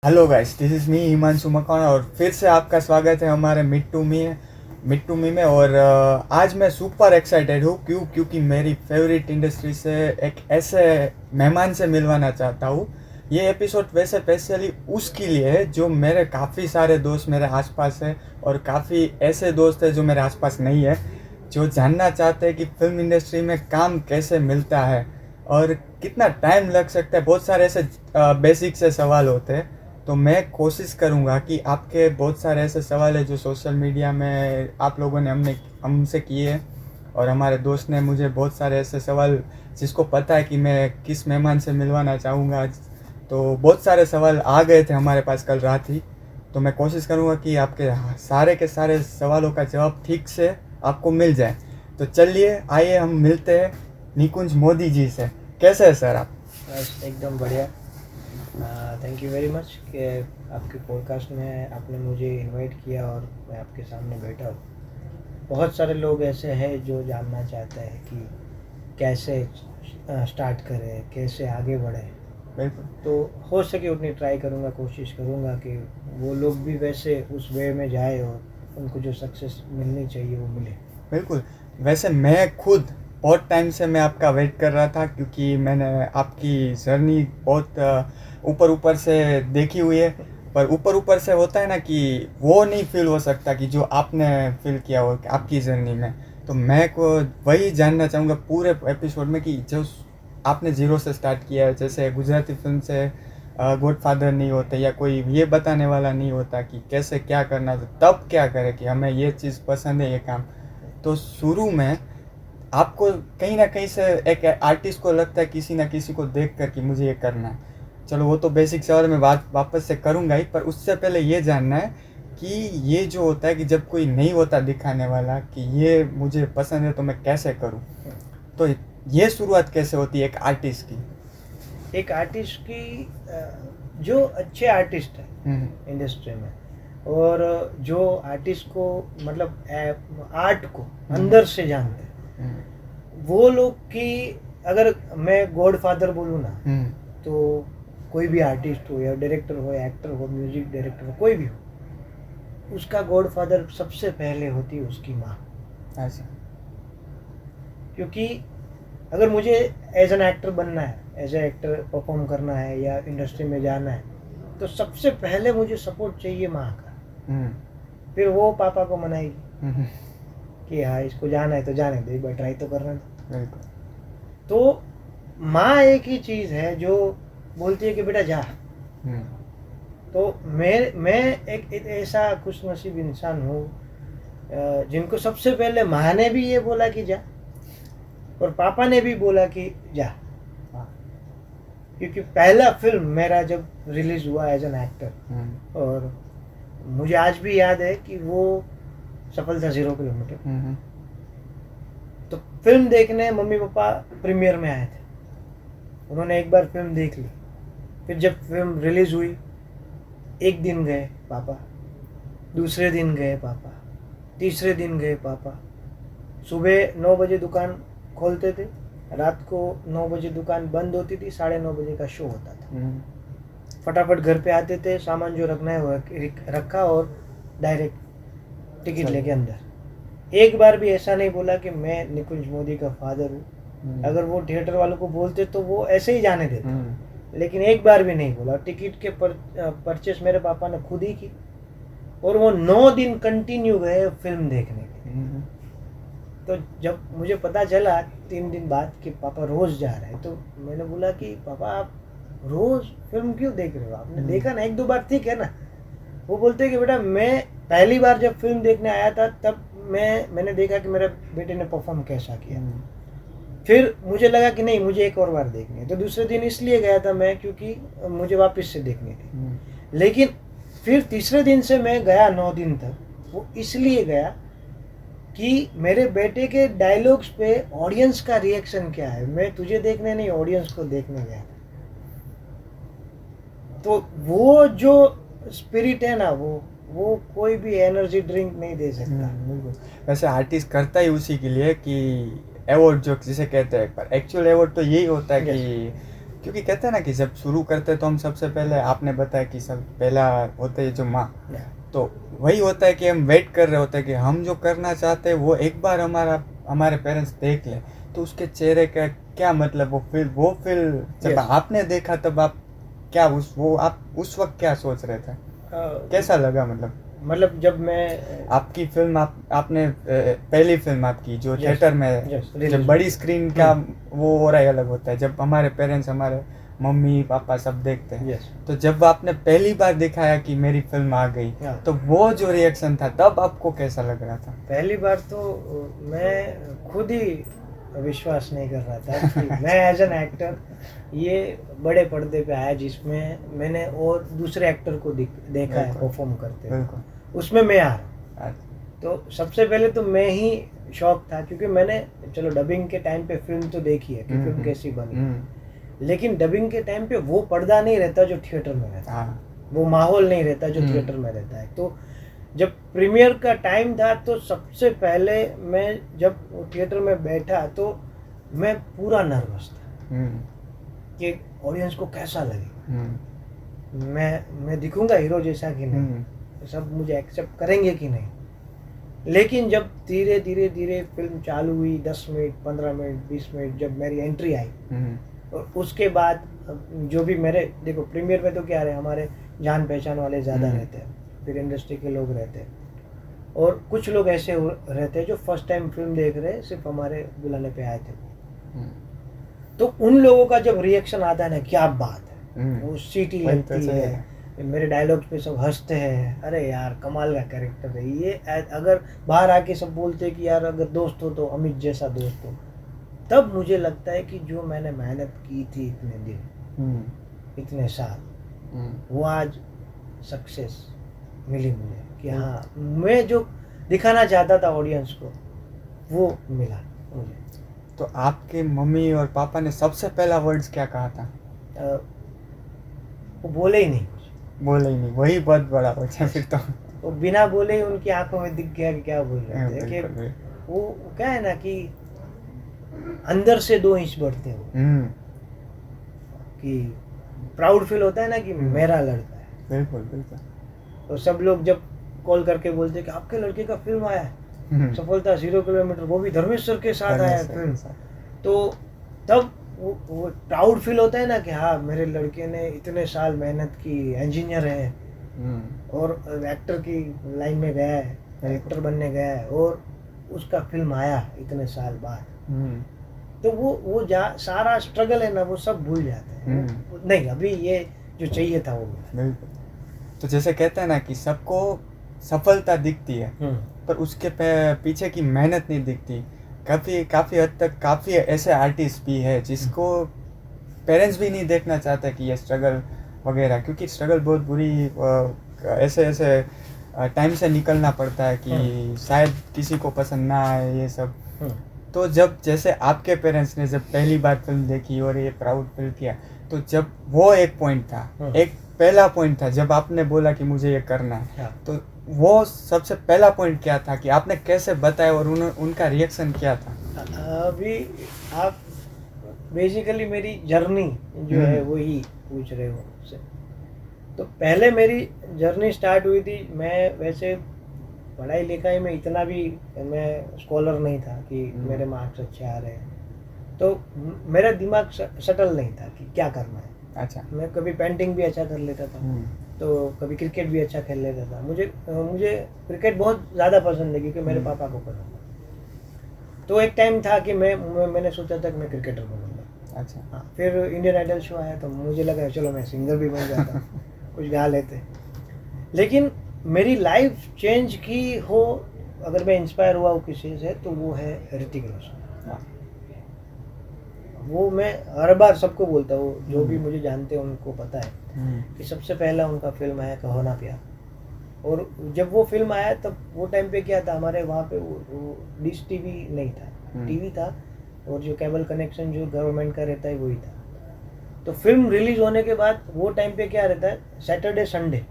Hello guys, this is me Himanshu Makwana और फिर से आपका स्वागत है हमारे मिट टू मी में। और आज मैं सुपर एक्साइटेड हूँ। क्योंकि मेरी फेवरेट इंडस्ट्री से एक ऐसे मेहमान से मिलवाना चाहता हूँ। ये एपिसोड वैसे स्पेशली उसके लिए है जो मेरे काफ़ी सारे दोस्त मेरे आसपास है और काफ़ी ऐसे दोस्त हैं जो मेरे आसपास नहीं है, जो जानना चाहते हैं कि फिल्म इंडस्ट्री में काम कैसे मिलता है और कितना टाइम लग सकता है। बहुत सारे ऐसे बेसिक से सवाल होते हैं। तो मैं कोशिश करूँगा कि आपके बहुत सारे ऐसे सवाल हैं जो सोशल मीडिया में आप लोगों ने हमसे किए हैं, और हमारे दोस्त ने मुझे बहुत सारे ऐसे सवाल, जिसको पता है कि मैं किस मेहमान से मिलवाना चाहूँगा आज, तो बहुत सारे सवाल आ गए थे हमारे पास कल रात ही। तो मैं कोशिश करूँगा कि आपके सारे के सारे सवालों का जवाब ठीक से आपको मिल जाए। तो चलिए आइए हम मिलते हैं निकुंज मोदी जी से। कैसे हैं सर आप? बस एकदम बढ़िया। थैंक यू वेरी मच कि आपके पॉडकास्ट में आपने मुझे इनवाइट किया और मैं आपके सामने बैठा हूँ। बहुत सारे लोग ऐसे हैं जो जानना चाहते हैं कि कैसे स्टार्ट करें, कैसे आगे बढ़ें। बिल्कुल तो हो सके उतनी ट्राई करूँगा, कोशिश करूँगा कि वो लोग भी वैसे उस वे में जाए और उनको जो सक्सेस मिलनी चाहिए वो मिले। बिल्कुल। वैसे मैं खुद बहुत टाइम से मैं आपका वेट कर रहा था, क्योंकि मैंने आपकी जर्नी बहुत ऊपर ऊपर से देखी हुई है। पर ऊपर ऊपर से होता है ना कि वो नहीं फील हो सकता कि जो आपने फील किया हो आपकी जर्नी में। तो मैं को वही जानना चाहूँगा पूरे एपिसोड में कि जो आपने ज़ीरो से स्टार्ट किया है, जैसे गुजराती फिल्म से गॉडफादर नहीं होते या कोई ये बताने वाला नहीं होता कि कैसे क्या करना, तो तब क्या करें कि हमें ये चीज़ पसंद है, ये काम। तो शुरू में आपको कहीं ना कहीं से एक आर्टिस्ट को लगता है किसी ना किसी को देख कर कि मुझे ये करना है। चलो वो तो बेसिक सवाल मैं बात वापस से करूँगा ही, पर उससे पहले ये जानना है कि ये जो होता है कि जब कोई नहीं होता दिखाने वाला कि ये मुझे पसंद है तो मैं कैसे करूँ, तो ये शुरुआत कैसे होती है एक आर्टिस्ट की? एक आर्टिस्ट की जो अच्छे आर्टिस्ट हैं इंडस्ट्री में और जो आर्टिस्ट को मतलब आर्ट को अंदर से जानते हैं, वो लोग की, अगर मैं गॉड फादर बोलूँ ना, तो कोई भी आर्टिस्ट हो या डायरेक्टर हो, एक्टर हो, म्यूजिक डायरेक्टर हो, कोई भी हो, उसका गॉड फादर सबसे पहले होती है उसकी माँ। ऐसा क्योंकि अगर मुझे एज एन एक्टर बनना है, एज ए एक्टर परफॉर्म करना है या इंडस्ट्री में जाना है, तो सबसे पहले मुझे सपोर्ट चाहिए माँ का। फिर वो पापा को मनाएगी कि हाँ इसको जाना है तो जाने दो, एक बार ट्राई तो करना दो। तो माँ एक ही चीज़ है जो बोलती है कि बेटा जा। तो मैं एक ऐसा खुशनसीब इंसान हूँ जिनको सबसे पहले माँ ने भी ये बोला कि जा और पापा ने भी बोला कि जा। क्योंकि पहला फिल्म मेरा जब रिलीज हुआ एज एन एक्टर, और मुझे आज भी याद है कि वो सफल था 0 किलोमीटर। तो फिल्म देखने मम्मी पापा प्रीमियर में आए थे। उन्होंने एक बार फिल्म देख ली, फिर जब फिल्म रिलीज हुई, एक दिन गए पापा, दूसरे दिन गए पापा, तीसरे दिन गए पापा। सुबह 9 बजे दुकान खोलते थे, रात को 9 बजे दुकान बंद होती थी, 9:30 बजे का शो होता था। फटाफट घर पे आते थे, सामान जो रखना है वो रखा और डायरेक्ट टिकट लेके अंदर। एक बार भी ऐसा नहीं बोला कि मैं निकुंज मोदी का फादर हूँ। अगर वो थिएटर वालों को बोलते तो वो ऐसे ही जाने देते, लेकिन एक बार भी नहीं बोला। टिकट के परचेस मेरे पापा ने खुद ही की, और वो 9 दिन कंटिन्यू गए फिल्म देखने के। तो जब मुझे पता चला 3 दिन बाद कि पापा रोज़ जा रहे हैं, तो मैंने बोला कि पापा आप रोज़ फिल्म क्यों देख रहे हो? आपने देखा ना, 1-2 बार ठीक है ना। वो बोलते हैं कि बेटा मैं पहली बार जब फिल्म देखने आया था तब मैंने देखा कि मेरे बेटे ने परफॉर्म कैसा किया। फिर मुझे लगा कि नहीं, मुझे एक और बार देखनी है। तो दूसरे दिन इसलिए गया था मैं क्योंकि मुझे वापस से देखनी थी। लेकिन फिर तीसरे दिन से मैं गया 9 दिन तक, वो इसलिए गया कि मेरे बेटे के डायलॉग्स पे ऑडियंस का रिएक्शन क्या है। मैं तुझे देखने नहीं, ऑडियंस को देखने गया। तो वो जो स्पिरिट है ना, वो कोई भी एनर्जी ड्रिंक नहीं दे सकता। बिल्कुल। वैसे आर्टिस्ट करता ही उसी के लिए कि अवार्ड जो जिसे कहते हैं, पर एक्चुअल अवार्ड तो यही होता है क्योंकि कहते हैं ना कि जब शुरू करते तो हम सबसे पहले, आपने बताया कि सब पहला होते है जो माँ, तो वही होता है कि हम वेट कर रहे होते हैं कि हम जो करना चाहते हैं वो एक बार हमारे पेरेंट्स देख ले, तो उसके चेहरे का क्या मतलब, वो फिर जब Yes. आपने देखा तब आप क्या आप उस वक्त क्या सोच रहे थे, कैसा लगा मतलब जब मैं आपकी फिल्म आपने पहली फिल्म आपकी जो Yes. थिएटर में Yes, जब release बड़ी हुई। स्क्रीन का वो हो रहा है अलग होता है, जब हमारे पेरेंट्स, हमारे मम्मी पापा सब देखते हैं, Yes. तो जब आपने पहली बार दिखाया कि मेरी फिल्म आ गई, हाँ। तो वो जो रिएक्शन था तब आपको कैसा लग रहा था? पहली बार तो मैं खुद ही विश्वास नहीं कर रहा था कि मैं एज एन एक्टर ये बड़े पर्दे पे आया, जिसमें मैंने और दूसरे एक्टर को देखा है बिल्कुल। परफॉर्म करते हुए, बिल्कुल। उसमें मैं आ रहा हूँ। अच्छा। तो सबसे पहले तो मैं ही शौक था, क्योंकि मैंने चलो डबिंग के टाइम पे फिल्म तो देखी है कि फिल्म कैसी बनी, लेकिन डबिंग के टाइम पे वो पर्दा नहीं रहता जो थिएटर में रहता है, वो माहौल नहीं रहता जो थिएटर में रहता है। तो जब प्रीमियर का टाइम था तो सबसे पहले मैं जब थिएटर में बैठा तो मैं पूरा नर्वस था कि ऑडियंस को कैसा लगे, मैं दिखूंगा हीरो जैसा कि नहीं, सब मुझे एक्सेप्ट करेंगे कि नहीं। लेकिन जब धीरे धीरे धीरे फिल्म चालू हुई, 10 मिनट 15 मिनट 20 मिनट जब मेरी एंट्री आई, और उसके बाद जो भी मेरे, देखो प्रीमियर में तो क्या रहे, हमारे जान पहचान वाले ज़्यादा रहते हैं, फिर इंडस्ट्री के लोग रहते हैं, और कुछ लोग ऐसे रहते हैं जो फर्स्ट टाइम फिल्म देख रहे हैं, सिर्फ हमारे बुलाने पे आए थे। तो उन लोगों का जब रिएक्शन आता है ना, क्या बात है, वो सीटी लगती है, मेरे डायलॉग्स पे सब हंसते हैं, अरे यार कमाल का कैरेक्टर है ये। अगर बाहर आके सब बोलते हैं कि यार अगर दोस्त हो तो अमित जैसा दोस्त हो, तब मुझे लगता है कि जो मैंने मेहनत की थी इतने दिन, इतने साल, वो आज सक्सेस मिली मुझे कि हाँ, मैं जो दिखाना चाहता था ऑडियंस को वो मिला मुझे। तो आपके मम्मी और पापा ने सबसे पहला वर्ड्स क्या कहा था? वो बोले ही नहीं, बोले ही नहीं, वही बहुत बड़ा वर्ड है फिर तो। वो बिना बोले ही उनकी आंखों में दिख गया कि क्या बोल रहे थे, कि वो क्या है ना कि अंदर से 2 इंच बढ़ते हो, कि प्राउड फील होता है ना कि मेरा लड़का है। बिल्कुल बिल्कुल। तो सब लोग जब कॉल करके बोलते कि आपके लड़के का फिल्म आया है, सफलता 0 किलोमीटर, वो भी धर्मेश्वर के साथ आया है फिल्म, तो तब वो प्राउड फील होता है ना कि हाँ, मेरे लड़के ने इतने साल मेहनत की, इंजीनियर है और एक्टर की लाइन में गया है, एक्टर बनने गया है, और उसका फिल्म आया इतने साल बाद, तो वो सारा स्ट्रगल है ना, वो सब भूल जाते हैं। नहीं, अभी ये जो चाहिए था वो मिला। तो जैसे कहते हैं ना कि सबको सफलता दिखती है, पर उसके पीछे की मेहनत नहीं दिखती। काफ़ी हद तक काफ़ी ऐसे आर्टिस्ट भी है जिसको पेरेंट्स भी नहीं देखना चाहते कि ये स्ट्रगल वगैरह, क्योंकि स्ट्रगल बहुत बुरी ऐसे टाइम से निकलना पड़ता है कि शायद किसी को पसंद ना आए ये सब। तो जब जैसे आपके पेरेंट्स ने जब पहली बार फिल्म देखी और ये प्राउड फील किया, तो जब वो एक पॉइंट था, एक पहला पॉइंट था जब आपने बोला कि मुझे ये करना है, तो वो सबसे पहला पॉइंट क्या था कि आपने कैसे बताया और उनका रिएक्शन क्या था? अभी आप बेसिकली मेरी जर्नी जो है वो ही पूछ रहे हो मुझसे। तो पहले मेरी जर्नी स्टार्ट हुई थी, मैं वैसे पढ़ाई लिखाई में इतना भी मैं स्कॉलर नहीं था कि मेरे मार्क्स अच्छे आ रहे हैं, तो मेरा दिमाग सटल नहीं था कि क्या करना है। अच्छा। मैं कभी पेंटिंग भी अच्छा कर लेता था, तो कभी क्रिकेट भी अच्छा खेल लेता था। मुझे क्रिकेट बहुत ज़्यादा पसंद है क्योंकि मेरे पापा को पसंद है। तो एक टाइम था कि मैंने सोचा था कि मैं क्रिकेटर बनूंगा। अच्छा। हाँ, फिर इंडियन आइडल शो आया तो मुझे लगा चलो मैं सिंगर भी बन जाता, कुछ गा लेते। लेकिन मेरी लाइफ चेंज की हो, अगर मैं इंस्पायर हुआ हूँ किसी से, तो वो है ऋतिक रोशन। वो मैं हर बार सबको बोलता हूँ, जो भी मुझे जानते हैं उनको पता है कि सबसे पहला उनका फिल्म आया कहो ना प्यार। और जब वो फिल्म आया तब वो टाइम पे क्या था, हमारे वहाँ पे वो डिश टीवी नहीं था, टीवी था, और जो केबल कनेक्शन जो गवर्नमेंट का रहता है वही था। तो फिल्म रिलीज होने के बाद वो टाइम पे क्या रहता है, सैटरडे संडे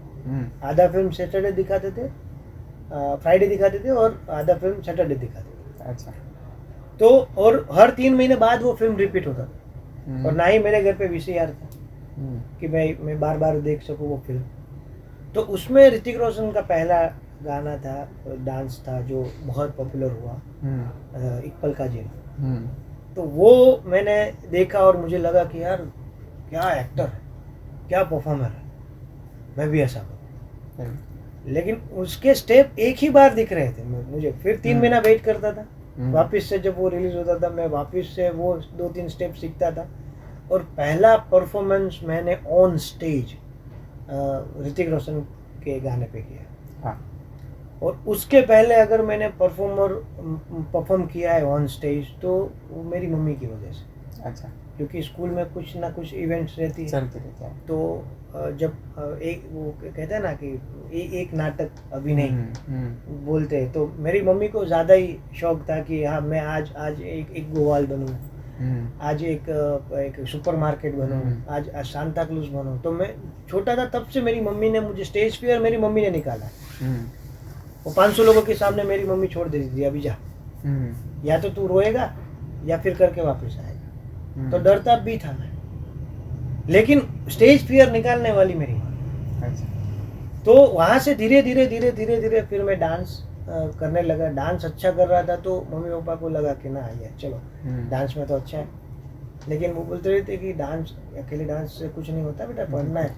आधा फिल्म सैटरडे दिखाते थे, फ्राइडे दिखाते थे, और आधा फिल्म सैटरडे दिखाते थे। अच्छा। तो और हर 3 महीने बाद वो फिल्म रिपीट होता था। और ना ही मेरे घर पे VCR था कि मैं बार बार देख सकूँ वो फिल्म। तो उसमें ऋतिक रोशन का पहला गाना था, डांस था, जो बहुत पॉपुलर हुआ, एक पल का जीना। तो वो मैंने देखा और मुझे लगा कि यार क्या एक्टर है, क्या परफॉर्मर है, मैं भी ऐसा करूँ। लेकिन उसके स्टेप एक ही बार दिख रहे थे मुझे, फिर 3 महीना वेट करता था, वापस से जब वो रिलीज होता था मैं वापस से वो 2-3 स्टेप सीखता था। और पहला परफॉर्मेंस मैंने ऑन स्टेज ऋतिक रोशन के गाने पे किया। हाँ। और उसके पहले अगर मैंने परफॉर्म किया है ऑन स्टेज तो वो मेरी मम्मी की वजह से। अच्छा। क्योंकि स्कूल में कुछ ना कुछ इवेंट्स रहती है, चलते रहते हैं। तो जब एक वो कहते हैं ना कि एक नाटक अभिनय बोलते हैं, तो मेरी मम्मी को ज़्यादा ही शौक था कि हाँ मैं आज एक गोवाल बनूँ, आज एक सुपरमार्केट बनूँ, आज सांता क्लूज बनूँ। तो मैं छोटा था तब से मेरी मम्मी ने मुझे स्टेज पे और मेरी मम्मी ने निकाला। वो 500 लोगों के सामने मेरी मम्मी छोड़ देती थी, अभी जा, या तो तू रोएगा या फिर करके वापस आएगा। तो डरता भी था मैं, लेकिन स्टेज फियर निकालने वाली मेरी माँ। अच्छा। तो वहाँ से धीरे धीरे फिर मैं डांस करने लगा। डांस अच्छा कर रहा था तो मम्मी पापा को लगा कि ना यार चलो डांस में तो अच्छा है, लेकिन वो बोलते रहते कि डांस अकेले डांस से कुछ नहीं होता बेटा, पढ़ना है।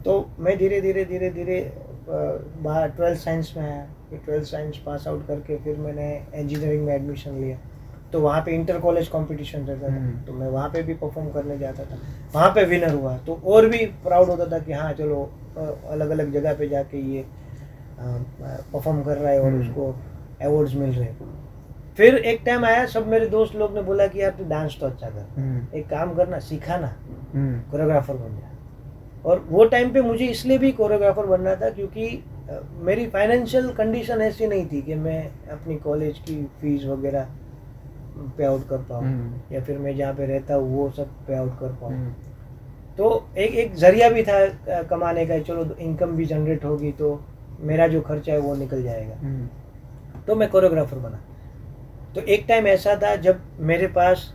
तो मैं धीरे धीरे 12th साइंस में आया, फिर 12th साइंस पास आउट करके फिर मैंने इंजीनियरिंग में एडमिशन लिया। तो वहाँ पे इंटर कॉलेज कंपटीशन रहता था, तो मैं वहाँ पे भी परफॉर्म करने जाता था, वहाँ पे विनर हुआ तो और भी प्राउड होता था कि हाँ चलो अलग अलग जगह पे जाके ये परफॉर्म कर रहा है और उसको अवार्ड्स मिल रहे हैं। फिर एक टाइम आया, सब मेरे दोस्त लोग ने बोला कि यार तू डांस तो अच्छा कर, एक काम करना, सीखा ना, कोरियोग्राफर बन जा। और वो टाइम पे मुझे इसलिए भी कोरियोग्राफर बनना था क्योंकि मेरी फाइनेंशियल कंडीशन ऐसी नहीं थी कि मैं अपनी कॉलेज की फीस वगैरह पे आउट कर पाऊँ या फिर मैं जहाँ पे रहता हूँ वो सब पे आउट कर पाऊँ। तो एक जरिया भी था कमाने का, चलो इनकम भी जनरेट होगी तो मेरा जो खर्चा है वो निकल जाएगा। तो मैं कोरियोग्राफर बना। तो एक टाइम ऐसा था जब मेरे पास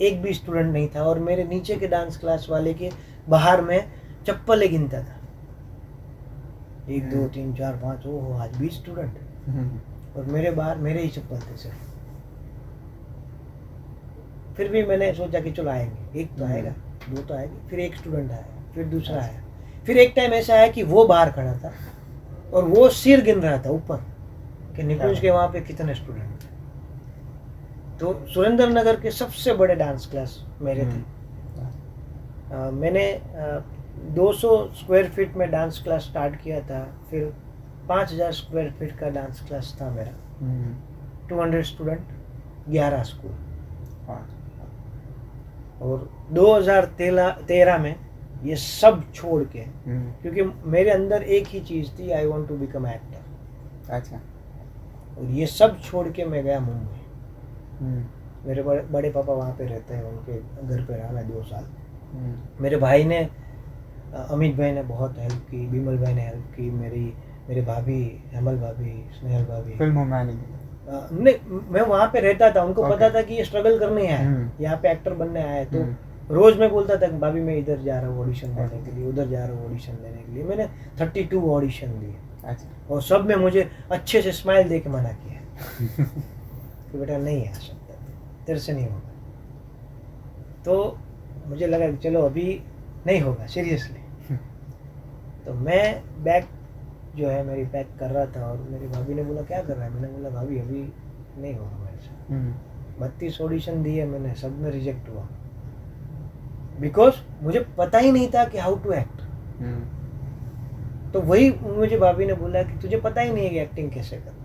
एक भी स्टूडेंट नहीं था और मेरे नीचे के डांस क्लास वाले के बाहर में चप्पलें गिनता था, 1 2 3 4 5, ओहो आज 20 स्टूडेंट, और मेरे बाहर मेरे ही चप्पल थे सिर्फ। फिर भी मैंने सोचा कि चलो आएंगे, एक तो आएगा, 2 तो आएंगे, फिर एक स्टूडेंट आया, फिर दूसरा आया। फिर एक टाइम ऐसा आया कि वो बाहर खड़ा था और वो सिर गिन रहा था ऊपर कि निकुंज के वहाँ पे कितने स्टूडेंट थे। तो सुरेंद्र नगर के सबसे बड़े डांस क्लास मेरे थे। मैंने 200 स्क्वायर फीट में डांस क्लास स्टार्ट किया था, फिर 5000 स्क्वायर फीट का डांस क्लास था मेरा, 200 स्टूडेंट, 11 स्कूल। और 2013 में ये सब छोड़ के, क्योंकि मेरे अंदर एक ही चीज़ थी, I want to become actor. अच्छा। और ये सब छोड़ के मैं गया मुंबई। मेरे बड़े पापा वहाँ पे रहते हैं, उनके घर पे रहा मैं 2 साल। मेरे भाई ने, अमित भाई ने बहुत हेल्प की, बिमल भाई ने हेल्प की, मेरे भाभी, हेमल भाभी, स्नेहल भाभी। फिल्मों में नहीं, मैं वहाँ पे रहता था, उनको पता था कि ये स्ट्रगल करने आया है, यहाँ पे एक्टर बनने आया है। तो रोज मैं बोलता था भाभी मैं इधर जा रहा हूँ ऑडिशन देने के लिए, उधर जा रहा हूँ ऑडिशन देने के लिए। मैंने 32 ऑडिशन दिए। अच्छा। और सब में मुझे अच्छे से स्माइल दे के मना किया कि बेटा नहीं आ सकता, तेरे से नहीं होगा। तो मुझे लगा कि चलो अभी नहीं होगा सीरियसली। तो मैं बैग जो है मेरी पैक कर रहा था और मेरी भाभी ने बोला क्या कर रहा है। मैंने बोला भाभी अभी नहीं होगा मेरे से। 32 ऑडिशन दिए मैंने, सब में रिजेक्ट हुआ, बिकॉज मुझे पता ही नहीं था कि हाउ टू एक्ट। तो वही मुझे भाभी ने बोला कि तुझे पता ही नहीं है कि एक्टिंग कैसे करना।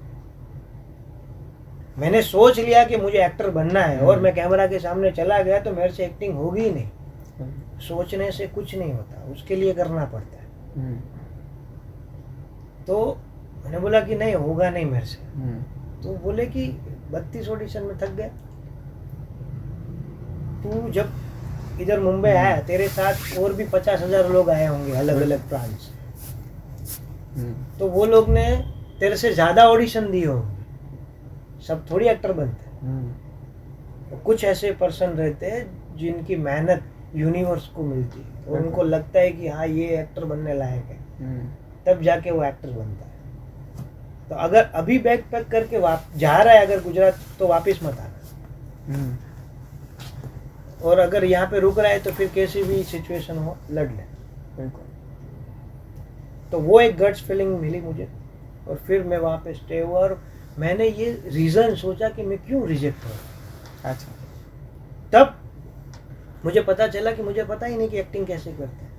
मैंने सोच लिया कि मुझे एक्टर बनना है और मैं कैमरा के सामने चला गया तो मेरे से एक्टिंग होगी ही नहीं। सोचने से कुछ नहीं होता, उसके लिए करना पड़ता है। तो मैंने बोला कि नहीं होगा नहीं मेरे से। तो बोले कि 32 ऑडिशन में थक गया, तू जब इधर मुंबई आया तेरे साथ और भी 50,000 लोग आए होंगे अलग अलग प्रांत से, तो वो लोग ने तेरे से ज्यादा ऑडिशन दिए होंगे, सब थोड़ी एक्टर बनते हैं। तो कुछ ऐसे पर्सन रहते हैं जिनकी मेहनत यूनिवर्स को मिलती है और उनको लगता है कि हाँ ये एक्टर बनने लायक है, तब जाके वो एक्टर बनता है। तो अगर अभी बैग पैक करके जा रहा है अगर गुजरात, तो वापस मत आना। और अगर यहाँ पे रुक रहा है तो फिर कैसी भी सिचुएशन हो लड़ ले। तो वो एक गट्स फीलिंग मिली मुझे और फिर मैं वहाँ पे स्टे हुआ और मैंने ये रीज़न सोचा कि मैं क्यों रिजेक्ट हुआ। अच्छा। तब मुझे पता चला कि मुझे पता ही नहीं कि एक्टिंग कैसे करते हैं।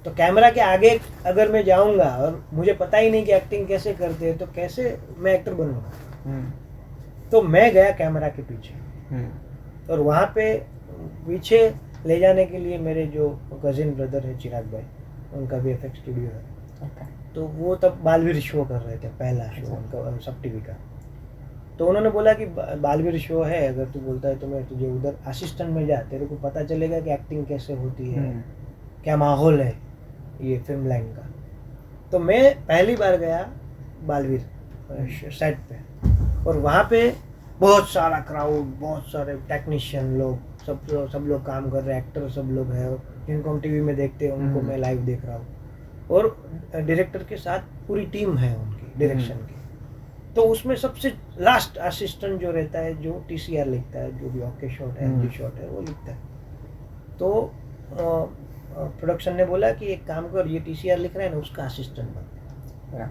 तो कैमरा के आगे अगर मैं जाऊंगा और मुझे पता ही नहीं कि एक्टिंग कैसे करते हैं तो कैसे मैं एक्टर बनूंगा। तो मैं गया कैमरा के पीछे और वहाँ पे पीछे ले जाने के लिए मेरे जो कजिन ब्रदर है चिराग भाई, उनका भी एफएक्स स्टूडियो है। तो वो तब बालवीर शो कर रहे थे, पहला शो उनका सब टीवी का। तो उन्होंने बोला कि बालवीर शो है, अगर तू बोलता है तो मैं तुझे उधर असिस्टेंट में जा, तेरे को पता चलेगा कि एक्टिंग कैसे होती है, क्या माहौल है ये फिल्म लाइन का। तो मैं पहली बार गया बालवीर सेट पे और वहाँ पे बहुत सारा क्राउड, बहुत सारे टेक्नीशियन लोग, सब लोग काम कर रहे हैं, एक्टर सब लोग हैं जिनको हम टीवी में देखते हैं, उनको मैं लाइव देख रहा हूँ। और डायरेक्टर के साथ पूरी टीम है उनकी डायरेक्शन की। तो उसमें सबसे लास्ट असिस्टेंट जो रहता है, जो टीसीआर लिखता है, जो भी ओके शॉट है, एनजी शॉट है, वो लिखता है। तो प्रोडक्शन ने बोला कि एक काम कर, ये टीसीआर लिख रहा है ना, उसका असिस्टेंट बन।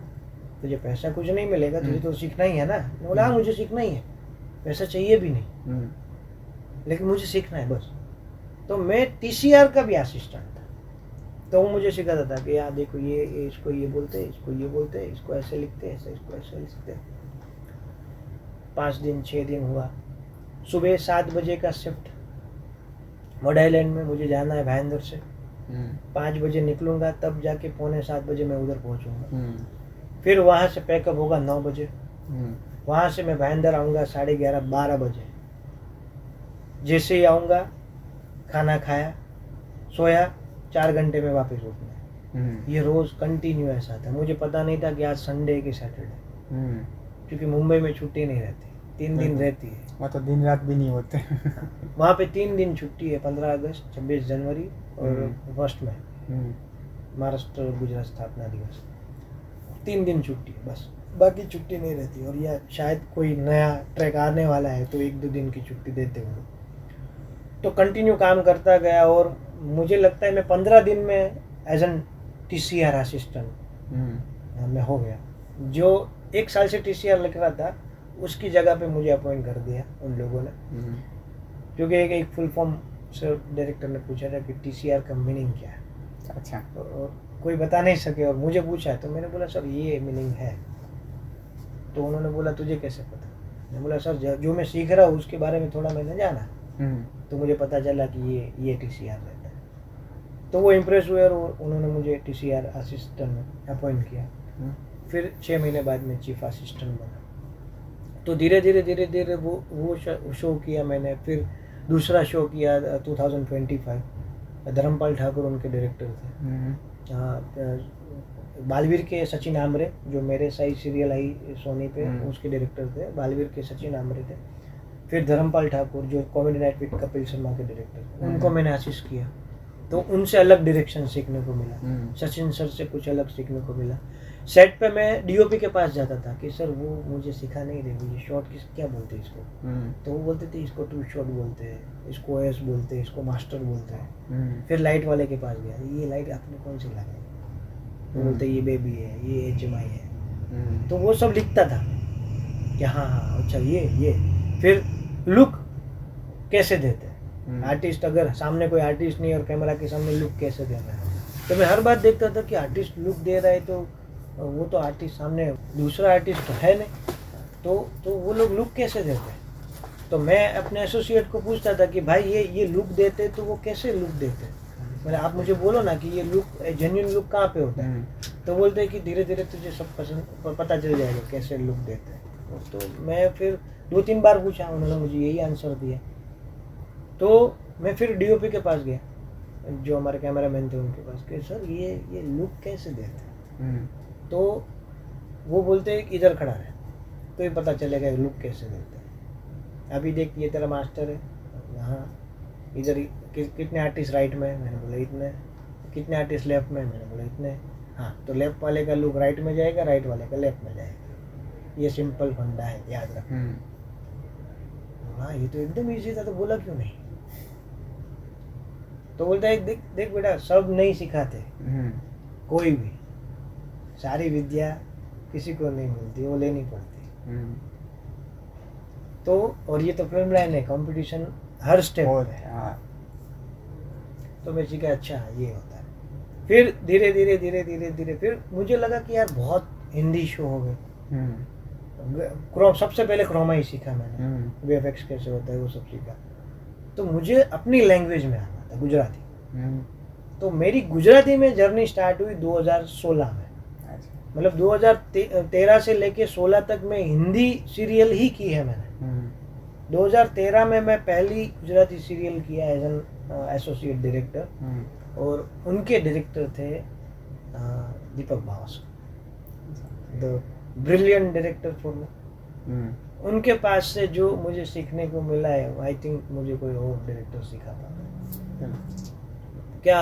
तुझे पैसा कुछ नहीं मिलेगा, तुझे तो सीखना ही है ना। मैं बोला हाँ मुझे सीखना ही है, पैसा चाहिए भी नहीं, लेकिन मुझे सीखना है बस। तो मैं टीसीआर का भी असिस्टेंट था। तो वो मुझे सिखाता था कि यार देखो ये इसको ये बोलते हैं, इसको ये बोलते हैं, इसको ऐसे लिखते हैं, ऐसे इसको ऐसे लिखते हैं। 5 दिन 6 दिन हुआ। सुबह 7 बजे का शिफ्ट मोड आइलैंड में, मुझे जाना है भाईंदर से। 5 बजे निकलूंगा, तब जाके 6:45 बजे मैं उधर पहुंचूंगा। फिर वहाँ से पैकअप होगा 9 बजे। वहाँ से मैं भाईंदर आऊँगा 11:30 12 बजे। जैसे ही आऊँगा, खाना खाया, सोया, 4 घंटे में वापस उठना है। ये रोज़ कंटिन्यू ऐसा था। मुझे पता नहीं था कि आज संडे है कि सैटरडे, क्योंकि मुंबई में छुट्टी नहीं रहती, 3 दिन रहती है। वहाँ तो दिन रात भी नहीं होते। वहाँ पे 3 दिन छुट्टी है, 15 अगस्त, 26 जनवरी और 1 मई, महाराष्ट्र और गुजरात स्थापना दिवस। 3 दिन छुट्टी है बस, बाकी छुट्टी नहीं रहती। और या शायद कोई नया ट्रैक आने वाला है तो 1-2 दिन की छुट्टी देते होंगे। तो कंटिन्यू काम करता गया और मुझे लगता है मैं 15 दिन में एज एन टीसीआर असिस्टेंट मैं हो गया। जो 1 साल से टीसीआर लिख रहा था, उसकी जगह पे मुझे अपॉइंट कर दिया उन लोगों ने, क्योंकि एक फुल फॉर्म से डायरेक्टर ने पूछा था कि टीसीआर का मीनिंग क्या है। अच्छा। और कोई बता नहीं सके और मुझे पूछा, तो मैंने बोला सर ये मीनिंग है। तो उन्होंने बोला तुझे कैसे पता? मैंने बोला सर जो मैं सीख रहा हूँ उसके बारे में थोड़ा मैंने जाना, तो मुझे पता चला कि ये टीसीआर रहता है। तो वो इम्प्रेस हुए और उन्होंने मुझे टीसीआर असिस्टेंट में अपॉइंट किया। फिर 6 महीने बाद मैं चीफ असिस्टेंट बना। तो धीरे धीरे वो शो किया मैंने। फिर दूसरा शो किया 2025, धर्मपाल ठाकुर उनके डायरेक्टर थे। बालवीर के सचिन आमरे, जो मेरे साई सीरियल आई सोनी पे, उसके डायरेक्टर थे। बालवीर के सचिन आमरे थे। फिर धर्मपाल ठाकुर जो comedy night with Kapil Sharma के डायरेक्टर थे, उनको मैंने असिस्ट किया। तो उनसे अलग डायरेक्शन सीखने को मिला, सचिन सर से कुछ अलग सीखने को मिला। सेट पे मैं डीओपी के पास जाता था कि सर वो मुझे सिखा नहीं रहे, मुझे शॉट क्या बोलते हैं इसको। तो वो बोलते थे इसको ट्रू शॉट बोलते हैं, इसको ओएस बोलते हैं, इसको मास्टर बोलते हैं। फिर लाइट वाले के पास गया, ये लाइट आपने कौन सी लगाई? तो बोलते ये बेबी है, ये HMI है। तो वो सब लिखता था कि हाँ अच्छा ये। फिर लुक कैसे देते हैं आर्टिस्ट, अगर सामने कोई आर्टिस्ट नहीं और कैमरा के सामने लुक कैसे देना है। तो मैं हर बात देखता था कि आर्टिस्ट लुक दे रहा है तो वो तो आर्टिस्ट सामने दूसरा आर्टिस्ट तो है नहीं, तो वो लोग लुक कैसे देते हैं। तो मैं अपने एसोसिएट को पूछता था कि भाई ये लुक देते तो वो कैसे लुक देते हैं, मतलब आप मुझे बोलो ना कि ये लुक जेन्युइन लुक कहाँ पे होता है। तो बोलते हैं कि धीरे धीरे तुझे सब पता चल जाएगा कैसे लुक देते हैं। तो मैं फिर 2-3 बार पूछा, उन्होंने मुझे यही आंसर दिया। तो मैं फिर डीओपी के पास गया, जो हमारे कैमरामैन थे उनके पास, कि सर ये लुक कैसे देते हैं। तो वो बोलते हैं कि इधर खड़ा है तो ये पता चलेगा लुक कैसे देते हैं। अभी देख ये तेरा मास्टर है यहाँ, इधर कितने आर्टिस्ट राइट में, मैंने बोला इतने, कितने आर्टिस्ट लेफ्ट में, मैंने बोला इतने। हाँ, तो लेफ्ट वाले का लुक राइट में जाएगा, राइट वाले का लेफ्ट में जाएगा, ये सिंपल फंडा है, याद रख। हाँ, ये तो एकदम ईजी था, तो बोला क्यों नहीं? तो बोलता है देख देख बेटा, सब नहीं सिखाते, कोई भी, सारी विद्या किसी को नहीं मिलती, वो लेनी पड़ती। तो और ये तो फिल्म लाइन है, कंपटीशन हर स्टेप है। हाँ। तो मैं सीखा, अच्छा ये होता है। फिर धीरे धीरे धीरे धीरे धीरे फिर मुझे लगा कि यार बहुत हिंदी शो हो गए। सबसे पहले क्रोमा ही सीखा मैंने, वीएफएक्स कैसे होता है वो सब सीखा। तो मुझे अपनी लैंग्वेज में आना था, गुजराती। तो मेरी गुजराती में जर्नी स्टार्ट हुई 2016 में। मतलब 2013 से लेके 16 तक मैं हिंदी सीरियल ही की है मैंने। 2013 में मैं पहली गुजराती सीरियल किया एज एन एसोसिएट डायरेक्टर, और उनके डायरेक्टर थे Deepak Bawaskar, the brilliant director for me. उनके पास से जो मुझे सीखने को मिला है, आई थिंक मुझे कोई और डायरेक्टर सिखा पाता। क्या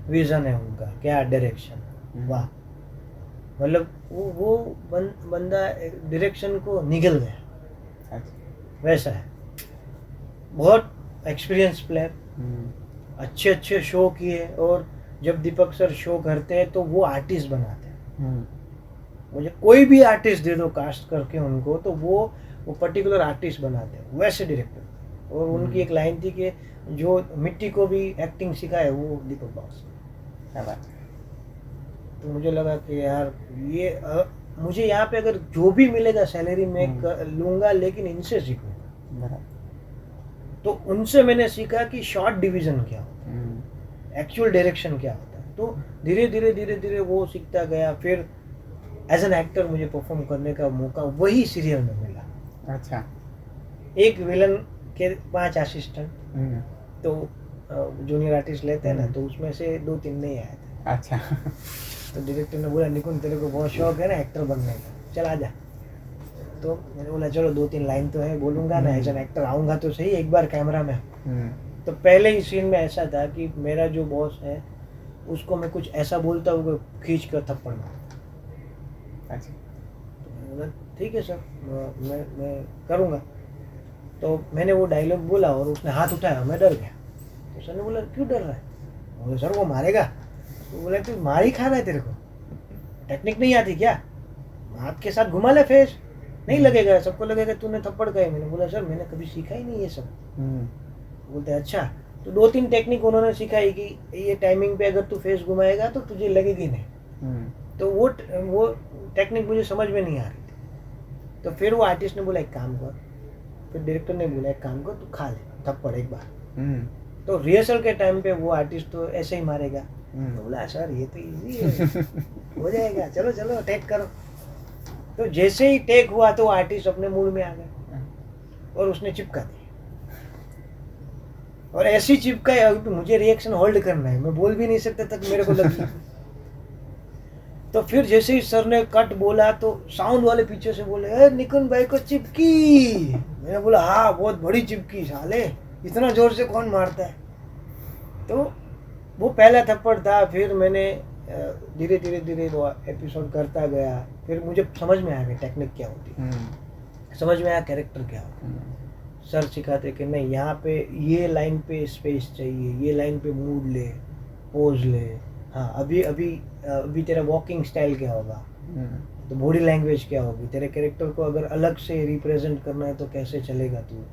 विजन है उनका, क्या डायरेक्शन, वाह। मतलब वो बंदा डायरेक्शन को निगल गया, वैसा है। बहुत एक्सपीरियंस प्लेयर, अच्छे अच्छे शो किए। और जब दीपक सर शो करते हैं तो वो आर्टिस्ट बनाते हैं। मुझे कोई भी आर्टिस्ट दे दो कास्ट करके उनको, तो वो पर्टिकुलर आर्टिस्ट बनाते हैं, वैसे डायरेक्टर। और उनकी एक लाइन थी कि जो मिट्टी को भी एक्टिंग सिखाए वो दीपक बावस्कर। तो मुझे लगा कि यार ये मुझे यहाँ पे अगर जो भी मिलेगा सैलरी में लूँगा, लेकिन इनसे सीखूंगा। तो उनसे मैंने सीखा कि शॉर्ट डिवीज़न क्या होता है, एक्चुअल डायरेक्शन क्या होता है। तो धीरे धीरे धीरे धीरे वो सीखता गया। फिर एज एन एक्टर मुझे परफॉर्म करने का मौका वही सीरियल में मिला। अच्छा। एक विलन के 5 असिस्टेंट, तो जूनियर आर्टिस्ट लेते हैं ना, तो उसमें से 2-3 नहीं आए थे। अच्छा। तो डायरेक्टर ने बोला, निकुंज तेरे को बहुत शौक है ना एक्टर बनने का, चल आ जा। तो मैंने बोला चलो 2-3 लाइन तो है, बोलूँगा ना, एज एन एक्टर आऊँगा तो सही एक बार कैमरा में। तो पहले ही सीन में ऐसा था कि मेरा जो बॉस है उसको मैं कुछ ऐसा बोलता हूँ, खींच कर थप्पड़ मारता। अच्छा। तो मैंने बोला ठीक है सर, मैं करूँगा। तो मैंने वो डायलॉग बोला और उसने हाथ उठाया, मैं डर गया। तो सर ने बोला क्यों डर रहा है? बोले सर वो मारेगा। तो बोला तू मार ही खा रहा है, तेरे को टेक्निक नहीं आती क्या? हाथ के साथ घुमा ले फेस, नहीं लगेगा, सबको लगेगा तूने थप्पड़ खाई। मैंने बोला सर मैंने कभी सीखा ही नहीं ये सब। बोलते अच्छा। तो 2-3 टेक्निक उन्होंने सिखाई कि ये टाइमिंग पे अगर तू फेस घुमाएगा तो तुझे लगेगी नहीं। तो वो टेक्निक मुझे समझ में नहीं आ रही थी। तो फिर वो आर्टिस्ट ने बोला एक काम कर, फिर डायरेक्टर ने बोला एक काम कर, तू खा ले थप्पड़ एक बार। तो रिहर्सल के टाइम पे वो आर्टिस्ट तो ऐसे ही मारेगा। तो बोला सर ये तो इजी है, हो जाएगा, चलो चलो टेक करो। तो जैसे ही टेक हुआ तो आर्टिस्ट अपने मूड में आ गया और उसने चिपका दी। और ऐसी चिपका, मुझे रिएक्शन होल्ड करना है, मैं बोल भी नहीं सकता तक मेरे को लगी। तो फिर जैसे ही सर ने कट बोला तो साउंड वाले पीछे से बोले निकुंज भाई को चिपकी। मैंने बोला हाँ बहुत बड़ी चिपकी साले, इतना जोर से कौन मारता है। तो वो पहला थप्पड़ था। फिर मैंने धीरे धीरे धीरे वो एपिसोड करता गया। फिर मुझे समझ में आ गया टेक्निक क्या होती है, समझ में आया कैरेक्टर क्या होता है। सर सिखाते कि नहीं यहाँ पे ये लाइन पे स्पेस चाहिए, ये लाइन पे मूड ले, पोज ले। हाँ अभी तेरा वॉकिंग स्टाइल क्या होगा, तो बॉडी लैंग्वेज क्या होगी, तेरे कैरेक्टर को अगर अलग से रिप्रेजेंट करना है तो कैसे चलेगा तू।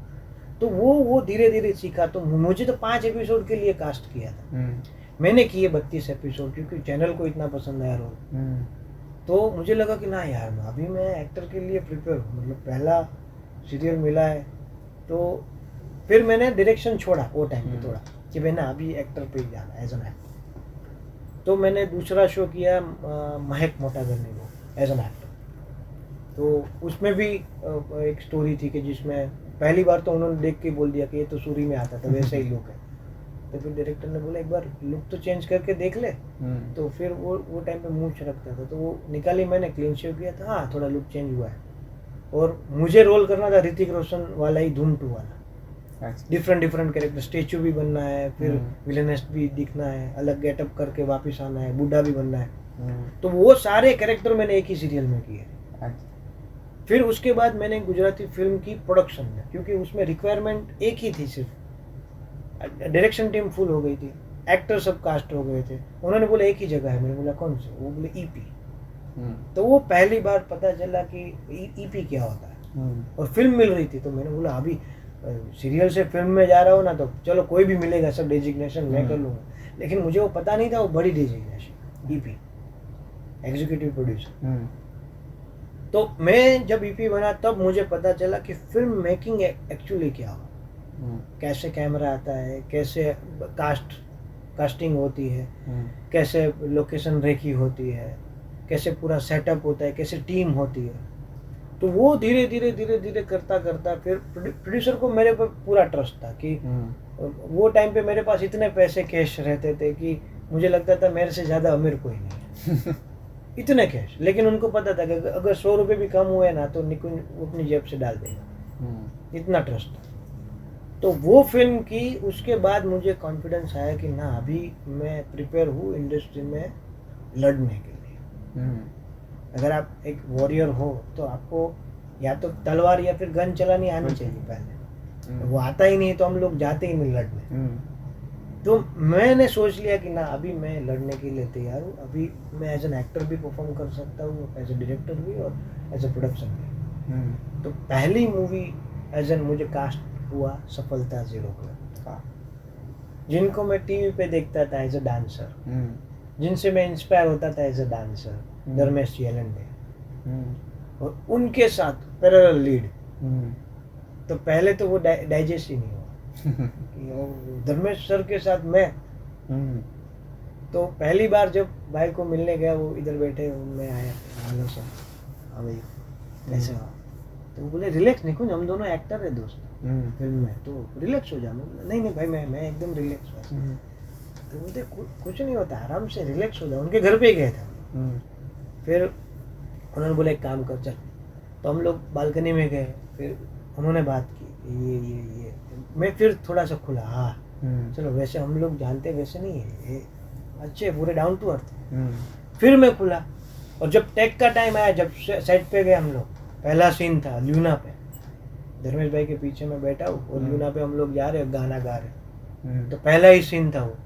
तो वो धीरे धीरे सीखा। तो मुझे तो 5 एपिसोड के लिए कास्ट किया था, मैंने किए 32 एपिसोड क्योंकि चैनल को इतना पसंद आया रोल। तो मुझे लगा कि ना यार अभी मैं एक्टर के लिए प्रिपेयर हूँ, मतलब पहला सीरियल मिला है। तो फिर मैंने डायरेक्शन छोड़ा वो टाइम पे थोड़ा कि भाई ना अभी एक्टर पे ही जाना एज एन एक्टर। तो मैंने दूसरा शो किया महक मोटा करने को एज एन एक्टर। तो उसमें भी एक स्टोरी थी कि जिसमें पहली बार तो उन्होंने देख के बोल दिया कि ये तो सूरी में आता था वैसे ही लुक है। तो फिर डायरेक्टर ने बोला एक बार लुक तो चेंज करके देख ले। तो फिर वो टाइम पे मूंछ रखता था तो वो निकाली, मैंने क्लीन शेव किया था। हाँ थोड़ा लुक चेंज हुआ है। और मुझे रोल करना था ऋतिक रोशन वाला ही धूम 2 वाला। अच्छा। डिफरेंट डिफरेंट कैरेक्टर, स्टेचू भी बनना है, फिर विलेनिस्ट भी दिखना है, अलग गेटअप करके वापस आना है, बूढ़ा भी बनना है। तो वो सारे कैरेक्टर मैंने एक ही सीरियल में किए। अच्छा। फिर उसके बाद मैंने गुजराती फिल्म की प्रोडक्शन में, क्योंकि उसमें रिक्वायरमेंट एक ही थी सिर्फ, डायरेक्शन टीम फुल हो गई थी, एक्टर सब कास्ट हो गए थे, उन्होंने बोला एक ही जगह है। मैंने बोला कौन से? वो बोले ईपी। तो वो पहली बार पता चला कि ईपी क्या होता है, और फिल्म मिल रही थी। तो मैंने बोला अभी सीरियल से फिल्म में जा रहा हूँ ना, तो चलो कोई भी मिलेगा, सब डेजिग्नेशन मैं कर लूँगा। लेकिन मुझे वो पता नहीं था वो बड़ी डेजिग्नेशन, ईपी, एग्जीक्यूटिव प्रोड्यूसर। तो मैं जब ईपी बना तब मुझे पता चला कि फिल्म मेकिंग एक्चुअली क्या हो, कैसे कैमरा आता है, कैसे कास्टिंग होती है, कैसे लोकेशन रेखी होती है, कैसे पूरा सेटअप होता है, कैसे टीम होती है। तो वो धीरे धीरे करता करता फिर प्रोड्यूसर को मेरे पर पूरा ट्रस्ट था कि वो टाइम पे मेरे पास इतने पैसे कैश रहते थे कि मुझे लगता था मेरे से ज़्यादा अमीर कोई नहीं है। इतने कैश, लेकिन उनको पता था कि अगर 100 रुपये भी कम हुए ना तो निकुंज अपनी जेब से डाल देगा, इतना ट्रस्ट था। तो वो फिल्म की, उसके बाद मुझे कॉन्फिडेंस आया कि ना अभी मैं प्रिपेयर हूँ इंडस्ट्री में लड़ने के लिए। अगर आप एक वॉरियर हो तो आपको या तो तलवार या फिर गन चलानी आनी चाहिए पहले। वो आता ही नहीं तो हम लोग जाते ही नहीं लड़ने। तो मैंने सोच लिया कि ना अभी मैं लड़ने के लिए तैयार हूँ, अभी मैं एज एन एक्टर भी परफॉर्म कर सकता हूँ, एज ए डायरेक्टर भी और एज ए प्रोडक्शन भी। तो पहली मूवी एज एन मुझे कास्ट हुआ सफलता 0 क्लब, जिनको मैं टीवी पे देखता था एज ए डांसर, जिनसे मैं इंस्पायर होता था एज ए डांसर, धर्मेश येलंडे, और उनके साथ पैरेलल लीड। तो पहले तो वो डाइजेस्ट ही नहीं हुआ कि धर्मेश सर के साथ मैं। तो पहली बार जब भाई को मिलने गया, वो इधर बैठे, मैं आया, हेलो सर, हाँ भाई कैसे हो? तो वो बोले रिलैक्स निकुंज, हम दोनों एक्टर है दोस्त फिल्म में, तो रिलैक्स हो जा। मैं बोला नहीं भाई, मैं एकदम रिलैक्स हुआ। तो बोलते कुछ नहीं होता, आराम से रिलैक्स हो जाओ। उनके घर पे ही गए थे। फिर उन्होंने बोला एक काम कर चल। तो हम लोग बालकनी में गए, फिर उन्होंने बात की, ये मैं फिर थोड़ा सा खुला, हाँ चलो वैसे हम लोग जानते वैसे नहीं है, ये अच्छे पूरे डाउन टू अर्थ। फिर मैं खुला, और जब टेक का टाइम आया, जब सेट पे गए हम लोग, पहला सीन था ल्यूना पे, धर्मेश भाई के पीछे मैं बैठा हूँ और ल्यूना पे हम लोग जा रहे गाना गा रहे। तो पहला ही सीन था वो।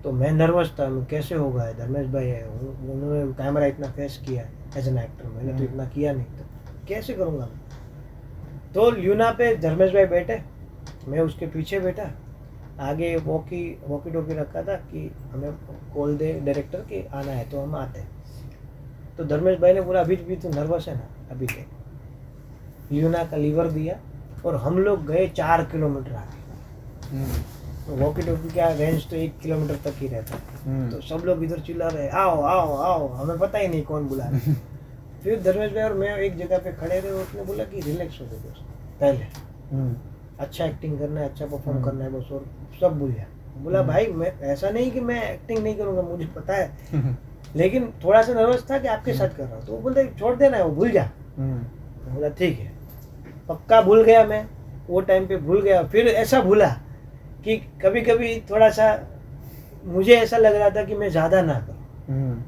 तो मैं नर्वस था, मैं कैसे होगा, धर्मेश भाई है, उन्होंने कैमरा इतना फेस किया एज एन एक्टर, मैंने तो इतना किया नहीं, तो कैसे करूँगा मैं। तो ल्यूना पे धर्मेश भाई बैठे, मैं उसके पीछे बैठा, आगे वॉकी टॉकी रखा था कि हमें कॉल दे डायरेक्टर कि आना है तो हम आते हैं। तो धर्मेश भाई ने बोला अभी भी तो नर्वस है ना, अभी ले ल्यूना का लीवर दिया, और हम लोग गए 4 किलोमीटर आगे। वॉकी टॉकी का रेंज तो 1 किलोमीटर तक ही रहता है। तो सब लोग इधर चिल्ला रहे, आओ आओ आओ, हमें पता ही नहीं कौन बुला रहा। फिर धर्मेश भाई और मैं एक जगह पे खड़े रहे, उसने बोला कि रिलैक्स हो जाओ दोस्त, पहले अच्छा एक्टिंग करना है, अच्छा परफॉर्म करना है बस, और सब भूल जा। बोला भाई मैं ऐसा नहीं कि मैं एक्टिंग नहीं करूँगा, मुझे पता है, लेकिन थोड़ा सा नर्वस था कि आपके साथ कर रहा हूँ। तो वो बोलते छोड़ देना है, वो भूल जा। तो बोला ठीक है, पक्का भूल गया मैं, वो टाइम पे भूल गया। फिर ऐसा भूला कि कभी कभी थोड़ा सा मुझे ऐसा लग रहा था कि मैं ज़्यादा ना करूँ,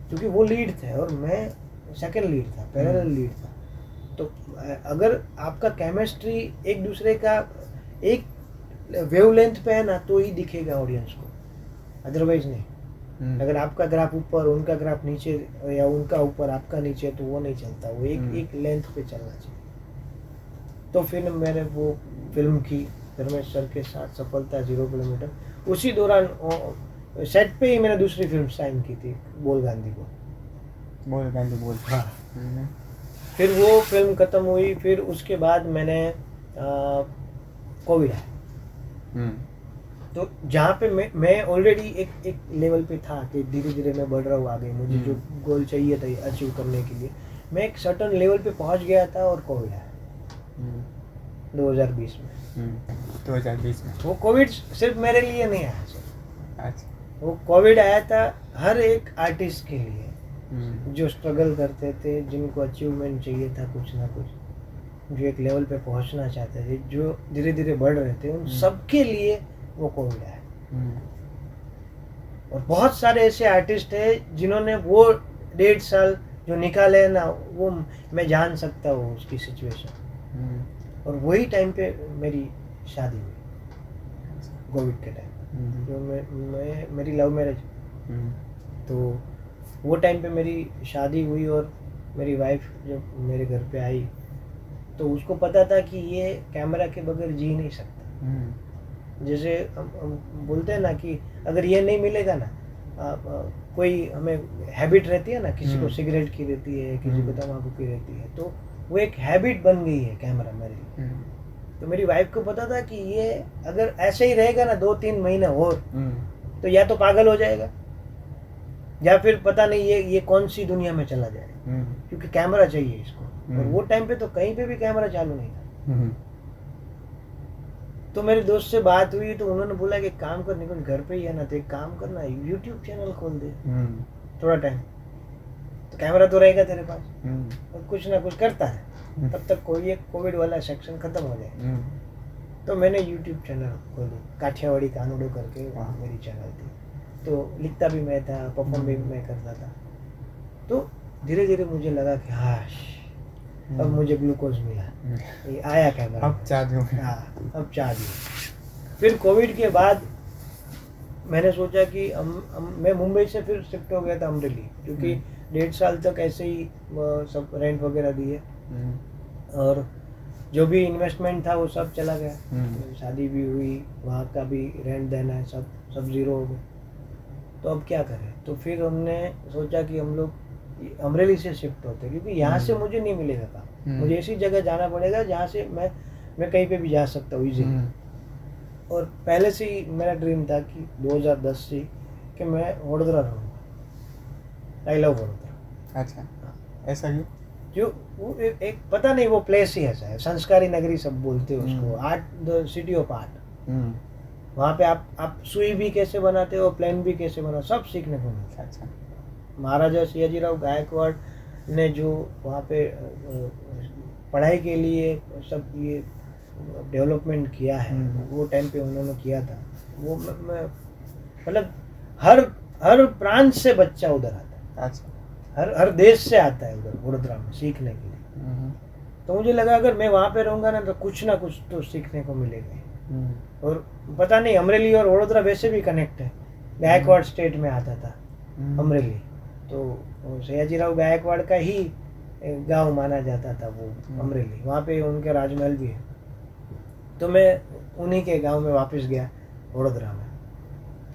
क्योंकि वो लीड थे और मैं सेकंड लीड था, पैरेलल लीड था। तो अगर आपका केमिस्ट्री एक दूसरे का एक वेवलेंथ पे है ना, तो ही दिखेगा ऑडियंस को, अदरवाइज नहीं। अगर आपका ग्राफ ऊपर, उनका ग्राफ नीचे, या उनका ऊपर आपका नीचे, तो वो नहीं चलता, वो एक लेंथ पे चलना चाहिए। तो फिर मैंने वो फिल्म की धर्मेश सर के साथ, सफलता 0 किलोमीटर। उसी दौरान सेट पे ही मैंने दूसरी फिल्म साइन की थी, बोल गांधी बोल। हाँ। फिर वो फिल्म ख़त्म हुई, फिर उसके बाद मैंने कोविड आया। तो जहाँ पे मैं ऑलरेडी एक लेवल पे था कि धीरे धीरे मैं बढ़ रहा हूँ आगे, मुझे जो गोल चाहिए था अचीव करने के लिए, मैं एक सर्टन लेवल पे पहुँच गया था, और कोविड आया 2020 में। 2020 में वो कोविड सिर्फ मेरे लिए नहीं आया सर, अच्छा, वो कोविड आया था हर एक आर्टिस्ट के लिए जो स्ट्रगल करते थे, जिनको अचीवमेंट चाहिए था कुछ ना कुछ। जो एक लेवल पे पहुंचना चाहते थे, जो धीरे धीरे बढ़ रहे थे, उन सबके लिए वो कोविड है। और बहुत सारे ऐसे आर्टिस्ट हैं जिन्होंने वो 1.5 साल जो निकाले ना, वो मैं जान सकता हूँ उसकी सिचुएशन। और वही टाइम पे मेरी शादी हुई कोविड के टाइम, जो मेरी लव मैरिज। तो वो टाइम पे मेरी शादी हुई और मेरी वाइफ जब मेरे घर पे आई तो उसको पता था कि ये कैमरा के बगैर जी नहीं सकता। जैसे हम बोलते हैं ना कि अगर ये नहीं मिलेगा ना, कोई हमें हैबिट रहती है ना, किसी को सिगरेट की रहती है, किसी को तंबाकू की रहती है, तो वो एक हैबिट बन गई है कैमरा मेरे लिए। तो मेरी वाइफ को पता था कि ये अगर ऐसे ही रहेगा ना 2-3 महीने और, तो या तो पागल हो जाएगा या फिर पता नहीं ये कौन सी दुनिया में चला जाएगा, क्योंकि कैमरा चाहिए इसको। और वो टाइम पे तो कहीं पे भी कैमरा चालू नहीं था। तो मेरे दोस्त से बात हुई तो उन्होंने बोला कि एक काम कर निकुंज, घर पे ही है ना, तो एक काम करना, यूट्यूब चैनल खोल दे थोड़ा टाइम, तो कैमरा तो रहेगा तेरे पास और कुछ ना कुछ करता है, तब तक कोई एक कोविड वाला सेक्शन खत्म हो जाए। तो मैंने यूट्यूब चैनल खोली, काठियावाड़ी कानूडो करके वहाँ मेरी चैनल थी। तो लिखता भी मैं था, परफॉर्म भी मैं करता था। तो धीरे धीरे मुझे लगा कि हाँ अब मुझे ग्लूकोज मिला, ये आया कैमरा, अब चार्ज हो गया। हाँ अब चार्ज हुआ। फिर कोविड के बाद मैंने सोचा कि मैं मुंबई से फिर शिफ्ट हो गया था अमरेली, क्योंकि 1.5 साल तक ऐसे ही सब रेंट वगैरह दिए और जो भी इन्वेस्टमेंट था वो सब चला गया। शादी भी हुई, वहाँ का भी रेंट देना है, सब जीरो हो गया। तो अब क्या करें? तो फिर हमने सोचा कि हम लोग अमरेली से शिफ्ट होते, क्योंकि यहाँ से मुझे नहीं मिलेगा काम, मुझे ऐसी जगह जाना पड़ेगा जहाँ से मैं कहीं पे भी जा सकता हूँ इजीली। और पहले से ही मेरा ड्रीम था कि 2010 से कि मैं वडोदरा रहूँगा। I love Vadodara. अच्छा, ऐसा क्यों? जो वो एक पता नहीं, वो प्लेस ही ऐसा है, संस्कारी नगरी सब बोलते हैं उसको, art, the city of art. वहाँ पे आप सुई भी कैसे बनाते हो, प्लेन भी कैसे बनाओ, सब सीखने को मिलता है। अच्छा, महाराजा सयाजीराव गायकवाड़ ने जो वहाँ पे पढ़ाई के लिए सब ये डेवलपमेंट किया है, वो टाइम पे उन्होंने किया था। वो मतलब हर प्रांत से बच्चा उधर आता है। अच्छा, हर देश से आता है उधर वडोदरा में सीखने के लिए। तो मुझे लगा अगर मैं वहाँ पे रहूँगा ना कुछ तो सीखने को मिलेगा। और पता नहीं, अमरेली और वडोदरा वैसे भी कनेक्ट है, गायकवाड़ स्टेट में आता था अमरेली, तो सयाजीराव गायकवाड़ का ही गांव माना जाता था वो अमरेली। वहाँ पे उनके राजमहल भी है। तो मैं उन्हीं के गांव में वापस गया वडोदरा में,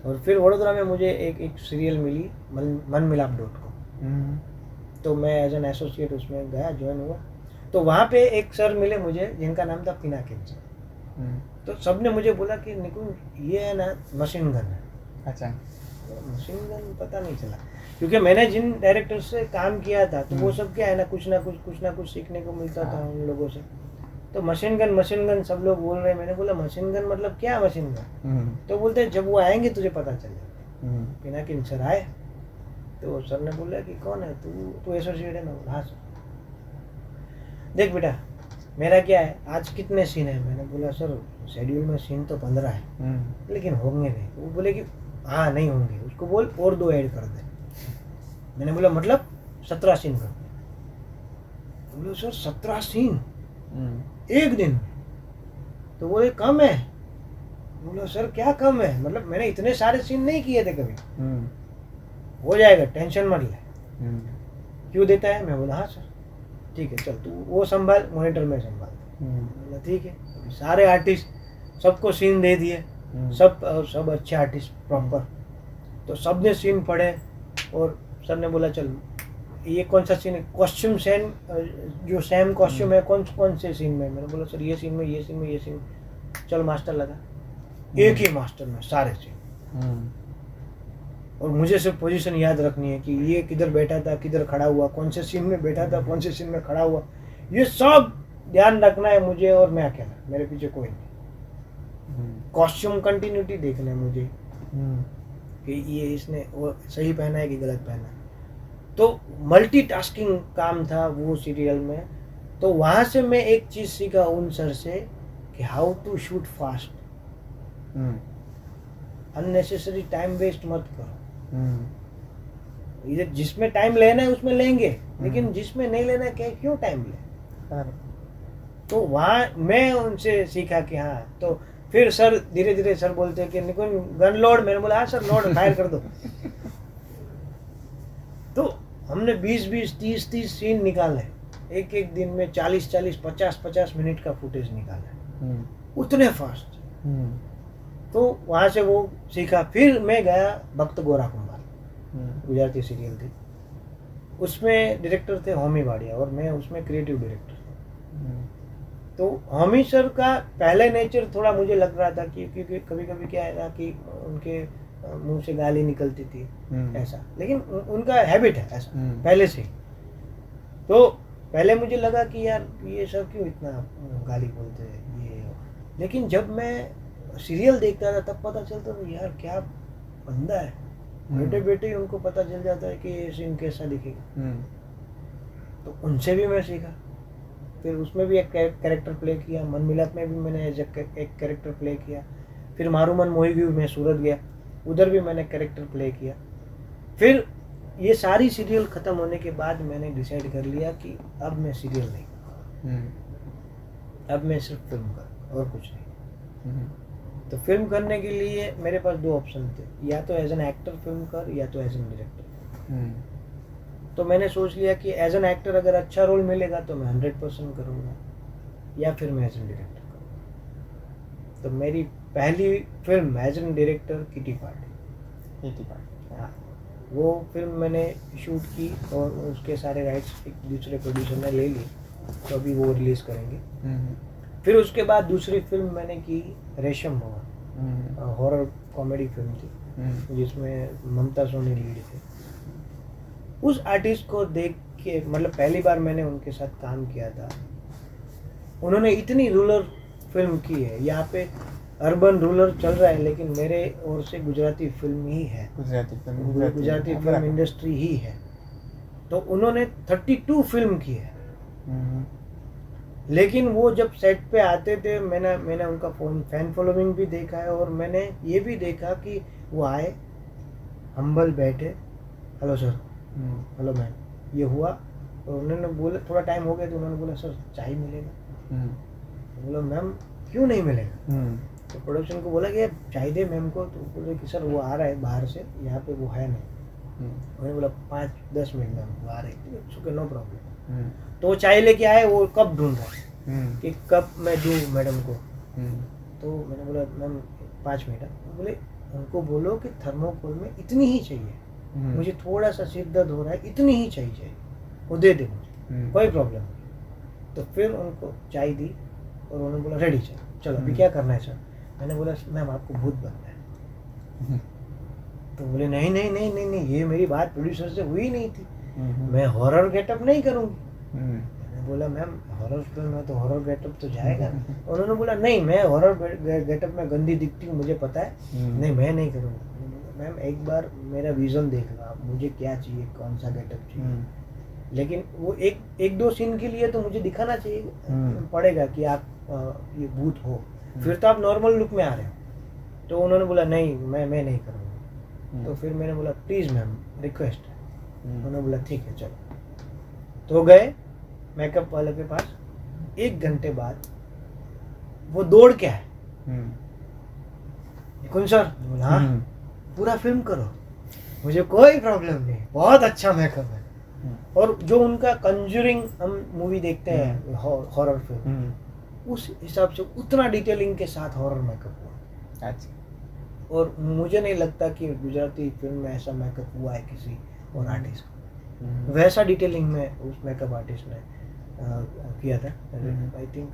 और फिर वडोदरा में मुझे एक सीरियल मिली मनमिलाप.com। तो मैं एज एन एसोसिएट उसमें गया, ज्वाइन हुआ। तो वहाँ पे एक सर मिले मुझे जिनका नाम था पिनाकिन सर। तो सब ने मुझे बोला कि निकुंज ये है ना मशीन गन है। अच्छा, मशीन गन पता नहीं चला, क्योंकि मैंने जिन डायरेक्टर से काम किया था तो वो सब क्या है ना कुछ ना कुछ सीखने को मिलता था उन लोगों से। तो मशीन गन सब लोग बोल रहे हैं। मैंने बोला मशीन गन मतलब क्या मशीन गन? तो बोलते जब वो आएंगे तुझे पता चल जाएगा। पिनाकिन सर आए तो सर ने बोला कि कौन है तू एसोसिएट है? मैं बोला हाँ सर। देख बेटा मेरा क्या है, आज कितने सीन है? मैंने बोला सर शेड्यूल में सीन तो 15 है, लेकिन होंगे नहीं। वो बोले कि हाँ नहीं होंगे, उसको बोल और 2 ऐड कर दे। मैंने बोला मतलब 17 सीन कर दे। बोले सर 17 सीन एक दिन? तो बोले कम है। बोला सर क्या कम है, मतलब मैंने इतने सारे सीन नहीं किए थे कभी। हो जाएगा, टेंशन मत ले। क्यों देता है? मैं बोला हाँ सर ठीक है, चल तू वो संभाल, मॉनिटर में संभाल। बोला ठीक है। सारे आर्टिस्ट सबको सीन दे दिए, सब अच्छे आर्टिस्ट प्रॉपर। तो सब ने सीन पढ़े और सर ने बोला चल ये कौन सा सीन है, कॉस्ट्यूम सेम जो सेम कॉस्ट्यूम है कौन से सीन में? मैंने बोला सर ये सीन में, ये सीन में, ये सीन। चल मास्टर लगा, एक ही मास्टर में सारे सीन। और मुझे सिर्फ पोजीशन याद रखनी है कि ये किधर बैठा था, किधर खड़ा हुआ, कौन से सीन में बैठा था, कौन से सीन में खड़ा हुआ, ये सब ध्यान रखना है मुझे। और मैं अकेला, मेरे पीछे कोई नहीं। कॉस्ट्यूम कंटिन्यूटी देखना है मुझे कि ये इसने वो सही पहना है कि गलत पहना है। तो मल्टीटास्किंग काम था वो सीरियल में। तो वहाँ से मैं एक चीज़ सीखा उन सर से कि how to shoot fast, unnecessary time waste मत करो। इधर जिसमें टाइम लेना है उसमें लेंगे, लेकिन जिसमें नहीं लेना है क्यों टाइम ले। तो वहाँ मैं उनसे सीखा कि हाँ। तो फिर सर धीरे धीरे सर बोलते हैं कि निकुंज गन लोड, मैंने बोला हाँ सर लोड, फायर कर दो। तो हमने 20-20, 30-30 सीन निकाले, एक एक दिन में 40-40, 50-50 मिनट का फुटेज निकाला, उतने फास्ट। तो वहाँ से वो सीखा। फिर मैं गया भक्त गोरा कुंभार, गुजराती सीरियल थी, उसमें डायरेक्टर थे होमी वाडिया और मैं उसमें क्रिएटिव डायरेक्टर था। तो होमी सर का पहले नेचर थोड़ा मुझे लग रहा था कि क्योंकि कभी कभी क्या है कि उनके मुंह से गाली निकलती थी ऐसा, लेकिन उनका हैबिट है ऐसा पहले से। तो पहले मुझे लगा कि यार ये सर क्यों इतना गाली बोलते हैं ये, लेकिन जब मैं सीरियल देखता था तब पता चलता था यार क्या बंदा है, बेटे बेटे ही उनको पता चल जाता है कि ये सीन कैसा दिखेगा। तो उनसे भी मैं सीखा। फिर उसमें भी एक कैरेक्टर प्ले किया, मन मिलाप में भी मैंने एक कैरेक्टर प्ले किया। फिर मारू मन मोही भी मैं सूरत गया, उधर भी मैंने कैरेक्टर प्ले किया। फिर ये सारी सीरियल ख़त्म होने के बाद मैंने डिसाइड कर लिया कि अब मैं सीरियल नहीं करूँगा, अब मैं सिर्फ फिल्म करूँगा और कुछ नहीं। तो फिल्म करने के लिए मेरे पास 2 ऑप्शन थे, या तो एज एन एक्टर फिल्म कर या तो एज एन डायरेक्टर। तो मैंने सोच लिया कि एज एन एक्टर अगर अच्छा रोल मिलेगा तो मैं 100% करूँगा, या फिर मैं एज एन डायरेक्टर करूँगा। तो मेरी पहली film as an director kitty party. हाँ, वो फिल्म मैंने शूट की और उसके सारे राइट्स एक दूसरे प्रोड्यूसर ने ले लिए, तो अभी वो रिलीज़ करेंगे। फिर उसके बाद दूसरी फिल्म मैंने की रेशम भवन, हॉरर कॉमेडी फिल्म थी जिसमें ममता सोनी लीड थे। उस आर्टिस्ट को देख के, मतलब पहली बार मैंने उनके साथ काम किया था। उन्होंने इतनी रूरल फिल्म की है, यहाँ पे अर्बन रूरल चल रहा है, लेकिन मेरे ओर से गुजराती फिल्म ही है, गुजराती फिल्म इंडस्ट्री ही है। तो उन्होंने 32 फिल्म की है, लेकिन वो जब सेट पे आते थे मैंने उनका फैन फॉलोइंग भी देखा है, और मैंने ये भी देखा कि वो आए, हम्बल बैठे, हेलो सर, हेलो मैम, ये हुआ। और उन्होंने बोला थोड़ा टाइम हो गया तो उन्होंने बोला सर चाय मिलेगा। बोला मैम क्यों नहीं मिलेगा। तो प्रोडक्शन को बोला कि यार चाय दे मैम को। तो बोले कि सर वो आ रहा है बाहर से, यहाँ पे वो है नहीं। मैंने बोला 5-10 मिनट मैम वो आ रहे हैं, नो प्रॉब्लम। तो वो चाय लेके आए, वो कप ढूंढ रहा है कि कप मैं दूँ मैडम को। तो मैंने बोला मैम 5 मिनट। बोले उनको बोलो कि थर्मोकोल में इतनी ही चाहिए, मुझे थोड़ा सा सिर दर्द हो रहा है, इतनी ही चाहिए, वो दे दे मुझे, कोई प्रॉब्लम नहीं। तो फिर उनको चाय दी और उन्होंने बोला रेडी सर, चलो अभी क्या करना है सर। मैंने बोला मैम आपको भूत बनना है। तो बोले नहीं नहीं नहीं नहीं नहीं, ये मेरी बात प्रोड्यूसर से हुई नहीं थी, मैं हॉरर गेटअप नहीं करूँगी। मैंने बोला मैम हॉरर फिल्म है तो हॉरर गेटअप तो जाएगा। उन्होंने बोला नहीं, मैं हॉरर गेटअप में गंदी दिखती हूँ, मुझे पता है, नहीं मैं नहीं करूँगा। मैम एक बार मेरा विजन देख लो आप, मुझे क्या चाहिए, कौन सा गेटअप चाहिए। लेकिन वो एक 2 सीन के लिए तो मुझे दिखाना चाहिए पड़ेगा कि आप ये भूत हो, फिर तो आप नॉर्मल लुक में आ रहे हो। तो उन्होंने बोला नहीं मैं नहीं करूँगा। तो फिर मैंने बोला प्लीज़ मैम रिक्वेस्ट है। उन्होंने बोला ठीक है चलो। तो गए मेकअप वाले के पास, 1 घंटे बाद वो दौड़ के आए, निकुंज सर। बोला हाँ पूरा फिल्म करो, मुझे कोई प्रॉब्लम नहीं, बहुत अच्छा मेकअप है। और जो उनका कंजूरिंग हम मूवी देखते हैं हॉरर फिल्म, उस हिसाब से उतना डिटेलिंग के साथ हॉरर मेकअप हुआ। अच्छा। और मुझे नहीं लगता कि गुजराती फिल्म में ऐसा मेकअप हुआ है किसी और आर्टिस्ट को, वैसा डिटेलिंग में उस मेकअप आर्टिस्ट ने किया था। आई थिंक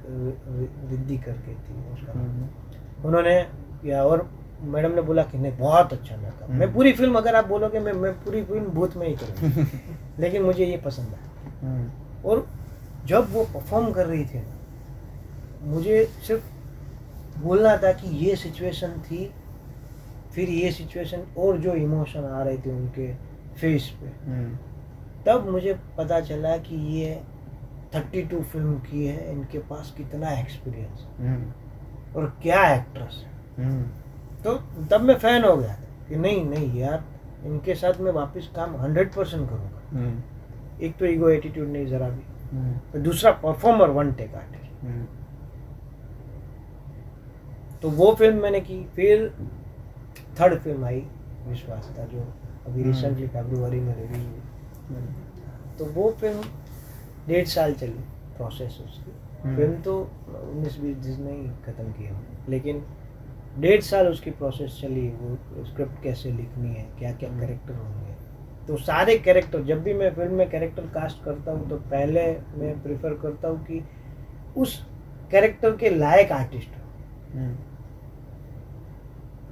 रिद्धि करके थी उसका, उन्होंने किया। और मैडम ने बोला कि नहीं बहुत अच्छा मेकअप। मैं पूरी फिल्म, अगर आप बोलोगे मैं पूरी फिल्म भूत में ही करूँगा, लेकिन मुझे ये पसंद है। और जब वो परफॉर्म कर रही थी, मुझे सिर्फ बोलना था कि ये सिचुएशन थी, फिर ये सिचुएशन, और जो इमोशन आ रहे थे उनके फेस पे, तब मुझे पता चला कि ये 32 फिल्म की है, इनके पास कितना एक्सपीरियंस है और क्या एक्ट्रेस है। तो तब मैं फैन हो गया कि नहीं नहीं यार, इनके साथ मैं वापस काम 100% करूँगा। एक तो ईगो एटीट्यूड नहीं जरा भी, तो दूसरा परफॉर्मर, वन टेक आर्टिस्ट। तो वो फिल्म मैंने की। फिर थर्ड फिल्म आई विश्वास था, जो अभी रिसेंटली फरवरी में रिलीज हुई। तो वो फिल्म 1.5 साल चली प्रोसेस उसकी। फिल्म तो 19-20 दिन में ही ख़त्म की हमने, लेकिन 1.5 साल उसकी प्रोसेस चली। वो स्क्रिप्ट कैसे लिखनी है, क्या क्या कैरेक्टर होंगे। तो सारे कैरेक्टर, जब भी मैं फिल्म में कैरेक्टर कास्ट करता हूँ तो पहले मैं प्रेफर करता हूँ कि उस कैरेक्टर के लायक आर्टिस्ट हो।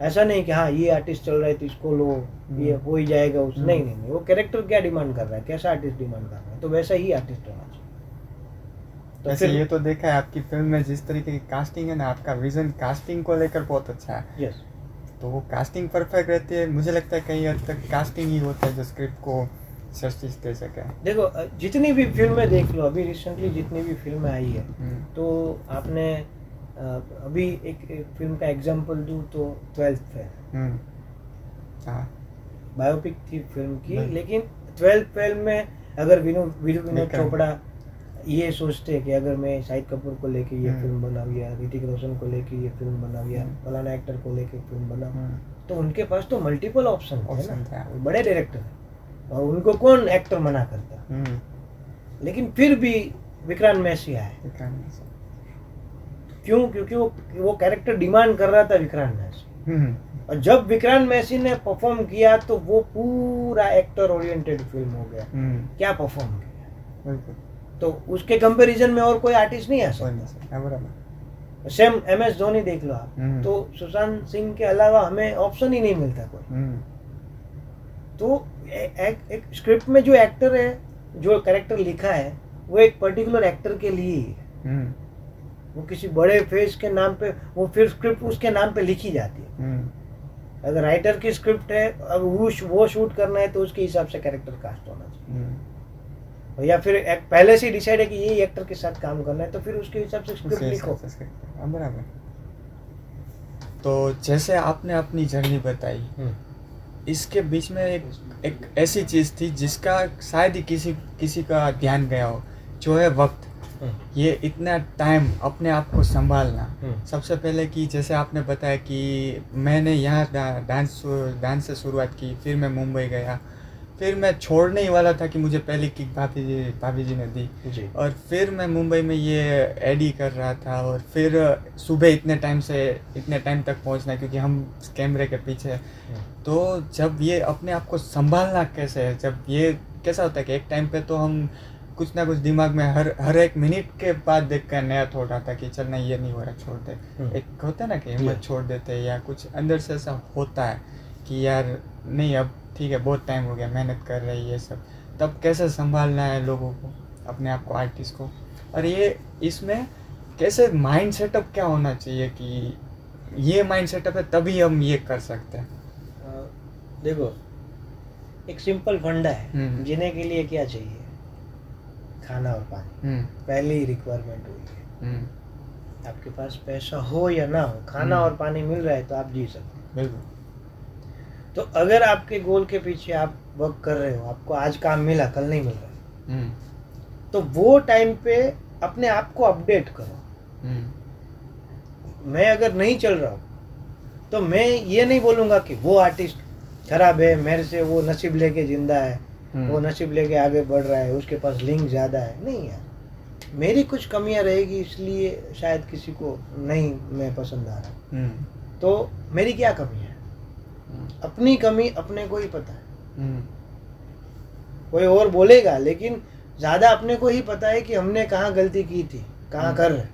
ऐसा नहीं कि हाँ ये आर्टिस्ट चल रहा है तो इसको लो, ये हो ही जाएगा उस नहीं नहीं नहीं, वो कैरेक्टर क्या डिमांड कर रहा है, कैसा आर्टिस्ट डिमांड कर रहा है, तो वैसा ही आर्टिस्ट होना चाहिए। तो वैसे ये तो देखा है आपकी फिल्म में जिस तरीके की कास्टिंग है ना, आपका विजन कास्टिंग को लेकर बहुत अच्छा है। यस, तो वो कास्टिंग परफेक्ट रहती है। मुझे लगता है कहीं हद तक कास्टिंग ही होता है जो स्क्रिप्ट को जस्टिस दे सके। देखो जितनी भी फिल्में देख लो, अभी रिसेंटली जितनी भी फिल्में आई है, तो आपने अभी एक फिल्म का एग्जांपल दूं तो 12th फेल, बायोपिक थी फिल्म की, लेकिन 12th फेल में अगर विनोद चोपड़ा ये सोचते कि अगर मैं शाहिद कपूर को लेके ये फिल्म बनाऊँ या ऋतिक रोशन को लेके ये फिल्म बनाऊँ या फलाना एक्टर को लेके फिल्म बनाऊँ, तो उनके पास तो मल्टीपल ऑप्शन है ना, बड़े डायरेक्टर हैं और उनको कौन एक्टर मना करता। लेकिन फिर भी विक्रांत मैसी आए। क्यों? क्योंकि वो कैरेक्टर डिमांड कर रहा था विक्रांत मैसी। और जब विक्रांत मैसी ने परफॉर्म किया तो वो पूरा एक्टर ओरिएंटेड फिल्म हो गया। क्या परफॉर्म किया, तो उसके कंपैरिजन में और कोई आर्टिस्ट नहीं आ सकता। सेम MS धोनी देख लो आप, तो सुशांत सिंह के अलावा हमें ऑप्शन ही नहीं मिलता कोई। तो एक स्क्रिप्ट में जो एक्टर है, जो कैरेक्टर लिखा है, वो एक पर्टिकुलर एक्टर के लिए है। वो किसी बड़े फेस के नाम पे, वो फिर स्क्रिप्ट उसके नाम पे लिखी जाती है। अगर राइटर की स्क्रिप्ट है, अब वो शूट करना है तो उसके हिसाब से कैरेक्टर कास्ट होना चाहिए। या फिर पहले से डिसाइड है कि ये एक्टर के साथ काम करना है, तो फिर उसके हिसाब से स्क्रिप्ट लिखो। बराबर। तो जैसे आपने अपनी जर्नी बताई, इसके बीच में एक ऐसी चीज़ थी जिसका शायद ही किसी का ध्यान गया हो, जो है वक्त। ये इतना टाइम अपने आप को संभालना। सबसे पहले कि जैसे आपने बताया कि मैंने यहाँ डांस से शुरुआत की, फिर मैं मुंबई गया, फिर मैं छोड़ने ही वाला था कि मुझे पहली किक भाभी जी ने दी जी। और फिर मैं मुंबई में ये एडी कर रहा था, और फिर सुबह इतने टाइम तक पहुंचना, क्योंकि हम कैमरे के पीछे। तो जब ये अपने आप को संभालना कैसे है, जब ये कैसा होता है कि एक टाइम पे तो हम कुछ ना कुछ दिमाग में हर एक मिनट के बाद देख कर नया थॉट आता कि चल नहीं ये नहीं हो रहा, छोड़ दे। एक होता है ना कि हिम्मत छोड़ देते हैं, या कुछ अंदर से ऐसा होता है कि यार नहीं अब ठीक है, बहुत टाइम हो गया, मेहनत कर रही है ये सब। तब कैसे संभालना है लोगों को, अपने आप को, आर्टिस्ट को, और ये इसमें कैसे माइंड सेटअप क्या होना चाहिए कि ये माइंड सेटअप है तभी हम ये कर सकते हैं। देखो एक सिंपल फंडा है, जीने के लिए क्या चाहिए, खाना और पानी। पहली रिक्वायरमेंट हुई है। आपके पास पैसा हो या ना हो, खाना और पानी मिल रहा है तो आप जी सकते हैं। बिल्कुल। तो अगर आपके गोल के पीछे आप वर्क कर रहे हो, आपको आज काम मिला, कल नहीं मिल रहा, तो वो टाइम पे अपने आप को अपडेट करो। मैं अगर नहीं चल रहा हूँ तो मैं ये नहीं बोलूँगा कि वो आर्टिस्ट खराब है, मेरे से वो नसीब लेके जिंदा है, वो नसीब लेके आगे बढ़ रहा है, उसके पास लिंक ज़्यादा है। नहीं यार, मेरी कुछ कमियां रहेगी, इसलिए शायद किसी को नहीं मैं पसंद आ रहा। तो मेरी क्या कमी है, अपनी कमी अपने को ही पता है। कोई और बोलेगा, लेकिन ज़्यादा अपने को ही पता है कि हमने कहाँ गलती की थी, कहाँ कर रहे।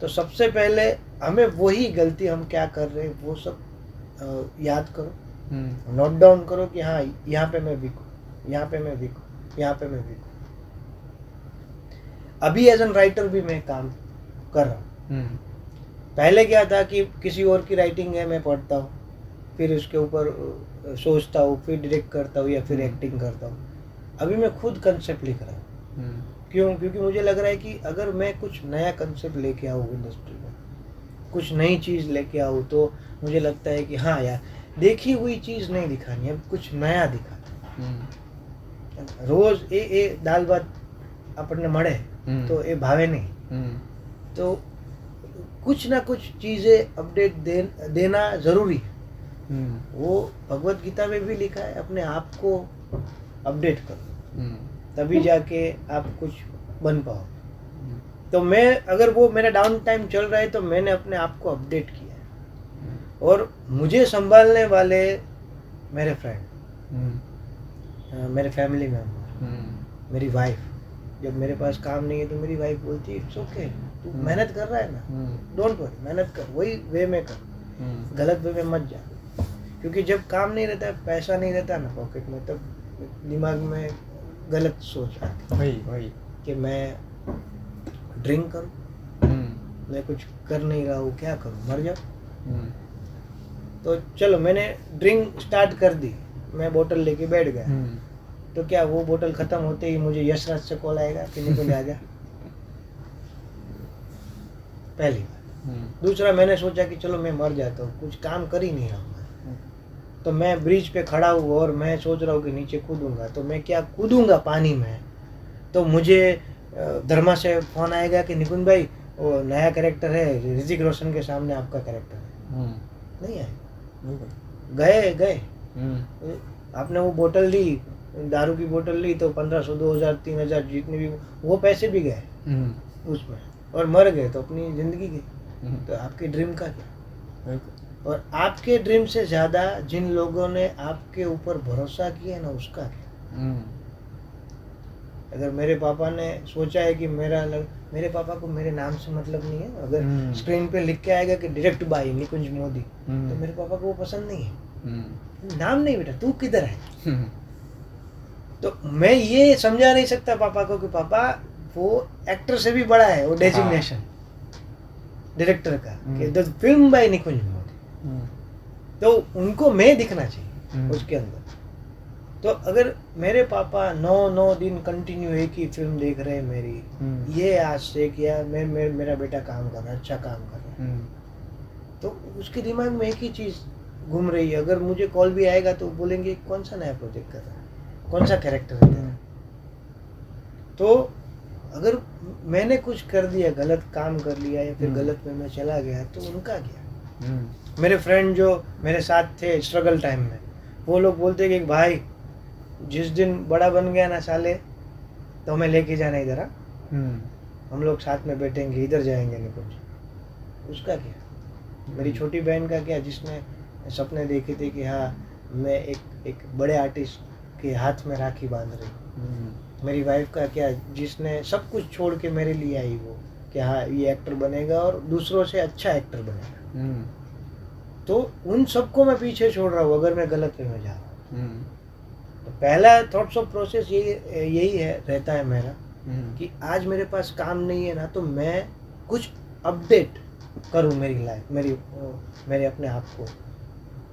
तो सबसे पहले हमें वही गलती, हम क्या कर रहे वो सब याद करो, नोट डाउन करो कि हाँ यहाँ पे मैं वीक हूँ, यहाँ पे मैं वीक हूँ, यहाँ पे मैं वीक हूँ। अभी एज एन राइटर भी मैं काम कर रहा हूँ। पहले क्या था कि किसी और की राइटिंग है, मैं पढ़ता हूँ, फिर उसके ऊपर सोचता हूँ, फिर डायरेक्ट करता हूँ या फिर एक्टिंग करता हूँ। अभी मैं खुद कंसेप्ट लिख रहा हूँ, क्यों? क्योंकि मुझे लग रहा है कि अगर मैं कुछ नया कंसेप्ट लेके आऊँ इंडस्ट्री में, कुछ नई चीज़ लेके आऊँ, तो मुझे लगता है कि हाँ यार, देखी हुई चीज़ नहीं दिखानी है, अब कुछ नया दिखाना। रोज ए दाल भात આપણને મળે તો એ ભાવે नहीं, तो कुछ ना कुछ चीज़ें अपडेट देना ज़रूरी है। वो भगवत गीता में भी लिखा है, अपने आप को अपडेट करो, तभी जाके आप कुछ बन पाओ। तो मैं, अगर वो मेरा डाउन टाइम चल रहा है, तो मैंने अपने आप को अपडेट किया है। और मुझे संभालने वाले मेरे फ्रेंड, मेरे फैमिली मेम्बर, मेरी वाइफ। जब मेरे पास काम नहीं है तो मेरी वाइफ बोलती है इट्स ओके, तू मेहनत कर रहा है ना, डोंट वरी, मेहनत कर, वही वे में कर, गलत वे में मत जा। क्योंकि जब काम नहीं रहता है, पैसा नहीं रहता ना पॉकेट में, तब दिमाग में गलत सोच आती है वही कि मैं ड्रिंक करूं, मैं कुछ कर नहीं रहा हूँ, क्या करूं, मर जाऊं। तो चलो मैंने ड्रिंक स्टार्ट कर दी, मैं बोतल लेके बैठ गया, तो क्या वो बोतल खत्म होते ही मुझे यशराज से कॉल आएगा कि निकुंज आ जा? पहली बात। दूसरा, मैंने सोचा कि चलो मैं मर जाता हूँ, कुछ काम कर ही नहीं रहा हूँ, तो मैं ब्रिज पे खड़ा हूँ और मैं सोच रहा हूँ कि नीचे कूदूंगा, तो मैं क्या कूदूंगा पानी में, तो मुझे धर्मा से फोन आएगा कि निकुंज भाई वो नया कैरेक्टर है, ऋतिक रोशन के सामने आपका कैरेक्टर है। नहीं आए, गए आपने वो बोतल ली, दारू की बोतल ली, तो 1500 2000 3000 जितने भी वो पैसे भी गए उसमें, और मर गए तो अपनी जिंदगी गई। तो आपके ड्रीम का क्या? और आपके ड्रीम से ज्यादा जिन लोगों ने आपके ऊपर भरोसा किया ना, उसका क्या? अगर मेरे पापा ने सोचा है कि मेरे पापा को मेरे नाम से मतलब नहीं है, अगर स्क्रीन पे लिख के आएगा कि डायरेक्ट बाय निकुंज मोदी, तो मेरे पापा को वो पसंद नहीं है। नाम नहीं बेटा, तू किधर है? तो मैं ये समझा नहीं सकता पापा को कि पापा वो एक्टर से भी बड़ा है, वो डेजिग्नेशन डायरेक्टर का, कि द फिल्म बाय निकुंज मोदी, तो उनको मैं दिखना चाहिए उसके अंदर। तो अगर मेरे पापा 9 दिन कंटिन्यू एक ही फिल्म देख रहे हैं मेरी, ये आज से किया मेरा बेटा काम कर रहा है, अच्छा काम कर रहा है, तो उसके दिमाग में एक ही चीज घूम रही है। अगर मुझे कॉल भी आएगा तो बोलेंगे कौन सा नया प्रोजेक्ट कर रहा है, कौन सा कैरेक्टर है तेरा। तो अगर मैंने कुछ कर दिया, गलत काम कर लिया या फिर गलत में चला गया, तो उनका क्या? मेरे फ्रेंड जो मेरे साथ थे स्ट्रगल टाइम में, वो लोग बोलते कि भाई जिस दिन बड़ा बन गया ना साले, तो हमें लेके जाना इधर, हम लोग साथ में बैठेंगे, इधर जाएंगे निकुंज। उसका क्या? मेरी छोटी बहन का क्या, जिसने सपने देखे थे कि हाँ मैं एक बड़े आर्टिस्ट के हाथ में राखी बांध रही। मेरी वाइफ का क्या, जिसने सब कुछ छोड़ के मेरे लिए आई, वो कि हाँ ये एक्टर बनेगा और दूसरों से अच्छा एक्टर बनेगा। तो उन सबको मैं पीछे छोड़ रहा हूँ अगर मैं गलत वे में जा रहा हूँ। तो पहला थॉट्स ऑफ प्रोसेस यही है, रहता है मेरा, कि आज मेरे पास काम नहीं है ना, तो मैं कुछ अपडेट करूँ मेरी लाइफ, मेरे अपने आप को।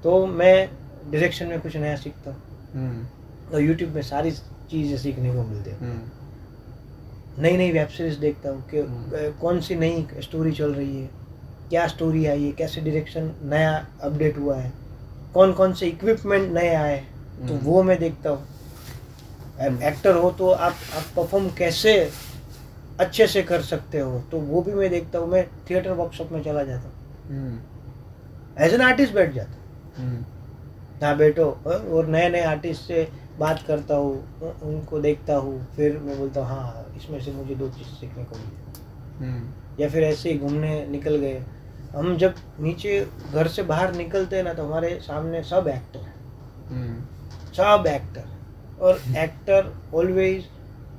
तो मैं डायरेक्शन में कुछ नया सीखता हूँ, तो यूट्यूब में सारी चीज़ें सीखने को मिलती है। नई वेब सीरीज देखता हूँ कि कौन सी नई स्टोरी चल रही है, क्या स्टोरी आई है, कैसे डायरेक्शन नया अपडेट हुआ है, कौन से इक्विपमेंट नए आए, तो वो मैं देखता हूँ। एक्टर हो तो आप परफॉर्म कैसे अच्छे से कर सकते हो, तो वो भी मैं देखता हूँ। मैं थिएटर वर्कशॉप में चला जाता हूँ, एज एन आर्टिस्ट बैठ जाता हूँ, यहाँ बैठो और नए आर्टिस्ट से बात करता हूँ, उनको देखता हूँ, फिर मैं बोलता हूँ हाँ इसमें से मुझे 2 चीज़ सीखने को मिली। या फिर ऐसे ही घूमने निकल गए हम, जब नीचे घर से बाहर निकलते हैं ना, तो हमारे सामने सब एक्टर हैं, सब एक्टर। और एक्टर ऑलवेज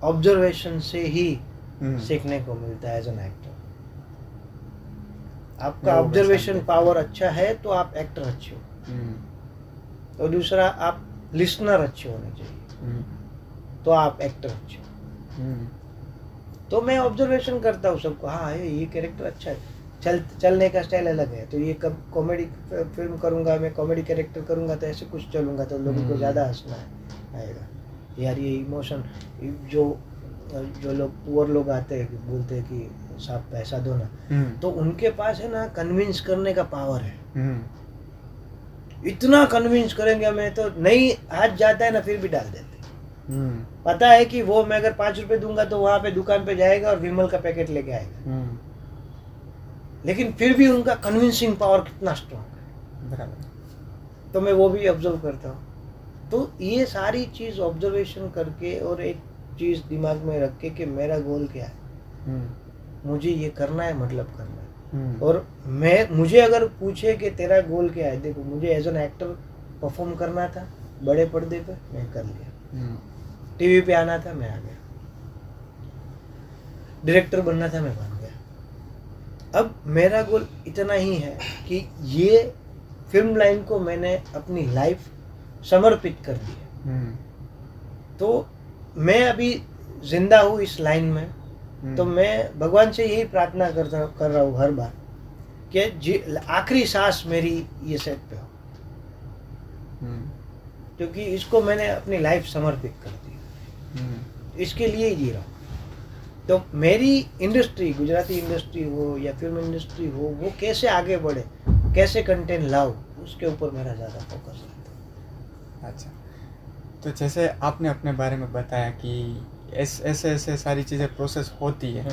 ऑब्जर्वेशन से ही सीखने को मिलता है एज एन एक्टर। आपका ऑब्जर्वेशन पावर अच्छा है तो आप एक्टर अच्छे हो। और दूसरा, आप लिसनर अच्छे होने चाहिए, तो आप एक्टर अच्छे हो। तो मैं ऑब्जर्वेशन करता हूँ सबको, हाँ ये कैरेक्टर अच्छा है, चलने का स्टाइल अलग है, तो ये कब कॉमेडी फिल्म करूँगा, मैं कॉमेडी कैरेक्टर करूँगा तो ऐसे कुछ चलूँगा, तो लोगों को ज़्यादा हंसना आएगा। यार ये इमोशन जो जो लोग पुअर लोग आते हैं बोलते हैं कि साहब पैसा दो ना, तो उनके पास है ना कन्विंस करने का पावर है। इतना कन्विंस करेंगे हमें, तो नहीं हाथ जाता है ना फिर भी डाल देते। पता है कि वो मैं अगर 5 रुपए दूंगा तो वहां पे दुकान पे जाएगा और विमल का पैकेट लेके आएगा, लेकिन फिर भी उनका कन्विंसिंग पावर कितना स्ट्रॉन्ग है। तो मैं वो भी ऑब्जर्व करता हूँ। तो ये सारी चीज ऑब्जर्वेशन करके और एक चीज दिमाग में रख के कि मेरा गोल क्या है, मुझे ये करना है, मतलब करना है। और मुझे अगर पूछे कि तेरा गोल क्या है, देखो मुझे एज एन एक्टर परफॉर्म करना था बड़े पर्दे पे, मैं कर लिया। टीवी पे आना था, मैं आ गया। डायरेक्टर बनना था, मैं बन गया। अब मेरा गोल इतना ही है कि ये फिल्म लाइन को मैंने अपनी लाइफ समर्पित कर दी है। तो मैं अभी जिंदा हूँ इस लाइन में, तो मैं भगवान से यही प्रार्थना कर रहा हूँ हर बार कि आखिरी सांस मेरी ये सेट पे हो, क्योंकि इसको मैंने अपनी लाइफ समर्पित कर दी, इसके लिए ही जी रहा हूँ। तो मेरी इंडस्ट्री, गुजराती इंडस्ट्री हो या फिल्म इंडस्ट्री हो, वो कैसे आगे बढ़े, कैसे कंटेंट लाओ, उसके ऊपर मेरा ज़्यादा फोकस रहता है। अच्छा, तो जैसे आपने अपने बारे में बताया कि ऐसे सारी चीज़ें प्रोसेस होती है,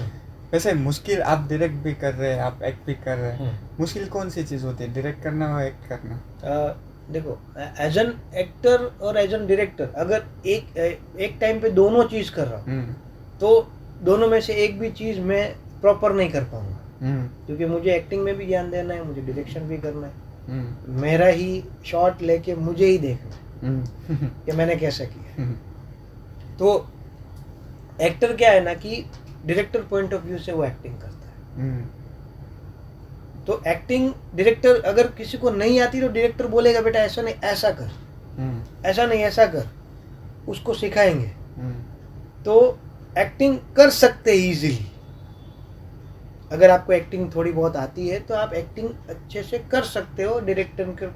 वैसे मुश्किल, आप डायरेक्ट भी कर रहे हैं, आप एक्ट भी कर रहे हैं, मुश्किल कौन सी चीज़ होती है, डायरेक्ट करना और एक्ट करना? देखो, एज एन एक्टर और एज एन डायरेक्टर अगर एक टाइम पे दोनों चीज़ कर रहा हूँ, तो दोनों में से एक भी चीज़ मैं प्रॉपर नहीं कर पाऊंगा, क्योंकि मुझे एक्टिंग में भी ध्यान देना है, मुझे डायरेक्शन भी करना है। मेरा ही शॉट लेके मुझे ही देखना है कि मैंने कैसे किया। तो एक्टर क्या है ना कि डायरेक्टर पॉइंट ऑफ व्यू से वो एक्टिंग करता है। तो एक्टिंग डायरेक्टर अगर किसी को नहीं आती तो डायरेक्टर बोलेगा बेटा ऐसा नहीं ऐसा कर, ऐसा नहीं ऐसा कर, उसको सिखाएंगे। तो एक्टिंग कर सकते हैं इजीली। अगर आपको एक्टिंग थोड़ी बहुत आती है तो आप एक्टिंग अच्छे से कर सकते हो डायरेक्टर के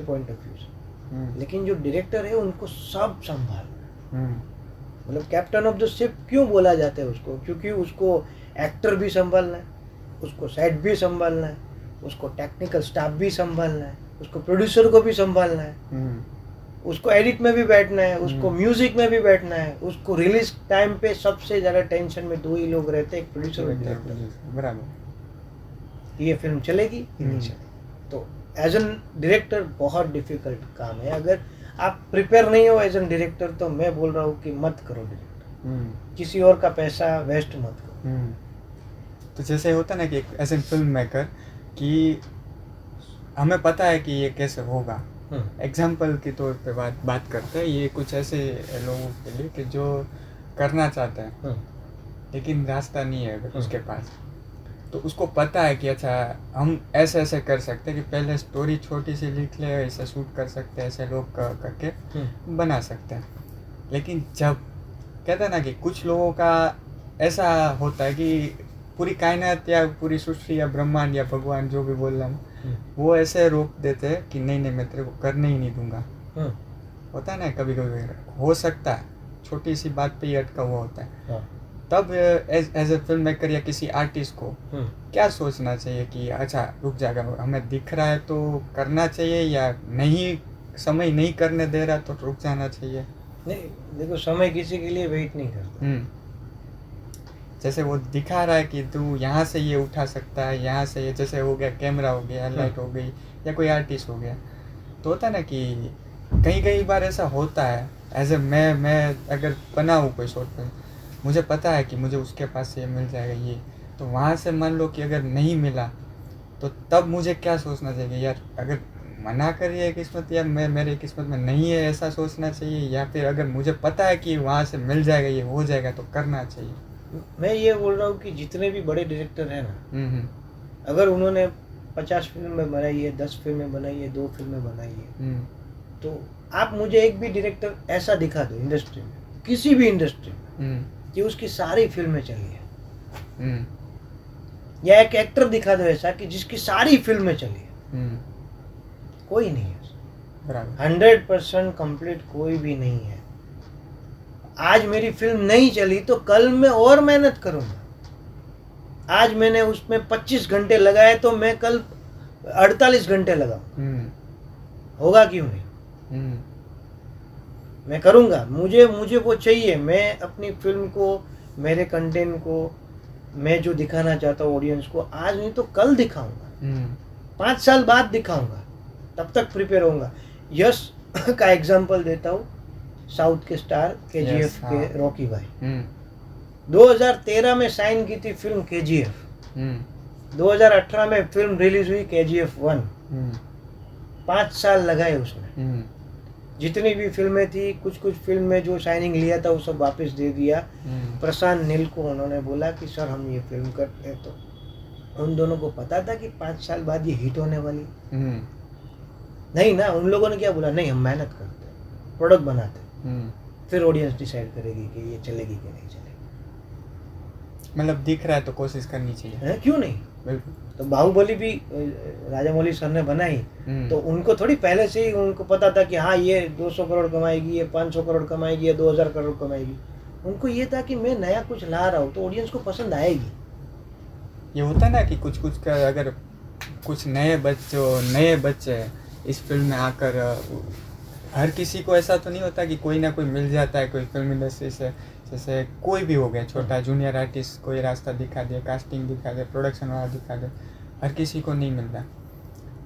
पॉइंट ऑफ व्यू से। लेकिन जो डायरेक्टर है उनको सब संभालना, मतलब कैप्टन ऑफ द शिप क्यों बोला जाता है उसको, क्योंकि उसको एक्टर भी संभालना है, उसको सेट भी संभालना है, उसको टेक्निकल स्टाफ भी संभालना है, उसको प्रोड्यूसर को भी संभालना है, उसको एडिट में भी बैठना है, उसको म्यूजिक में भी बैठना है, उसको रिलीज टाइम पे सबसे ज्यादा टेंशन में 2 ही लोग रहते हैं, एक प्रोड्यूसर और डायरेक्टर। बराबर, ये फिल्म चलेगी कि नहीं चलेगी। तो एज एन डायरेक्टर बहुत डिफिकल्ट काम है। अगर आप प्रिपेयर नहीं हो एज एन डायरेक्टर तो मैं बोल रहा हूँ कि मत करो डायरेक्टर, किसी और का पैसा वेस्ट मत करो। तो जैसे होता ना कि एज एन फिल्म मेकर कि हमें पता है कि ये कैसे होगा, एग्जाम्पल के तौर पे बात करते हैं, ये कुछ ऐसे लोगों के लिए कि जो करना चाहते हैं लेकिन रास्ता नहीं है अगर उसके पास, तो उसको पता है कि अच्छा हम ऐसे ऐसे कर सकते हैं कि पहले स्टोरी छोटी सी लिख ले, ऐसे शूट कर सकते हैं, ऐसे लोग करके बना सकते हैं। लेकिन जब कहते हैं ना कि कुछ लोगों का ऐसा होता है कि पूरी कायनात या पूरी सृष्टि या ब्रह्मांड या भगवान जो भी बोल रहा हूँ, वो ऐसे रोक देते हैं कि नहीं नहीं मैं तेरे को करने ही नहीं दूंगा। होता है ना, कभी कभी हो सकता है छोटी सी बात पे ही अटका हुआ होता है। तब एज ए फिल्म मेकर या किसी आर्टिस्ट को क्या सोचना चाहिए कि अच्छा रुक जाएगा, हमें दिख रहा है तो करना चाहिए, या नहीं समय नहीं करने दे रहा तो रुक जाना चाहिए? नहीं, देखो समय किसी के लिए वेट नहीं करता। जैसे वो दिखा रहा है कि तू यहाँ से ये उठा सकता है, यहाँ से ये, जैसे हो गया कैमरा हो गया, लाइट हो गई, या कोई आर्टिस्ट हो गया, तो होता है ना कि कई बार ऐसा होता है एज ए मैं अगर बनाऊँ कोई शॉर्ट फिल्म, मुझे पता है कि मुझे उसके पास से मिल जाएगा ये, तो वहाँ से मान लो कि अगर नहीं मिला तो तब मुझे क्या सोचना चाहिए, यार अगर मना कर रही है किस्मत या मेरी किस्मत में नहीं है, ऐसा सोचना चाहिए, या फिर अगर मुझे पता है कि वहाँ से मिल जाएगा, ये हो जाएगा, तो करना चाहिए? मैं ये बोल रहा हूँ कि जितने भी बड़े डायरेक्टर हैं ना, अगर उन्होंने 50 फिल्में बनाई है, 10 फिल्में बनाई है, 2 फिल्में बनाई है, तो आप मुझे एक भी डायरेक्टर ऐसा दिखा दो इंडस्ट्री में, किसी भी इंडस्ट्री में, कि उसकी सारी फिल्में चली है, या एक एक्टर दिखा दो ऐसा कि जिसकी सारी फिल्में चली है। कोई नहीं है, 100% कंप्लीट कोई भी नहीं है। आज मेरी फिल्म नहीं चली तो कल मैं और मेहनत करूँगा। आज मैंने उसमें 25 घंटे लगाए तो मैं कल 48 घंटे लगाऊंगा। होगा क्यों नहीं? मैं करूँगा। मुझे वो चाहिए। मैं अपनी फिल्म को, मेरे कंटेंट को, मैं जो दिखाना चाहता हूँ ऑडियंस को, आज नहीं तो कल दिखाऊंगा। 5 साल बाद दिखाऊंगा, तब तक प्रिपेयर होऊंगा। यश का एग्जांपल देता हूँ, साउथ के स्टार KGF के रॉकी भाई 2013 में साइन की थी फिल्म KGF। 2018 में फिल्म रिलीज हुई KGF 1। 5 साल लगाए उसमें। जितनी भी फिल्में थी, कुछ फिल्म में जो साइनिंग लिया था वो सब वापस दे दिया। प्रशांत नील को उन्होंने बोला कि सर हम ये फिल्म करते हैं, तो उन दोनों को पता था कि 5 साल बाद ये हिट होने वाली नहीं ना। उन लोगों ने क्या बोला, नहीं हम मेहनत करते हैं, प्रोडक्ट बनाते हैं, फिर ऑडियंस डिसाइड करेगी कि ये चलेगी कि नहीं चलेगी। मतलब दिख रहा है तो कोशिश करनी चाहिए है, क्यों नहीं? बिल्कुल। तो बाहुबली भी राजामौली सर ने बनाई, तो उनको थोड़ी पहले से ही उनको पता था कि हाँ ये 200 करोड़ कमाएगी, ये 500 करोड़ कमाएगी, ये 2000 करोड़ कमाएगी। उनको ये था कि मैं नया कुछ ला रहा हूँ तो ऑडियंस को पसंद आएगी। ये होता है ना कि कुछ का अगर कुछ नए बच्चे इस फिल्म में आकर, हर किसी को ऐसा तो नहीं होता कि कोई ना कोई मिल जाता है कोई फिल्म इंडस्ट्री से, जैसे कोई भी हो गया छोटा जूनियर आर्टिस्ट, कोई रास्ता दिखा दे, कास्टिंग दिखा दे, प्रोडक्शन वाला दिखा दे, हर किसी को नहीं मिलता।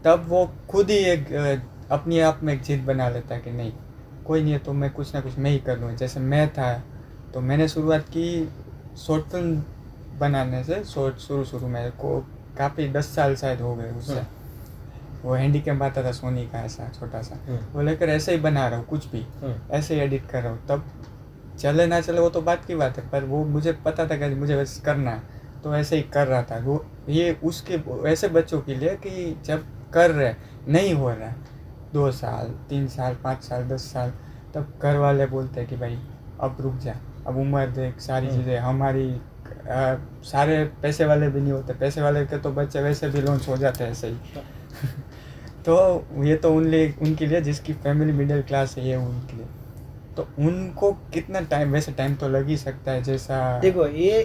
तब वो खुद ही एक अपने आप में एक जिद बना लेता है कि नहीं कोई नहीं है तो मैं कुछ ना कुछ मैं ही कर लूँ। जैसे मैं था तो मैंने शुरुआत की शॉर्ट फिल्म बनाने से। शुरू में को काफ़ी 10 साल शायद हो गए उससे। वो हैंडीकैम आता था सोनी का, ऐसा छोटा सा, वो लेकर ऐसे ही बना रहा हूँ, कुछ भी ऐसे ही एडिट कर रहा हूँ। तब चले ना चले वो तो बात की बात है, पर वो मुझे पता था कि मुझे वैसे करना है, तो ऐसे ही कर रहा था। वो ये उसके ऐसे बच्चों के लिए कि जब कर रहे नहीं हो रहा है 2 साल 3 साल 5 साल 10 साल, तब घर वाले बोलते हैं कि भाई अब रुक जा, अब उम्र देख, सारी चीज़ें हमारी सारे पैसे वाले भी नहीं होते, पैसे वाले के तो बच्चे वैसे भी लॉन्च हो जाते हैं ऐसे ही तो ये तो उनके लिए जिसकी फैमिली मिडिल क्लास है, ये उनके लिए। तो उनको कितना टाइम, वैसे टाइम तो लग ही सकता है। जैसा देखो ये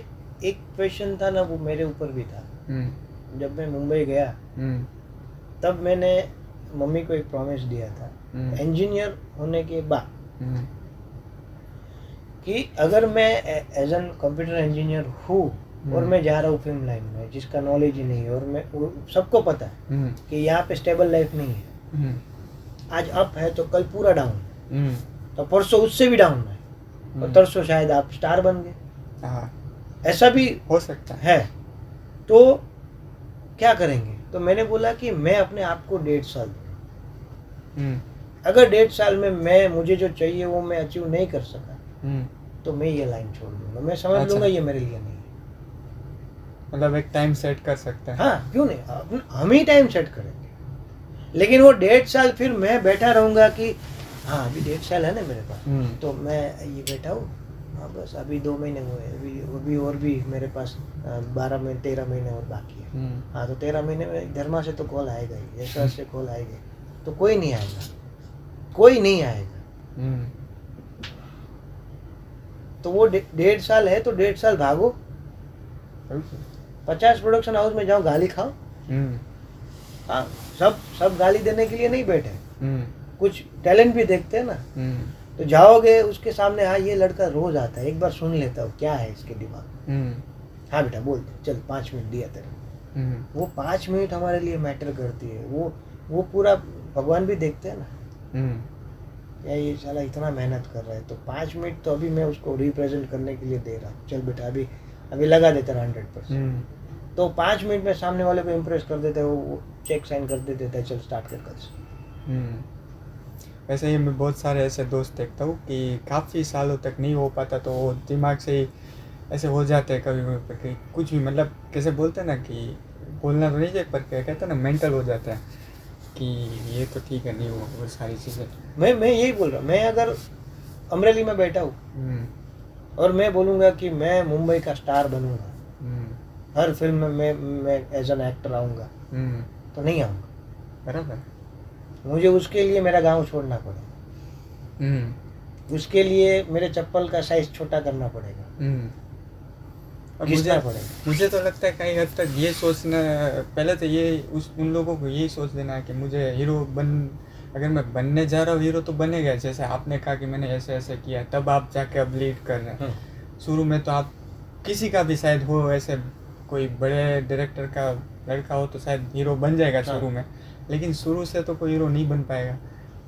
एक क्वेश्चन था ना, वो मेरे ऊपर भी था। जब मैं मुंबई गया तब मैंने मम्मी को एक प्रॉमिस दिया था इंजीनियर होने के बाद कि अगर मैं एज एन कंप्यूटर इंजीनियर हूँ और मैं जा रहा हूँ फिल्म लाइन में, जिसका नॉलेज ही नहीं है, और मैं सबको पता है कि यहाँ पे स्टेबल लाइफ नहीं है, आज अप है तो कल पूरा डाउन, तो परसों उससे भी डाउन है, और तरसों शायद आप स्टार बन गए, ऐसा भी हो सकता है। तो क्या करेंगे? तो मैंने बोला कि मैं अपने आप को 1.5 साल दूँ। अगर 1.5 साल में मुझे जो चाहिए वो मैं अचीव नहीं कर सका तो मैं ये लाइन छोड़ दूंगा। मैं समझ लूंगा ये मेरे लिए नहीं है। मतलब एक टाइम सेट कर सकते हैं। हाँ, क्यों नहीं, हम ही टाइम सेट करेंगे। लेकिन वो 1.5 साल फिर मैं बैठा रहूंगा कि हाँ अभी 1.5 साल है ना मेरे पास, तो मैं ये बैठा हूँ, हाँ बस अभी 2 महीने हुए, अभी और भी मेरे पास 13 महीने और बाकी है। हाँ तो 13 महीने में धर्मा से तो कॉल आएगा ही, यशराज से कॉल आएगा, तो कोई नहीं आएगा। तो वो 1.5 साल है तो 1.5 साल भागो, 50 प्रोडक्शन हाउस में जाओ, गाली खाओ। हाँ, सब गाली देने के लिए नहीं बैठे, कुछ टैलेंट भी देखते हैं ना। तो जाओगे उसके सामने, हाँ ये लड़का रोज आता है, एक बार सुन लेता हूँ क्या है इसके दिमाग में। हाँ बेटा बोल दे, चल 5 मिनट दिया तेरे। वो 5 मिनट हमारे लिए मैटर करती है। वो पूरा भगवान भी देखते हैं ना, या ये साला इतना मेहनत कर रहा है, तो 5 मिनट तो अभी मैं उसको रिप्रेजेंट करने के लिए दे रहा हूँ। चल बेटा अभी लगा देता 100%। तो 5 मिनट में सामने वाले को इम्प्रेस कर देता है, वो चेक साइन कर देता है, चल स्टार्ट कर कल से। वैसे ही मैं बहुत सारे ऐसे दोस्त देखता हूँ कि काफ़ी सालों तक नहीं हो पाता, तो वो दिमाग से ही ऐसे हो जाते हैं कभी कभी, कुछ भी मतलब कैसे बोलते हैं ना कि बोलना तो नहीं चाहिए, पर क्या कहते हैं ना, मेंटल हो जाता है कि ये तो ठीक है, नहीं वो सारी चीज़ें। मैं यही बोल रहा हूँ। मैं अगर अमरेली में बैठा हूँ और मैं बोलूँगा कि मैं मुंबई का स्टार बनूँगा, हर फिल्म में मैं एज एन एक्टर आऊँगा, तो नहीं आऊँगा। बराबर, मुझे उसके लिए मेरा गांव छोड़ना पड़ेगा। उसके लिए मेरे चप्पल का साइज छोटा करना पड़ेगा, और घिसना पड़ेगा। मुझे तो लगता है कहीं हद तक ये सोचना, पहले तो ये उन लोगों को यही सोच देना है कि मुझे हीरो अगर मैं बनने जा रहा हूँ हीरो तो बनेगा, जैसे आपने कहा कि मैंने ऐसे ऐसे किया, तब आप जाके अब लीड कर रहे हैं। शुरू में तो आप किसी का भी शायद हो, ऐसे कोई बड़े डायरेक्टर का लड़का हो तो शायद हीरो बन जाएगा शुरू में, लेकिन शुरू से तो कोई हीरो नहीं बन पाएगा।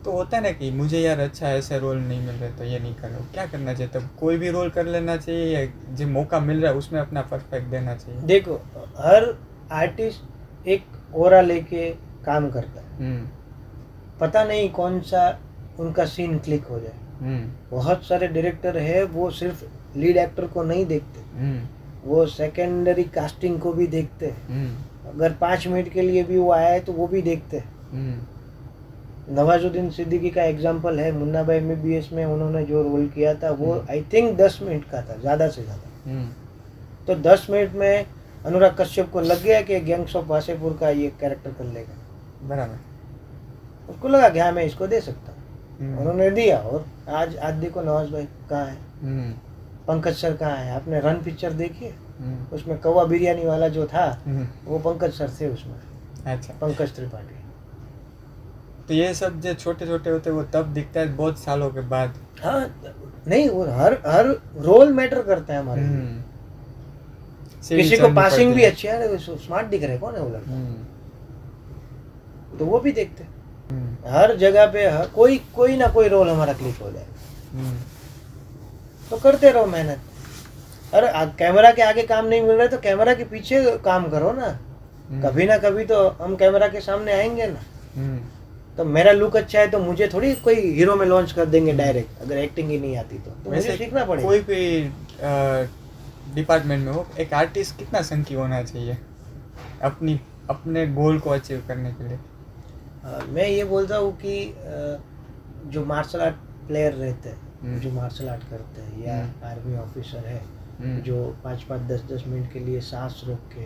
तो होता है ना कि मुझे यार अच्छा ऐसे रोल नहीं मिल रहे तो ये नहीं कर रहा हूँ, क्या करना चाहिए तब? कोई भी रोल कर लेना चाहिए या जो मौका मिल रहा है उसमें अपना परफेक्ट देना चाहिए? देखो, हर आर्टिस्ट एक ओरा लेके काम करता है, पता नहीं कौन सा उनका सीन क्लिक हो जाए। बहुत सारे डायरेक्टर है वो सिर्फ लीड एक्टर को नहीं देखते, वो सेकेंडरी कास्टिंग को भी देखते हैं। अगर 5 मिनट के लिए भी वो आया है तो वो भी देखते हैं। नवाजुद्दीन सिद्दीकी का एग्जाम्पल है, मुन्ना भाई MBBS में उन्होंने जो रोल किया था वो आई थिंक 10 मिनट का था, ज़्यादा से ज़्यादा। तो 10 मिनट में अनुराग कश्यप को लग गया कि गैंग्स ऑफ वासेपुर का ये कैरेक्टर कर लेगा, बराबर। उसको लगा कि हाँ मैं इसको दे सकता हूँ, उन्होंने दिया। और आज देखो नवाज भाई कहाँ है, पंकज सर कहाँ है। आपने रन पिक्चर देखी है? उसमें कौवा बिरयानी वाला जो था वो पंकज सर थे उसमें। अच्छा, पंकज त्रिपाठी। तो ये सब जो छोटे छोटे होते हैं वो तब दिखता है बहुत सालों के बाद। हाँ, नहीं, वो हर रोल मैटर करता है हमारे लिए। किसी को पासिंग भी अच्छी है, स्मार्ट दिख रहा है, कौन है वो लड़का, तो वो भी देखते हैं। हर जगह पे कोई ना कोई रोल हमारा क्लिक हो जाए, तो करते रहो मेहनत। अरे कैमरा के आगे काम नहीं मिल रहा है तो कैमरा के पीछे काम करो ना, कभी ना कभी तो हम कैमरा के सामने आएंगे ना। तो मेरा लुक अच्छा है तो मुझे थोड़ी कोई हीरो में लॉन्च कर देंगे डायरेक्ट, अगर एक्टिंग ही नहीं आती तो मुझे सीखना पड़ेगा। कोई भी डिपार्टमेंट में हो, एक आर्टिस्ट कितना संकी होना चाहिए अपने गोल को अचीव करने के लिए? मैं ये बोलता हूँ कि जो मार्शल आर्ट प्लेयर रहते हैं, जो मार्शल आर्ट करते हैं, या आर्मी ऑफिसर है जो 5-5, 10-10 मिनट के लिए सांस रोक के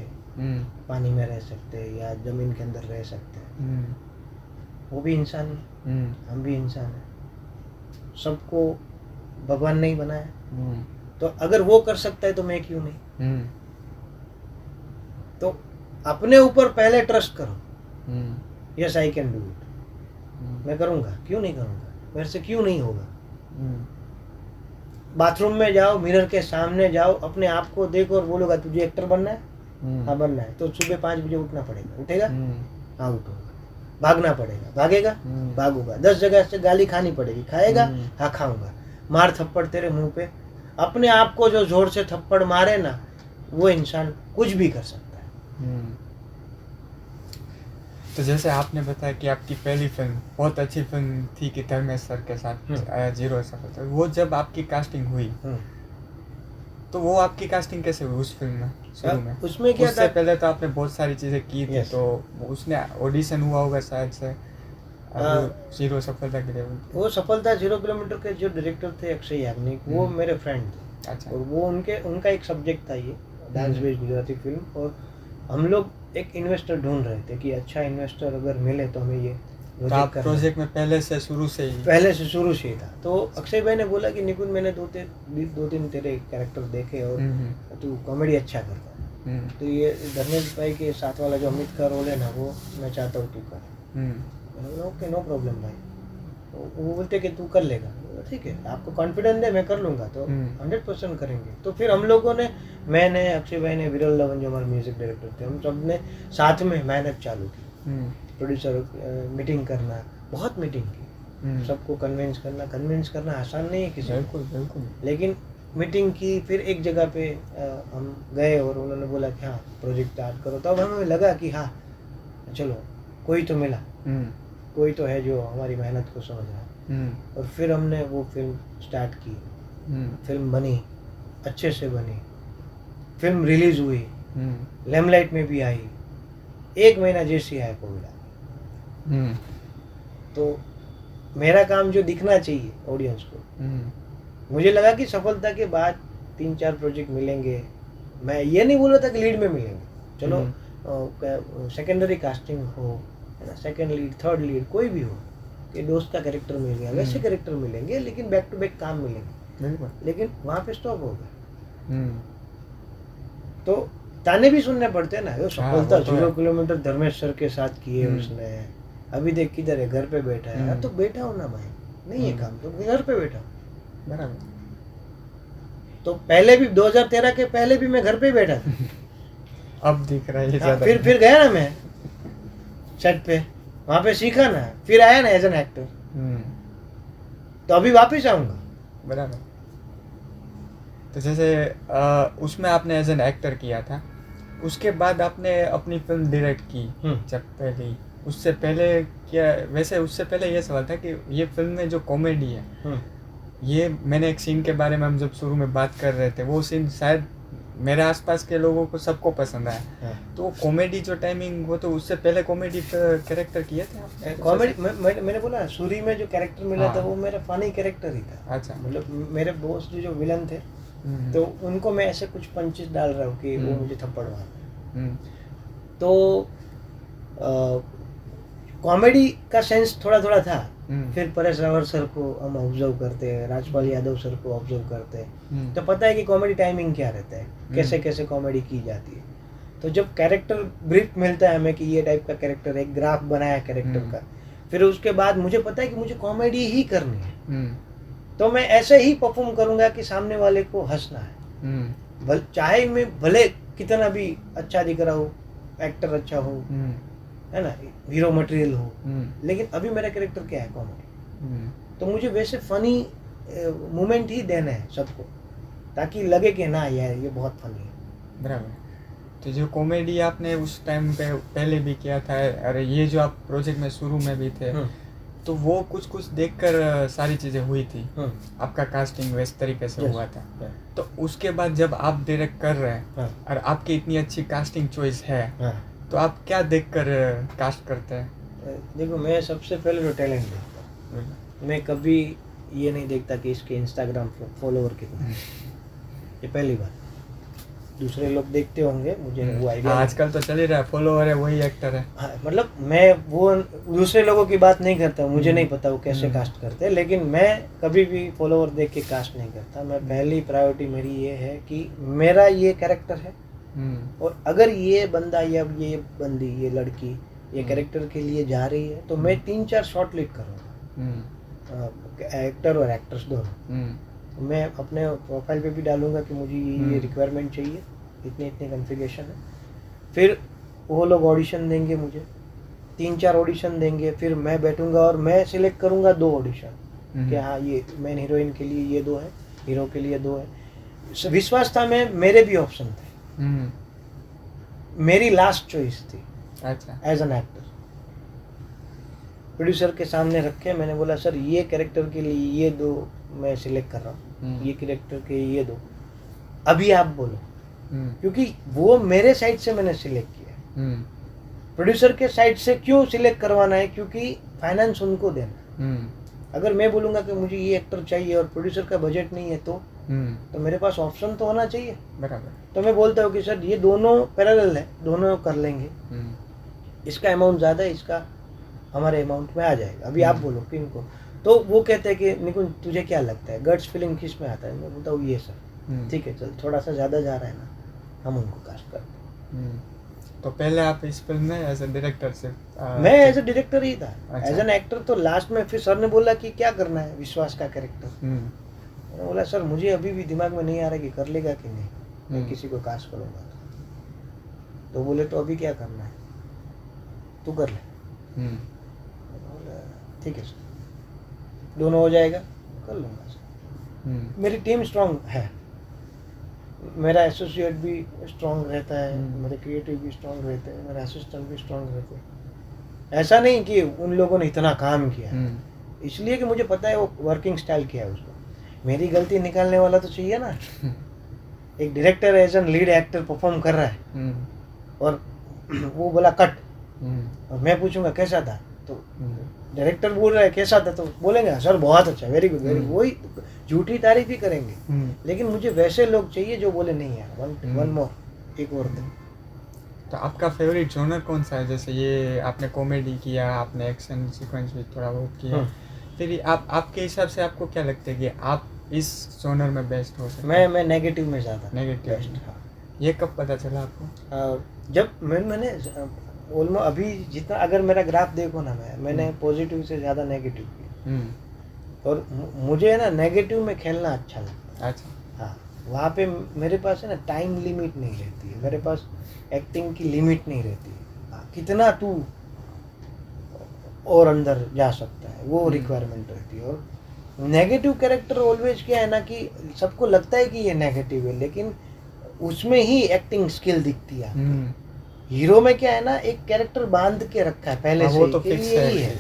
पानी में रह सकते हैं या जमीन के अंदर रह सकते हैं, वो भी इंसान है, हम भी इंसान हैं। सबको भगवान नहीं बनाया, तो अगर वो कर सकता है तो मैं क्यों नहीं? तो अपने ऊपर पहले ट्रस्ट करो, yes I can do it, मैं करूँगा, क्यों नहीं करूँगा, मेरे से क्यों नहीं होगा। बाथरूम में जाओ, मिरर के सामने जाओ, अपने आप को देखो और बोलोगा तुझे एक्टर बनना है, हाँ बनना है, तो सुबह 5 बजे उठना पड़ेगा, उठेगा, हाँ उठूंगा। भागना पड़ेगा, भागेगा, भागूंगा। 10 जगह से गाली खानी पड़ेगी, खाएगा, हाँ खाऊंगा। मार थप्पड़ तेरे मुंह पे, अपने आप को जो जोर से थप्पड़ मारे ना, वो इंसान कुछ भी कर सकता है। तो जैसे आपने बताया कि आपकी पहली फिल्म बहुत अच्छी फिल्म थी कि धर्मेश सर के साथ जीरो सफलता, वो जब आपकी कास्टिंग हुई तो वो आपकी कास्टिंग कैसे हुई उस फिल्म में? शुरू में उसमें क्या था? पहले तो आपने बहुत सारी चीज़ें की थी, तो उसने ऑडिशन हुआ होगा शायद से जीरो सफलता के लिए। वो सफलता 0 किलोमीटर के जो डायरेक्टर थे अक्षय याग्निक, वो मेरे फ्रेंड थे। अच्छा। और वो उनका एक सब्जेक्ट था ये डांस बेस्ड गुजराती फिल्म, और हम लोग एक इन्वेस्टर ढूंढ रहे थे कि अच्छा इन्वेस्टर अगर मिले तो हमें ये प्रोजेक्ट में पहले से शुरू से ही था। तो अक्षय भाई ने बोला कि निकुंज, मैंने 2-3 तेरे कैरेक्टर देखे और तू कॉमेडी अच्छा करता है, तो ये धर्मेश भाई के साथ वाला जो अमित का रोल है ना, वो मैं चाहता हूँ तू कर। मैंने बोला ओके, नो प्रॉब्लम भाई। तो वो बोलते कि तू कर लेगा, ठीक है, आपको कॉन्फिडेंस है, मैं कर लूँगा, तो 100% करेंगे। तो फिर हम लोगों ने, मैंने, अक्षय भाई ने, विरल लवन जो हमारे म्यूजिक डायरेक्टर थे, हम सब ने साथ में मेहनत चालू की। प्रोड्यूसर मीटिंग करना, बहुत मीटिंग की, सबको कन्विंस करना आसान नहीं है किसी को, बिल्कुल। लेकिन मीटिंग की, फिर एक जगह पे हम गए और उन्होंने बोला कि हाँ प्रोजेक्ट स्टार्ट करो। तब हमें लगा कि हाँ चलो कोई तो मिला, कोई तो है जो हमारी मेहनत को समझ रहा है। और फिर हमने वो फिल्म स्टार्ट की, फिल्म बनी, अच्छे से बनी, फिल्म रिलीज हुई, लेमलाइट में भी आई, 1 महीना जैसे आया कोविड आ गया। तो मेरा काम जो दिखना चाहिए ऑडियंस को, मुझे लगा कि सफलता के बाद 3-4 प्रोजेक्ट मिलेंगे। मैं ये नहीं बोल रहा था कि लीड में मिलेंगे, चलो सेकेंडरी कास्टिंग हो, है ना, सेकेंड लीड, थर्ड लीड, कोई भी हो, कि दोस्त का कैरेक्टर मिल गया, वैसे कैरेक्टर मिलेंगे लेकिन बैक टू बैक काम मिलेंगे, बिल्कुल। लेकिन वहाँ पे स्टॉप हो गया। हम्म। तो ताने भी सुनने पड़ते हैं ना। वो सफलता वो तो 0 है। किलोमीटर धर्मेश सर के साथ किए उसने, अभी देख किधर है, घर पे बैठा है। अब तो बैठा हो ना भाई, नहीं है काम तो घर पे बैठा हूँ। बराबर। तो पहले भी 2013 के पहले भी मैं घर पे ही बैठा था। अब दिख रहा है ये हाँ, ज्यादा। फिर गया ना मैं सेट पे, वहाँ पे सीखा ना, फिर आया ना एज एन एक्टर, तो अभी वापस आऊँगा। बराबर। तो जैसे उसमें आपने एज एन एक्टर किया था, उसके बाद आपने अपनी फिल्म डायरेक्ट की जब पहले, उससे पहले क्या, वैसे उससे पहले ये सवाल था कि ये फिल्म में जो कॉमेडी है, ये मैंने एक सीन के बारे में हम जब शुरू में बात कर रहे थे, वो सीन शायद मेरे आसपास के लोगों को सबको पसंद आया। तो कॉमेडी जो टाइमिंग, वो तो उससे पहले कॉमेडी कैरेक्टर किए थे आपने? कॉमेडी मैंने बोला सूरी में जो कैरेक्टर मिला था वो मेरा फनी कैरेक्टर ही था। अच्छा। मतलब मेरे बॉस जो विलन थे, तो उनको मैं ऐसे कुछ पंचेस डाल रहा हूँ कि वो मुझे थप्पड़ मार। तो कॉमेडी का सेंस थोड़ा थोड़ा था। फिर परेश रावल सर को हम ऑब्जर्व करते हैं, राजपाल यादव सर को ऑब्जर्व करते हैं, तो पता है कि कॉमेडी टाइमिंग क्या रहता है, कैसे कैसे कॉमेडी की जाती है। तो जब कैरेक्टर ब्रीफ मिलता है हमें कि ये टाइप का कैरेक्टर, एक ग्राफ बनाया कैरेक्टर का, फिर उसके बाद मुझे पता है कि मुझे कॉमेडी ही करनी है, तो मैं ऐसे ही परफॉर्म करूंगा कि सामने वाले को हंसना है। चाहे मैं भले कितना भी अच्छा दिख रहा हो, एक्टर अच्छा हो, है ना, हीरो मटेरियल हो, लेकिन अभी मेरा कैरेक्टर क्या है, कॉमेडी। तो मुझे वैसे फनी मोमेंट ही देना है सबको, ताकि लगे कि ना यार ये बहुत फनी है। बराबर। तो जो कॉमेडी आपने उस टाइम पे पहले भी किया था, अरे ये जो आप प्रोजेक्ट में शुरू में भी थे, तो वो कुछ कुछ देखकर सारी चीज़ें हुई थी, आपका कास्टिंग वैसे तरीके से हुआ था। तो उसके बाद जब आप डायरेक्ट कर रहे हैं और आपकी इतनी अच्छी कास्टिंग चॉइस है, तो आप क्या देखकर कास्ट करते हैं? देखो, मैं सबसे पहले तो टैलेंट देखता हूँ। मैं कभी ये नहीं देखता कि इसके इंस्टाग्राम फॉलोवर कितने हैं, ये पहली बात। दूसरे लोग देखते होंगे, मुझे वो आइडिया आजकल तो चल ही रहा है, फॉलोवर है वही एक्टर है। हाँ, मतलब मैं वो दूसरे लोगों की बात नहीं करता, मुझे नहीं पता वो कैसे कास्ट करते हैं, लेकिन मैं कभी भी फॉलोवर देख के कास्ट नहीं करता। मैं पहली प्रायोरिटी मेरी ये है कि मेरा ये कैरेक्टर है, और अगर ये बंदा या ये बंदी, ये लड़की ये कैरेक्टर के लिए जा रही है, तो मैं 3-4 शॉर्ट लिस्ट करूँगा, एक्टर और एक्ट्रेस दोनों। मैं अपने प्रोफाइल पे भी डालूंगा कि मुझे ये रिक्वायरमेंट चाहिए, इतने इतने कॉन्फ़िगरेशन है। फिर वो लोग ऑडिशन देंगे मुझे, 3-4 ऑडिशन देंगे, फिर मैं बैठूंगा और मैं सिलेक्ट करूंगा 2 ऑडिशन कि हाँ ये मेन हीरोइन के लिए ये 2 है, हीरो के लिए 2 है। विश्वास था मैं, मेरे भी ऑप्शन थे, मेरी लास्ट चॉइस थी। अच्छा। एज एन एक्टर प्रोड्यूसर के सामने रखे, मैंने बोला सर ये कैरेक्टर के लिए ये 2 मैं सिलेक्ट कर रहा हूँ, ये कैरेक्टर के ये 2, अभी आप बोलो, क्योंकि वो मेरे साइड से मैंने सिलेक्ट किया। प्रोड्यूसर के साइड से क्यों सिलेक्ट करवाना है, क्योंकि फाइनेंस उनको देना। अगर मैं बोलूँगा कि मुझे ये एक्टर चाहिए और प्रोड्यूसर का बजट नहीं है, तो मेरे पास ऑप्शन तो होना चाहिए। बराबर। तो मैं बोलता हूँ कि सर ये दोनों पैरेलल है, दोनों कर लेंगे, इसका अमाउंट ज़्यादा है, इसका हमारे अमाउंट में आ जाएगा, अभी आप बोलो किनको। तो वो कहते हैं कि निकुंज तुझे क्या लगता है, गट्स फीलिंग किस में आता है? मैं बोलता हूँ ये सर, ठीक है चल, थोड़ा सा ज़्यादा जा रहा है ना, हम उनको कास्ट करते हैं। तो पहले आप इस फिल्म में एज ए डायरेक्टर से? मैं एज ए डायरेक्टर ही था। अच्छा। एज एन एक्टर तो लास्ट में फिर सर ने बोला कि क्या करना है विश्वास का कैरेक्टर। मैंने बोला सर मुझे अभी भी दिमाग में नहीं आ रहा कि कर लेगा कि नहीं, मैं किसी को कास्ट करूँगा। तो बोले तो अभी क्या करना है, तू कर ले। ठीक है सर, दोनों हो जाएगा, कर लूँगा सर। मेरी टीम स्ट्रांग है, मेरा एसोसिएट भी स्ट्रांग रहता है, मेरे क्रिएटिव भी स्ट्रांग रहते हैं, मेरे असिस्टेंट भी स्ट्रांग रहते हैं। ऐसा नहीं कि उन लोगों ने इतना काम किया, इसलिए कि मुझे पता है वो वर्किंग स्टाइल क्या है उसको। मेरी गलती निकालने वाला तो चाहिए ना। एक director as an lead actor perform कर रहा है और वो बोला कट, और मैं पूछूंगा कैसा था, तो डायरेक्टर बोल रहा है कैसा था, तो बोलेंगे सर बहुत अच्छा, वेरी गुड वेरी, वही झूठी तारीफ ही करेंगे। लेकिन मुझे वैसे लोग चाहिए जो बोले नहीं यार वन मोर, एक और दे। तो आपका फेवरेट जॉनर कौन सा है? जैसे ये आपने कॉमेडी किया, आपने एक्शन सीक्वेंस भी थोड़ा बहुत किया, फिर आप आपके हिसाब से आपको क्या लगता है कि आप इस जॉनर में बेस्ट हो सकते हैं? मैं नेगेटिव में ज़्यादा नेगेटिव। बेस्ट। हाँ, ये कब पता चला आपको? जब मैंने ऑलमोस्ट अभी जितना अगर मेरा ग्राफ देखो ना, मैंने पॉजिटिव से ज़्यादा नेगेटिव किया। और मुझे है ना नेगेटिव में खेलना अच्छा लगता है। अच्छा। हाँ, वहाँ पे मेरे पास है ना टाइम लिमिट नहीं रहती है, मेरे पास एक्टिंग की लिमिट नहीं रहती है। हाँ, कितना तू और अंदर जा सकता है वो रिक्वायरमेंट रहती है। और नेगेटिव कैरेक्टर ऑलवेज क्या है ना कि सबको लगता है कि ये नेगेटिव है, लेकिन उसमें ही एक्टिंग स्किल दिखती है। हीरो में क्या है ना, एक कैरेक्टर बांध के रखा है पहले से वो तो कि फिक्स यही है। है।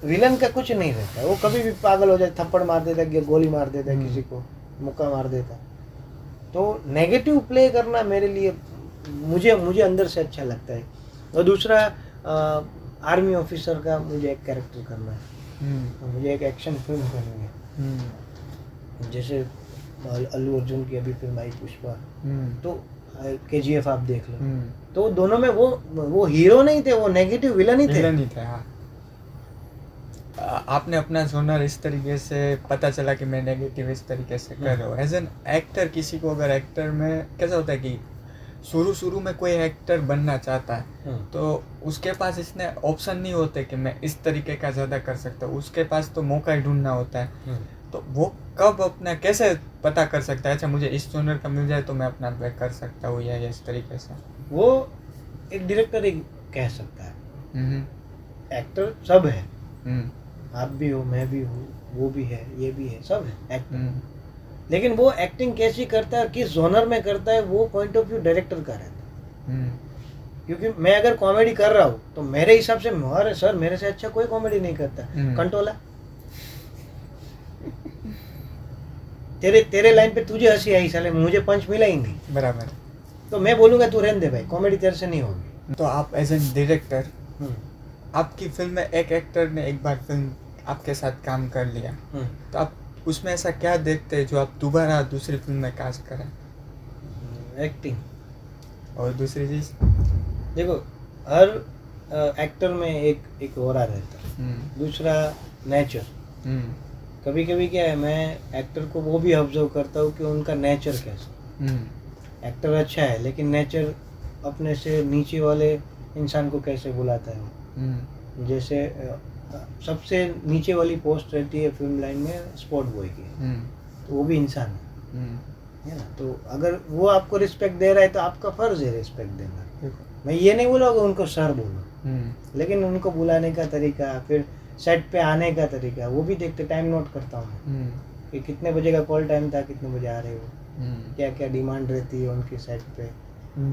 विलन का कुछ नहीं रहता है, वो कभी भी पागल हो जाए, थप्पड़ मार देता है, गोली मार देता है, किसी को मुक्का मार देता है। तो नेगेटिव प्ले करना मेरे लिए मुझे अंदर से अच्छा लगता है। और दूसरा आर्मी ऑफिसर का मुझे एक कैरेक्टर करना है। तो मुझे एक एक्शन फिल्म करनी है। जैसे अल्लू अर्जुन की अभी फिल्म आई पुष्पा, तो KGF आप देख लो, तो दोनों में वो हीरो नहीं थे, वो नेगेटिव विलन ही थे। हाँ। आपने अपना जोनर इस तरीके से पता चला कि मैं नेगेटिव इस तरीके से कर रहा हूँ। एज एन एक्टर, किसी को अगर एक्टर में कैसा होता है कि शुरू में कोई एक्टर बनना चाहता है तो उसके पास इसने ऑप्शन नहीं होते कि मैं इस तरीके का ज़्यादा कर सकता हूँ, उसके पास तो मौका ही ढूंढना होता है। तो वो कब अपना कैसे पता कर सकता है, अच्छा मुझे इस जोनर का मिल जाए तो मैं अपना बैक कर सकता हूँ, या इस तरीके से? वो एक डायरेक्टर ही कह सकता है। एक्टर सब है, आप भी हो, मैं भी हूँ, वो भी है, ये भी है, सब है एक्टर। लेकिन वो एक्टिंग कैसी करता है, किस जोनर में करता है, वो पॉइंट ऑफ व्यू डायरेक्टर का रहता है। क्योंकि मैं अगर कॉमेडी कर रहा हूँ तो मेरे हिसाब से अरे सर मेरे से अच्छा कोई कॉमेडी नहीं करता, कंटोला तेरे लाइन पे तुझे हंसी आई, साले मुझे पंच मिला ही नहीं, बराबर। तो मैं बोलूँगा तू रहने दे भाई, कॉमेडी तेरे से नहीं होगी। तो आप एज एन डायरेक्टर, आपकी फिल्म में एक एक्टर ने एक बार फिल्म आपके साथ काम कर लिया, तो आप उसमें ऐसा क्या देखते हैं जो आप दोबारा दूसरी फिल्म में कास्ट करें? एक्टिंग। और दूसरी चीज़, देखो हर एक्टर में एक ऑरा रहता है। दूसरा नेचर। कभी कभी क्या है, मैं एक्टर को वो भी ऑब्जर्व करता हूँ कि उनका नेचर कैसा। एक्टर अच्छा है लेकिन नेचर अपने से नीचे वाले इंसान को कैसे बुलाता है वो। जैसे सबसे नीचे वाली पोस्ट रहती है फिल्म लाइन में स्पॉट बॉय की, तो वो भी इंसान है ना। तो अगर वो आपको रिस्पेक्ट दे रहा है तो आपका फर्ज है रिस्पेक्ट देना। मैं ये नहीं बोलूँगा उनको सर बोलो, लेकिन उनको बुलाने का तरीका, फिर सेट पे आने का तरीका, वो भी देखते, टाइम नोट करता हूँ कि कितने बजे का कॉल टाइम था, कितने बजे आ रहे हो, क्या क्या डिमांड रहती है उनकी सेट पे,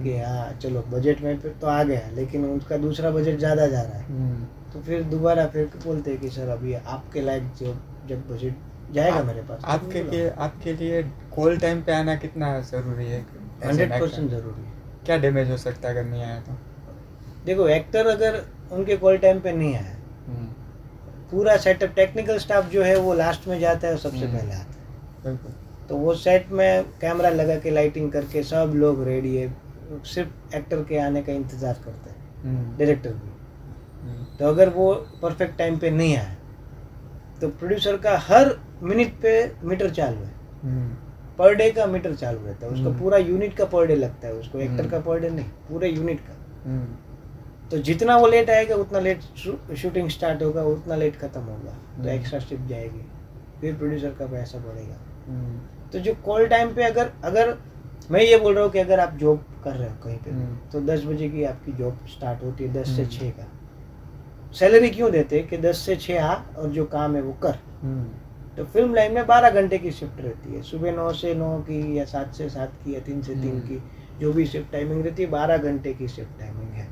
कि हाँ चलो बजट में फिर तो आ गया, लेकिन उनका दूसरा बजट ज़्यादा जा रहा है, तो फिर दोबारा फिर बोलते हैं कि सर अभी आपके लायक जब बजट जाएगा मेरे पास। आपके लिए कॉल टाइम पे आना कितना ज़रूरी है? 100% ज़रूरी है। क्या डैमेज हो सकता है अगर नहीं आया तो? देखो एक्टर अगर उनके कॉल टाइम पे नहीं आया, पूरा सेटअप टेक्निकल स्टाफ जो है वो लास्ट में जाता है और सबसे पहले आता है। तो वो सेट में कैमरा लगा के लाइटिंग करके सब लोग रेडी है, सिर्फ एक्टर के आने का इंतज़ार करते हैं, डायरेक्टर भी। तो अगर वो परफेक्ट टाइम पे नहीं आया तो प्रोड्यूसर का हर मिनट पे मीटर चालू है, पर डे का मीटर चालू रहता है, उसका पूरा यूनिट का पर डे लगता है उसको, एक्टर का पर डे नहीं, पूरे यूनिट का। तो जितना वो लेट आएगा उतना लेट शूटिंग स्टार्ट होगा, उतना लेट खत्म होगा, तो एक्स्ट्रा शिफ्ट जाएगी, फिर प्रोड्यूसर का पैसा बढ़ेगा। तो जो कॉल टाइम पे अगर मैं ये बोल रहा हूँ कि अगर आप जॉब कर रहे हो कहीं पे तो 10 बजे की आपकी जॉब स्टार्ट होती है, 10 से 6 का। सैलरी क्यों देते हैं कि 10 से 6 आ और जो काम है वो कर। तो फिल्म लाइन में 12 घंटे की शिफ्ट रहती है, सुबह 9 से 9 की या 7 से 7 की या 3 से 3 की, जो भी शिफ्ट टाइमिंग रहती है 12 घंटे की शिफ्ट टाइमिंग है।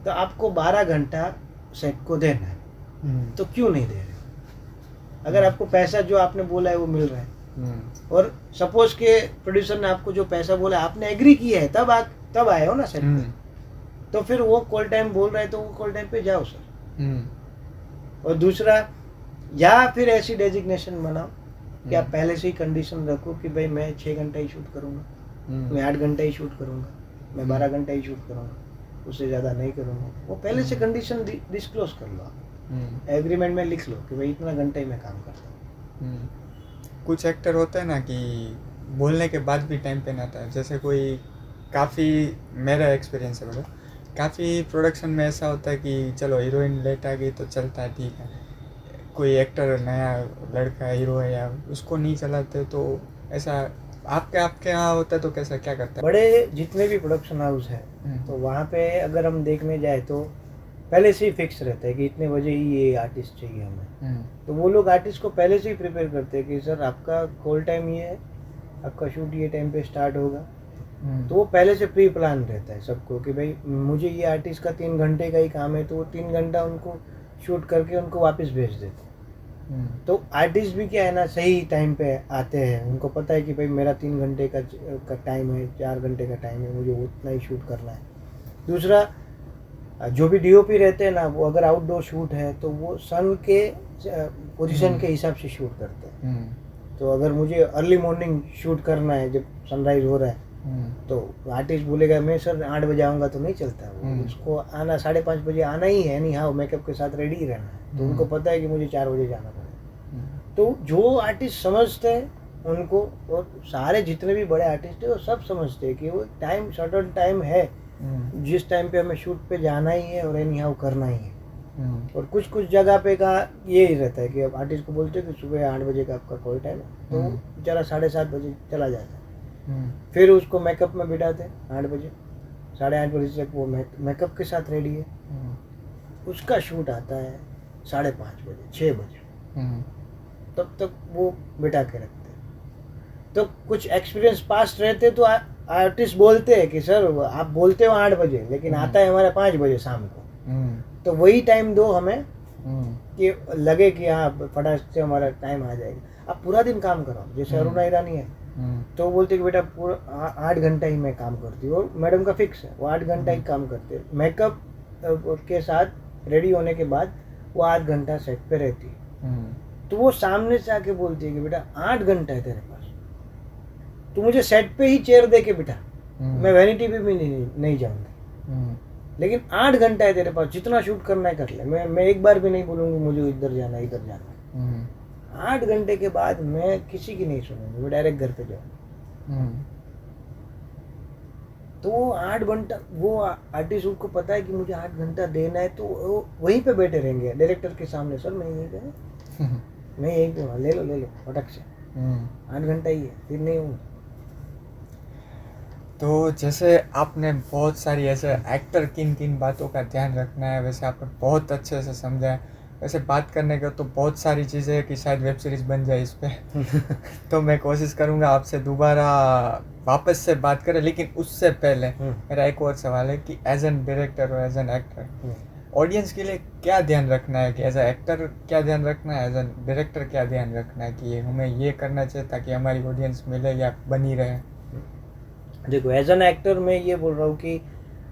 तो आपको 12 घंटा सेट को देना है, तो क्यों नहीं दे रहे? अगर आपको पैसा जो आपने बोला है वो मिल रहा है, और सपोज के प्रोड्यूसर ने आपको जो पैसा बोला आपने एग्री किया है, तब आए हो ना सेट पे, तो फिर वो कॉल टाइम बोल रहा है तो वो कॉल टाइम पे जाओ सर। और दूसरा, या फिर ऐसी डेजिग्नेशन बनाओ कि आप पहले से ही कंडीशन रखो कि भाई मैं 6 घंटा ही शूट करूँगा, मैं 8 घंटा ही शूट करूँगा, मैं 12 घंटे ही शूट करूँगा, उससे ज़्यादा नहीं करूँगा। वो पहले से कंडीशन डिस्क्लोज कर लो, एग्रीमेंट में लिख लो कि भाई इतना घंटे ही मैं काम करता हूँ। कुछ एक्टर होते हैं ना कि बोलने के बाद भी टाइम पे ना आता है, जैसे कोई काफ़ी, मेरा एक्सपीरियंस है बोलो, काफ़ी प्रोडक्शन में ऐसा होता है कि चलो हीरोइन लेट आ गई तो चलता है, ठीक है, कोई एक्टर नया लड़का हीरो है या उसको नहीं चलाते, तो ऐसा आपके यहाँ होता है तो कैसा क्या करता है? बड़े जितने भी प्रोडक्शन हाउस है तो वहाँ पे अगर हम देखने जाए तो पहले से ही फिक्स रहता है कि इतने बजे ही ये आर्टिस्ट चाहिए हमें। तो वो लोग आर्टिस्ट को पहले से ही प्रिपेयर करते हैं कि सर आपका कॉल टाइम ये है, आपका शूट ये टाइम पे स्टार्ट होगा। तो वो पहले से प्री प्लान रहता है सबको कि भाई मुझे ये आर्टिस्ट का 3 घंटे का ही काम है, तो वो 3 घंटा उनको शूट करके उनको वापस भेज देते हैं। तो आर्टिस्ट भी क्या है ना, सही टाइम पे आते हैं, उनको पता है कि भाई मेरा 3 घंटे का टाइम है, 4 घंटे का टाइम है, मुझे उतना ही शूट करना है। दूसरा, जो भी डीओपी रहते हैं ना, वो अगर आउटडोर शूट है तो वो सन के पोजीशन के हिसाब से शूट करते हैं। तो अगर मुझे अर्ली मॉर्निंग शूट करना है जब सनराइज हो रहा है, तो आर्टिस्ट बोलेगा मैं सर 8 बजे आऊँगा, तो नहीं चलता है। उसको आना 5:30 बजे आना ही है, नहीं हाँ मेकअप के साथ रेडी ही रहना है। तो उनको पता है कि मुझे 4 बजे जाना पड़ेगा। तो जो आर्टिस्ट समझते हैं उनको, और सारे जितने भी बड़े आर्टिस्ट हैं वो सब समझते हैं कि वो टाइम सर्टेन टाइम है, जिस टाइम पे हमें शूट पे जाना ही है और एनी हाउ करना ही है। और कुछ कुछ जगह पे का ये ही रहता है कि अब आर्टिस्ट को बोलते हैं कि सुबह 8 बजे का आपका कॉल टाइम है, तो बेचारा 7:30 बजे चला जाता है। फिर उसको मेकअप में बिठाते हैं 8 बजे, 8:30 बजे तक वो मेकअप के साथ रेडी है। उसका शूट आता है 5:30 बजे, 6 बजे, तब तक वो बिठा के रखते हैं। तो कुछ एक्सपीरियंस पास्ट रहते तो आर्टिस्ट बोलते हैं कि सर आप बोलते हो 8 बजे, लेकिन आता है हमारे 5 बजे शाम को, तो वही टाइम दो हमें कि लगे कि हाँ फटाफट से हमारा टाइम आ जाएगा। आप पूरा दिन काम करो, जैसे अरुणा ईरानी है, तो बोलते कि बेटा पूरा 8 घंटा ही मैं काम करती हूँ, मैडम का फिक्स है, वो 8 घंटा ही काम करते हैं। मेकअप के साथ रेडी होने के बाद वो 8 घंटा सेट पे रहती है। तो वो सामने से आके बोलती है कि बेटा 8 घंटा है तेरे पास, तू मुझे सेट पे ही चेयर दे के बिठा, मैं वैनिटी पे भी नहीं जाऊँगी, लेकिन 8 घंटा है तेरे पास, जितना शूट करना है कर ले, मैं एक बार भी नहीं बोलूँगी मुझे इधर जाना इधर जाना। 8 घंटे के बाद मैं किसी की नहीं सुनूंगी, मैं डायरेक्ट घर पे जाऊँगी। तो वो 8 घंटा, वो आर्टिस्ट को पता है कि मुझे 8 घंटा देना है, तो वो वहीं पे बैठे रहेंगे डायरेक्टर के सामने, सर मैं यहीं पे मैं यहीं पे हूँ, ले लो फटक से, 8 घंटा ही है, फिर नहीं हूँ। तो जैसे आपने बहुत सारी ऐसे एक्टर किन किन बातों का ध्यान रखना है, वैसे आपने बहुत अच्छे से समझा है। वैसे बात करने का तो बहुत सारी चीज़ें हैं कि शायद वेब सीरीज़ बन जाए इस पर तो मैं कोशिश करूँगा आपसे दोबारा वापस से बात करें, लेकिन उससे पहले मेरा एक और सवाल है कि एज एन डायरेक्टर और एज एन एक्टर ऑडियंस के लिए क्या ध्यान रखना है, कि एज ए एक्टर क्या ध्यान रखना है, एज एन डायरेक्टर क्या ध्यान रखना है कि हमें ये करना चाहिए ताकि हमारी ऑडियंस मिले या बनी रहे? देखो, एज एन एक्टर मैं ये बोल रहा हूँ कि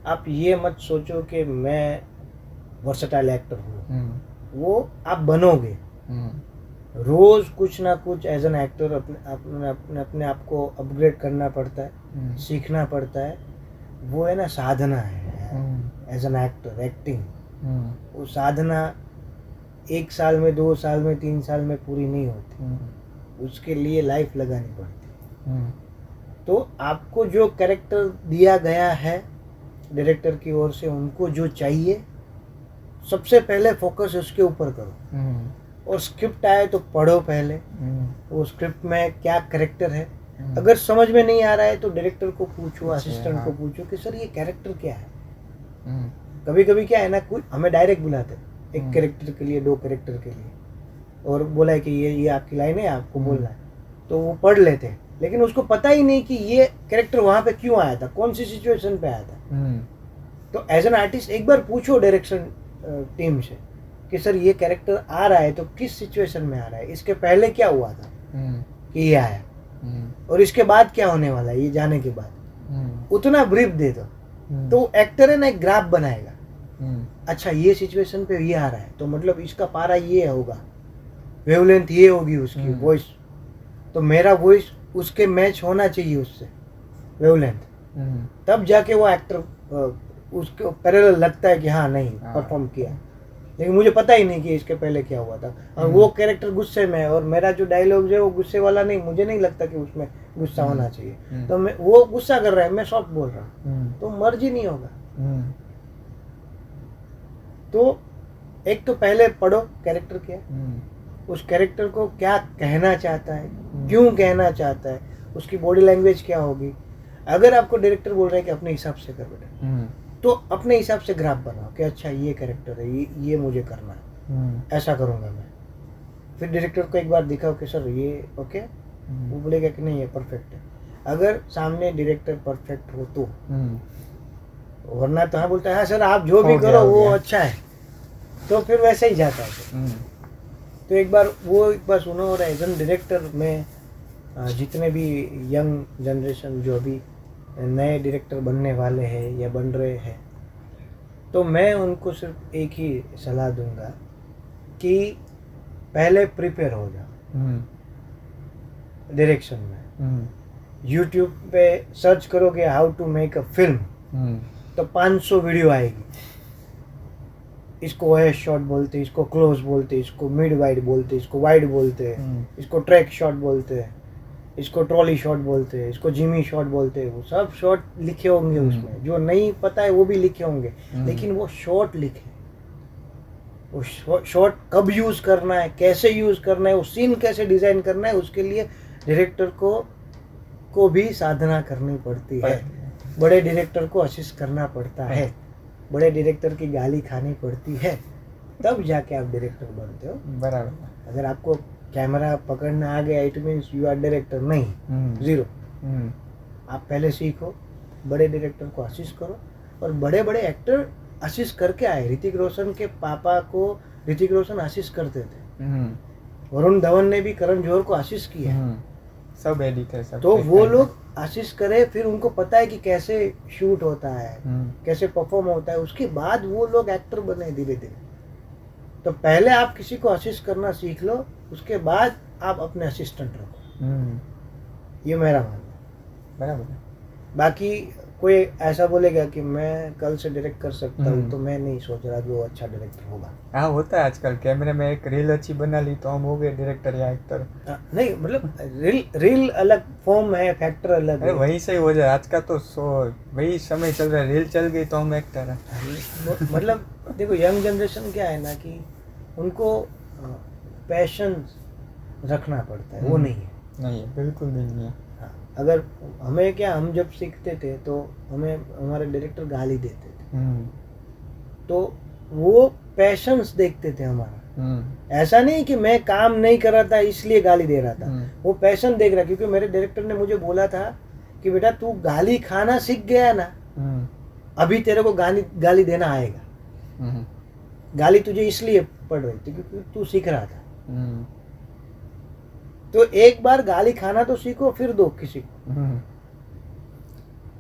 आप ये मत सोचो कि मैं वर्सेटाइल एक्टर हूँ, वो आप बनोगे। रोज कुछ ना कुछ एज एन एक्टर अपने आप को अपग्रेड करना पड़ता है, सीखना पड़ता है। वो है ना साधना है एज एन एक्टर, एक्टिंग। वो साधना 1 साल में, 2 साल में, 3 साल में पूरी नहीं होती, उसके लिए लाइफ लगानी पड़ती है। तो आपको जो कैरेक्टर दिया गया है डायरेक्टर की ओर से, उनको जो चाहिए सबसे पहले फोकस उसके ऊपर करो। और स्क्रिप्ट आए तो पढ़ो पहले, वो स्क्रिप्ट में क्या कैरेक्टर है। अगर समझ में नहीं आ रहा है तो डायरेक्टर को पूछो, असिस्टेंट को पूछो कि सर ये कैरेक्टर क्या है। कभी कभी क्या है ना, कोई हमें डायरेक्ट बुलाते हैं 1 कैरेक्टर के लिए, 2 कैरेक्टर के लिए, और बोला है कि ये आपकी लाइन है, आपको बोलना है, तो वो पढ़ लेते हैं, लेकिन उसको पता ही नहीं कि ये कैरेक्टर वहाँ पे क्यों आया था, कौन सी सिचुएशन पे आया था। तो एज एन आर्टिस्ट एक बार पूछो डायरेक्शन टीम से कि सर ये कैरेक्टर आ रहा है तो किस सिचुएशन में आ रहा है, इसके पहले क्या हुआ था कि ये आया, और इसके बाद क्या होने वाला है ये जाने के बाद। उतना ब्रीफ दे दो तो एक्टर है ना एक ग्राफ बनाएगा। अच्छा ये सिचुएशन पे ये आ रहा है तो मतलब इसका पारा ये होगा, वेवलेंथ ये होगी उसकी वॉइस, तो मेरा वॉइस उसके मैच होना चाहिए उससे वेवलेंथ। तब जाके वो एक्टर उसको पैरेलल लगता है कि हाँ नहीं परफॉर्म किया, लेकिन मुझे पता ही नहीं कि इसके पहले क्या हुआ था। और वो कैरेक्टर गुस्से में है और मेरा जो डायलॉग है वो गुस्से वाला नहीं, मुझे नहीं लगता कि उसमें गुस्सा होना चाहिए, तो मैं वो गुस्सा कर रहा है, मैं सॉफ्ट बोल रहा हूँ, तो मर्ज ही नहीं होगा। तो एक तो पहले पढ़ो कैरेक्टर क्या है, उस कैरेक्टर को क्या कहना चाहता है, क्यों कहना चाहता है, उसकी बॉडी लैंग्वेज क्या होगी। अगर आपको डायरेक्टर बोल रहा है कि अपने हिसाब से कर बेटा, तो अपने हिसाब से ग्राफ बनाओ कि अच्छा ये कैरेक्टर है, ये मुझे करना है, ऐसा करूँगा मैं। फिर डायरेक्टर को एक बार दिखाओ कि सर ये ओके, वो बोलेगा कि नहीं ये परफेक्ट है। अगर सामने डायरेक्टर परफेक्ट हो तो, वरना तो हाँ बोलता है हाँ सर आप जो भी करो वो अच्छा है, तो फिर वैसे ही जाता है। तो एक बार सुनो। और एज एन डायरेक्टर में जितने भी यंग जनरेशन जो अभी नए डायरेक्टर बनने वाले हैं या बन रहे हैं, तो मैं उनको सिर्फ एक ही सलाह दूंगा कि पहले प्रिपेयर हो जाओ डायरेक्शन में। यूट्यूब पे सर्च करोगे how to make a film, तो 500 वीडियो आएगी। इसको ओएस शॉट बोलते हैं, इसको क्लोज बोलते हैं, इसको मिड वाइड बोलते हैं, इसको वाइड बोलते हैं, इसको ट्रैक शॉट बोलते हैं, इसको ट्रॉली शॉट बोलते हैं, इसको जिमी शॉट बोलते हैं। वो सब शॉट लिखे होंगे उसमें, जो नहीं पता है वो भी लिखे होंगे, लेकिन वो शॉट लिखे, वो शॉट कब यूज करना है, कैसे यूज करना है, वो सीन कैसे डिजाइन करना है, उसके लिए डायरेक्टर को भी साधना करनी पड़ती है। बड़े डायरेक्टर को असिस्ट करना पड़ता है, बड़े डायरेक्टर की गाली खानी पड़ती है, तब जाके आप डायरेक्टर बनते हो। बराबर। अगर आपको कैमरा पकड़ना आ गया, it means you are director नहीं, जीरो। आप पहले सीखो, बड़े डायरेक्टर को असिस्ट करो। और बड़े बड़े एक्टर असिस्ट करके आए। ऋतिक रोशन के पापा को ऋतिक रोशन असिस्ट करते थे, वरुण धवन ने भी करण जौहर को असिस्ट किया, सब एडिट है सब। तो वो लोग असिस्ट करे, फिर उनको पता है कि कैसे शूट होता है, कैसे परफॉर्म होता है, उसके बाद वो लोग एक्टर बने धीरे धीरे। तो पहले आप किसी को असिस्ट करना सीख लो, उसके बाद आप अपने असिस्टेंट रखो। ये मेरा मानना है। बराबर। बाकी कोई ऐसा बोलेगा कि मैं कल से डायरेक्ट कर सकता हूँ, तो मैं नहीं सोच रहा कि वो अच्छा डायरेक्टर होगा। हाँ होता है आजकल, कैमरे में एक रील अच्छी बना ली तो हम हो गए डायरेक्टर या एक्टर। नहीं मतलब रील अलग फॉर्म है, फैक्टर अलग है। वहीं से ही हो जाए आजकल तो वही समय चल रहा है, रील चल गई तो हम एक्टर हैं। मतलब देखो यंग जनरेशन क्या है ना कि उनको पैशन रखना पड़ता है, वो नहीं है। नहीं बिल्कुल भी नहीं है। हाँ, अगर हमें क्या, हम जब सीखते थे तो हमें हमारे डायरेक्टर गाली देते थे, तो वो पैशंस देखते थे हमारा। ऐसा नहीं कि मैं काम नहीं कर रहा था इसलिए गाली दे रहा था, वो पैशन देख रहा। क्योंकि मेरे डायरेक्टर ने मुझे बोला था कि बेटा तू गाली खाना सीख गया ना, अभी तेरे को गाली देना आएगा। गाली तुझे इसलिए पड़ रही थी क्योंकि तू सीख रहा था। तो एक बार गाली खाना तो सीखो, फिर दो किसी को।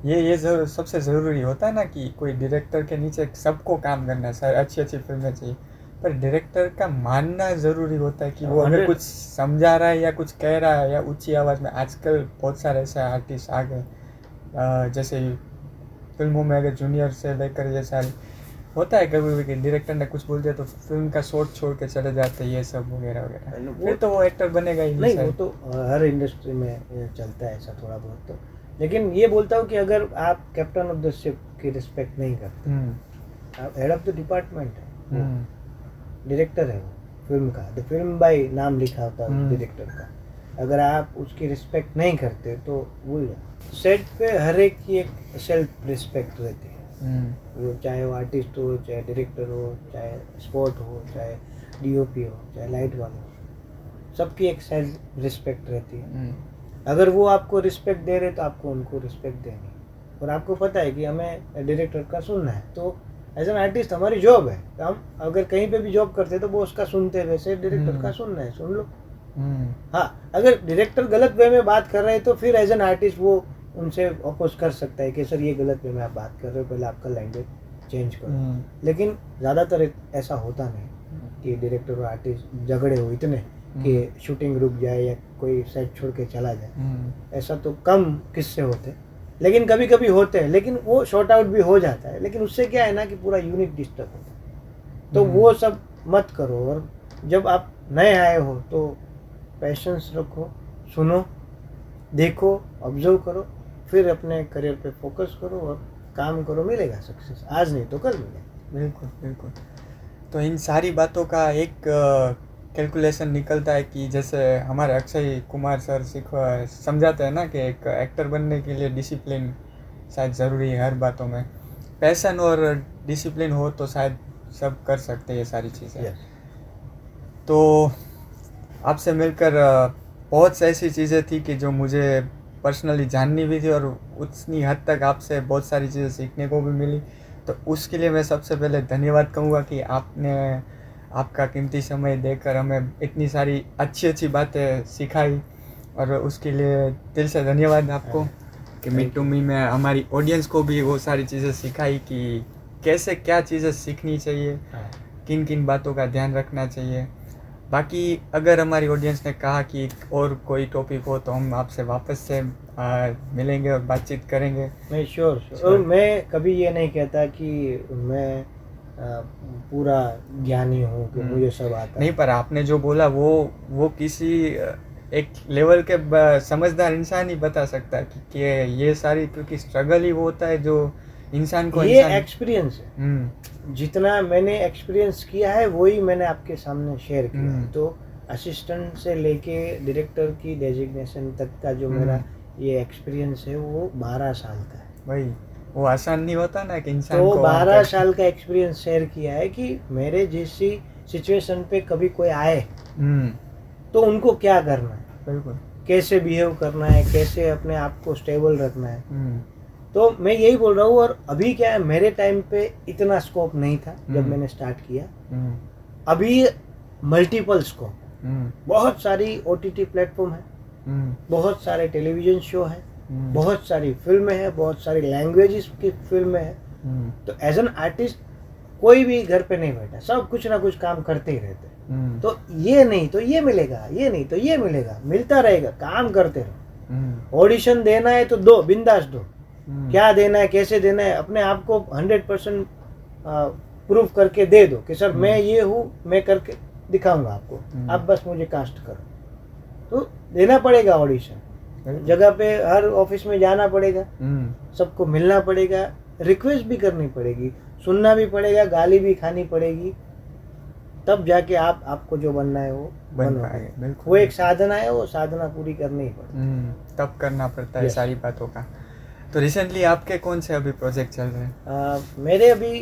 ये सबसे ज़रूरी होता है ना कि कोई डायरेक्टर के नीचे सबको काम करना है, अच्छी अच्छी फिल्में चाहिए, पर डायरेक्टर का मानना ज़रूरी होता है कि वो अगर कुछ समझा रहा है या कुछ कह रहा है या ऊंची आवाज़ में। आजकल बहुत सारे ऐसे आर्टिस्ट आ गए, जैसे फिल्मों में अगर जूनियर से लेकर ये सारी होता है, कभी भी डायरेक्टर ने कुछ बोल दिया तो फिल्म का शॉट छोड़ के चले जाते हैं, ये सब वगैरह वगैरह। फिर तो वो एक्टर बनेगा ही नहीं। वो तो हर इंडस्ट्री में चलता है ऐसा थोड़ा बहुत तो। लेकिन ये बोलता हूँ कि अगर आप कैप्टन ऑफ द शिप की रिस्पेक्ट नहीं करते, आप हेड ऑफ द डिपार्टमेंट है, डायरेक्टर है वो फिल्म का, द फिल्म बाय नाम लिखा होता है डायरेक्टर का, अगर आप उसकी रिस्पेक्ट नहीं करते तो भूल जाओ। सेट पे हर एक की एक सेल्फ रिस्पेक्ट रहती है, वो चाहे वो आर्टिस्ट हो, चाहे डायरेक्टर हो, चाहे स्पोर्ट हो, चाहे डीओपी हो, चाहे लाइट वाला हो, सबकी एक सेल्फ रिस्पेक्ट रहती है। अगर वो आपको रिस्पेक्ट दे रहे तो आपको उनको रिस्पेक्ट देनी। और आपको पता है कि हमें डायरेक्टर का सुनना है, तो एज एन आर्टिस्ट हमारी जॉब है, हम अगर कहीं पे भी जॉब करते तो वो उसका सुनते, वैसे डायरेक्टर का सुनना है, सुन लो। हाँ, अगर डायरेक्टर गलत वे में बात कर रहे हैं तो फिर एज एन आर्टिस्ट वो उनसे अपोज कर सकता है कि सर ये गलत वे में आप बात कर रहे हो, पहले आपका लैंग्वेज चेंज करो। लेकिन ज़्यादातर ऐसा होता नहीं कि डायरेक्टर और आर्टिस्ट झगड़े हो इतने कि शूटिंग रुक जाए या कोई सेट छोड़ के चला जाए। ऐसा तो कम किस्से होते, लेकिन कभी कभी होते हैं, लेकिन वो शॉर्ट आउट भी हो जाता है, लेकिन उससे क्या है ना कि पूरा यूनिट डिस्टर्ब होता है। तो वो सब मत करो, और जब आप नए आए हो तो पैशंस रखो, सुनो, देखो, ऑब्जर्व करो, फिर अपने करियर पे फोकस करो और काम करो, मिलेगा सक्सेस, आज नहीं तो कल मिलेगा। बिल्कुल बिल्कुल। तो इन सारी बातों का एक कैलकुलेशन निकलता है कि जैसे हमारे अक्षय कुमार सर समझाते हैं ना कि एक एक्टर बनने के लिए डिसिप्लिन शायद ज़रूरी है हर बातों में। पैशन और डिसिप्लिन हो तो शायद सब कर सकते हैं ये सारी चीज़ें। Yes. तो आपसे मिलकर बहुत सी ऐसी चीज़ें थी कि जो मुझे पर्सनली जाननी भी थी, और उतनी हद तक आपसे बहुत सारी चीज़ें सीखने को भी मिली। तो उसके लिए मैं सबसे पहले धन्यवाद कहूँगा कि आपने आपका कीमती समय देकर हमें इतनी सारी अच्छी बातें सिखाई, और उसके लिए दिल से धन्यवाद आपको कि मीट टू मी में हमारी ऑडियंस को भी वो सारी चीज़ें सिखाई कि कैसे क्या चीज़ें सीखनी चाहिए, किन किन बातों का ध्यान रखना चाहिए। बाकी अगर हमारी ऑडियंस ने कहा कि और कोई टॉपिक हो तो हम आपसे वापस से मिलेंगे और बातचीत करेंगे। नहीं, श्योर। और मैं कभी ये नहीं कहता कि मैं पूरा ज्ञानी हूँ कि मुझे सब आता नहीं, है। पर आपने जो बोला वो किसी एक लेवल के समझदार इंसान ही बता सकता है कि ये सारी, क्योंकि स्ट्रगल ही वो होता है जो इंसान को ये एक्सपीरियंस है, जितना मैंने एक्सपीरियंस किया है वही मैंने आपके सामने शेयर किया है। तो असिस्टेंट से लेके डायरेक्टर की डेजिग्नेशन तक का जो मेरा ये एक्सपीरियंस है वो 12 साल का है। भाई वो आसान नहीं होता ना कि इंसान तो को 12 साल का एक्सपीरियंस शेयर किया है कि मेरे जैसी सिचुएशन पे कभी कोई आए तो उनको क्या करना है, बिल्कुल कैसे बिहेव करना है, कैसे अपने आप को स्टेबल रखना है। तो मैं यही बोल रहा हूँ। और अभी क्या है, मेरे टाइम पे इतना स्कोप नहीं था जब मैंने स्टार्ट किया। अभी मल्टीपल स्कोप, बहुत सारी OTT प्लेटफॉर्म है, बहुत सारे टेलीविजन शो है, बहुत सारी फिल्में हैं, बहुत सारी लैंग्वेजेस की फिल्में हैं। तो एज एन आर्टिस्ट कोई भी घर पे नहीं बैठा, सब कुछ ना कुछ काम करते ही रहते। तो ये नहीं तो ये मिलेगा, ये नहीं तो ये मिलेगा, मिलता रहेगा, काम करते रहो। ऑडिशन देना है तो दो, बिंदास दो, क्या देना है, कैसे देना है, अपने आप को 100% प्रूफ करके दे दो कि सर मैं ये हूँ, मैं करके दिखाऊंगा आपको, आप बस मुझे कास्ट करो। तो देना पड़ेगा ऑडिशन, जगह पे हर ऑफिस में जाना पड़ेगा, सबको मिलना पड़ेगा, रिक्वेस्ट भी करनी पड़ेगी, सुनना भी पड़ेगा, गाली भी खानी पड़ेगी, तब जाके आपको जो बनना है वो बन पाएगा। वो एक साधना है, वो साधना पूरी करनी ही पड़ती, तब करना पड़ता है सारी बातों का। तो रिसेंटली आपके कौन से अभी प्रोजेक्ट चल रहे हैं? मेरे अभी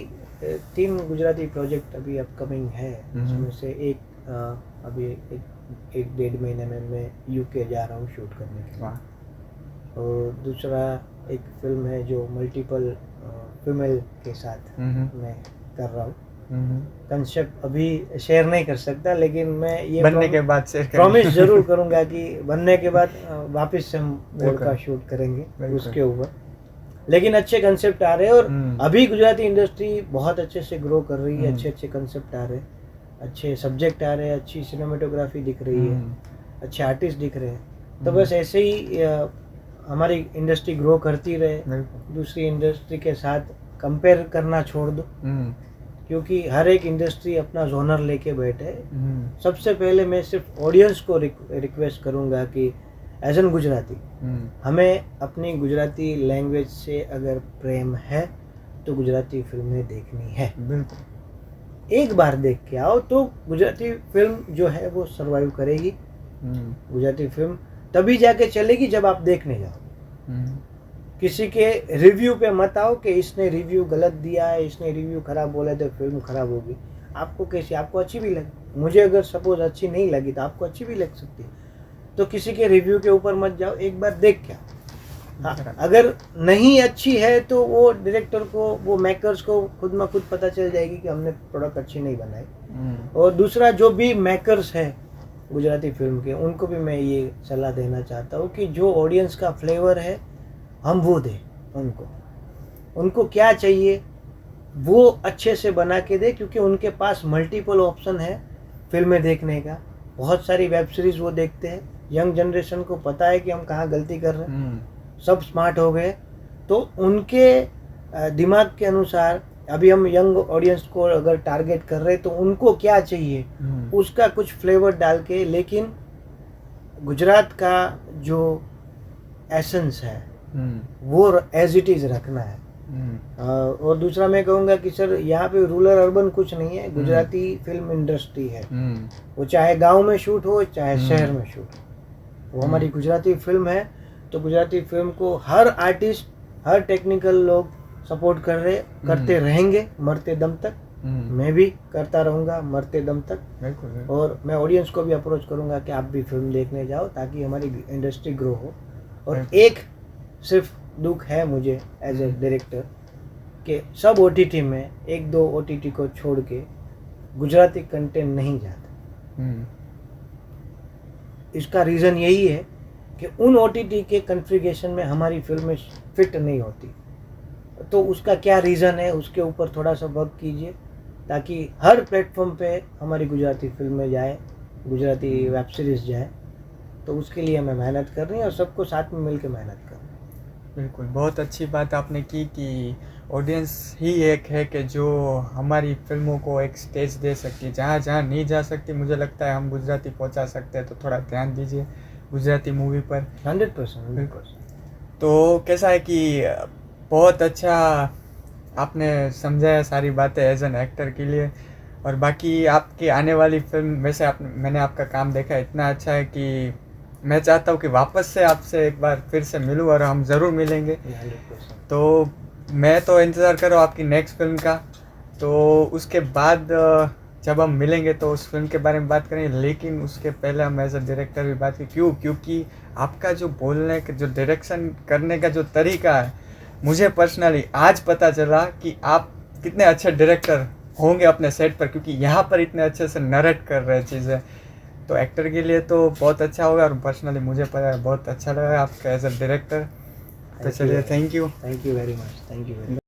3 गुजराती प्रोजेक्ट अभी अपकमिंग है, जिसमें से एक अभी एक 1.5 महीने में मैं UK जा रहा हूँ शूट करने के लिए, और दूसरा एक फिल्म है जो मल्टीपल फीमेल के साथ मैं कर रहा हूँ। कंसेप्ट अभी शेयर नहीं कर सकता, लेकिन मैं ये बनने के बाद शेयर प्रॉमिस जरूर करूँगा कि बनने के बाद वापस से हम बोर्ड का शूट करेंगे उसके ऊपर। लेकिन अच्छे कंसेप्ट आ रहे हैं, और अभी गुजराती इंडस्ट्री बहुत अच्छे से ग्रो कर रही है, अच्छे कंसेप्ट आ रहे हैं, अच्छे सब्जेक्ट आ रहे हैं, अच्छी सिनेमेटोग्राफी दिख रही है, अच्छे आर्टिस्ट दिख रहे हैं। तो बस ऐसे ही हमारी इंडस्ट्री ग्रो करती रहे, दूसरी इंडस्ट्री के साथ कंपेयर करना छोड़ दो, क्योंकि हर एक इंडस्ट्री अपना जोनर लेके बैठे। सबसे पहले मैं सिर्फ ऑडियंस को रिक्वेस्ट करूंगा कि एज एन गुजराती हमें अपनी गुजराती लैंग्वेज से अगर प्रेम है तो गुजराती फिल्में देखनी है। बिल्कुल, एक बार देख के आओ तो गुजराती फिल्म जो है वो सरवाइव करेगी। गुजराती फिल्म तभी जाके चलेगी जब आप देखने जाओ। किसी के रिव्यू पे मत आओ कि इसने रिव्यू गलत दिया है, इसने रिव्यू खराब बोला तो फिल्म खराब होगी। आपको कैसी, आपको अच्छी भी लगे, मुझे अगर सपोज अच्छी नहीं लगी तो आपको अच्छी भी लग सकती है। तो किसी के रिव्यू के ऊपर मत जाओ, एक बार देख के आओ। अगर नहीं अच्छी है तो वो डायरेक्टर को, वो मेकर्स को खुद में खुद पता चल जाएगी कि हमने प्रोडक्ट अच्छी नहीं बनाई। और दूसरा, जो भी मेकर्स है गुजराती फिल्म के, उनको भी मैं ये सलाह देना चाहता हूँ कि जो ऑडियंस का फ्लेवर है हम वो दें उनको क्या चाहिए वो अच्छे से बना के दे, क्योंकि उनके पास मल्टीपल ऑप्शन है फिल्में देखने का। बहुत सारी वेब सीरीज़ वो देखते हैं। यंग जनरेशन को पता है कि हम कहाँ गलती कर रहे हैं, सब स्मार्ट हो गए, तो उनके दिमाग के अनुसार अभी हम यंग ऑडियंस को अगर टारगेट कर रहे हैं तो उनको क्या चाहिए उसका कुछ फ्लेवर डाल के, लेकिन गुजरात का जो एसेंस है वो एज इट इज़ रखना है। और दूसरा मैं कहूँगा कि सर यहाँ पे रूरल अर्बन कुछ नहीं है, गुजराती फिल्म इंडस्ट्री है। वो चाहे गांव में शूट हो चाहे शहर में शूट हो, वो हमारी गुजराती फिल्म है। तो गुजराती फिल्म को हर आर्टिस्ट, हर टेक्निकल लोग सपोर्ट करते रहेंगे मरते दम तक। मैं भी करता रहूँगा मरते दम तक। और मैं ऑडियंस को भी अप्रोच करूँगा कि आप भी फिल्म देखने जाओ ताकि हमारी इंडस्ट्री ग्रो हो। और एक सिर्फ दुख है मुझे एज ए डायरेक्टर कि सब OTT में 1-2 OTT को छोड़ के गुजराती कंटेंट नहीं जाता। इसका रीज़न यही है कि उन OTT के कॉन्फ़िगरेशन में हमारी फिल्में फिट नहीं होती। तो उसका क्या रीज़न है, उसके ऊपर थोड़ा सा वर्क कीजिए ताकि हर प्लेटफॉर्म पे हमारी गुजराती फिल्में जाए, गुजराती वेब सीरीज़ जाए। तो उसके लिए मैं मेहनत कर रही हूँ और सबको साथ में मिल के मेहनत कर रही हूँ। बिल्कुल, बहुत अच्छी बात आपने की कि ऑडियंस ही एक है कि जो हमारी फिल्मों को एक स्टेज दे सकती है। जहाँ जहाँ नहीं जा सकती, मुझे लगता है हम गुजराती पहुँचा सकते हैं। तो थोड़ा ध्यान दीजिए गुजराती मूवी पर। 100%। बिल्कुल। तो कैसा है कि बहुत अच्छा आपने समझाया सारी बातें एज एन एक्टर के लिए। और बाकी आपकी आने वाली फिल्म, वैसे मैंने आपका काम देखा, इतना अच्छा है कि मैं चाहता हूँ कि वापस से आपसे एक बार फिर से मिलूँ और हम ज़रूर मिलेंगे। 100%। तो मैं तो इंतज़ार कर रहा हूँ आपकी नेक्स्ट फिल्म का। तो उसके बाद जब हम मिलेंगे तो उस फिल्म के बारे में बात करेंगे, लेकिन उसके पहले हम एज अ डायरेक्टर भी बात करें। क्योंकि आपका जो बोलने का, जो डायरेक्शन करने का जो तरीका है, मुझे पर्सनली आज पता चला कि आप कितने अच्छे डायरेक्टर होंगे अपने सेट पर, क्योंकि यहाँ पर इतने अच्छे से नरेट कर रहे हैं चीज़ें। तो एक्टर के लिए तो बहुत अच्छा होगा और पर्सनली मुझे बहुत अच्छा लगा आपका एज अ डायरेक्टर। तो चलिए, thank you very much. Thank you very much.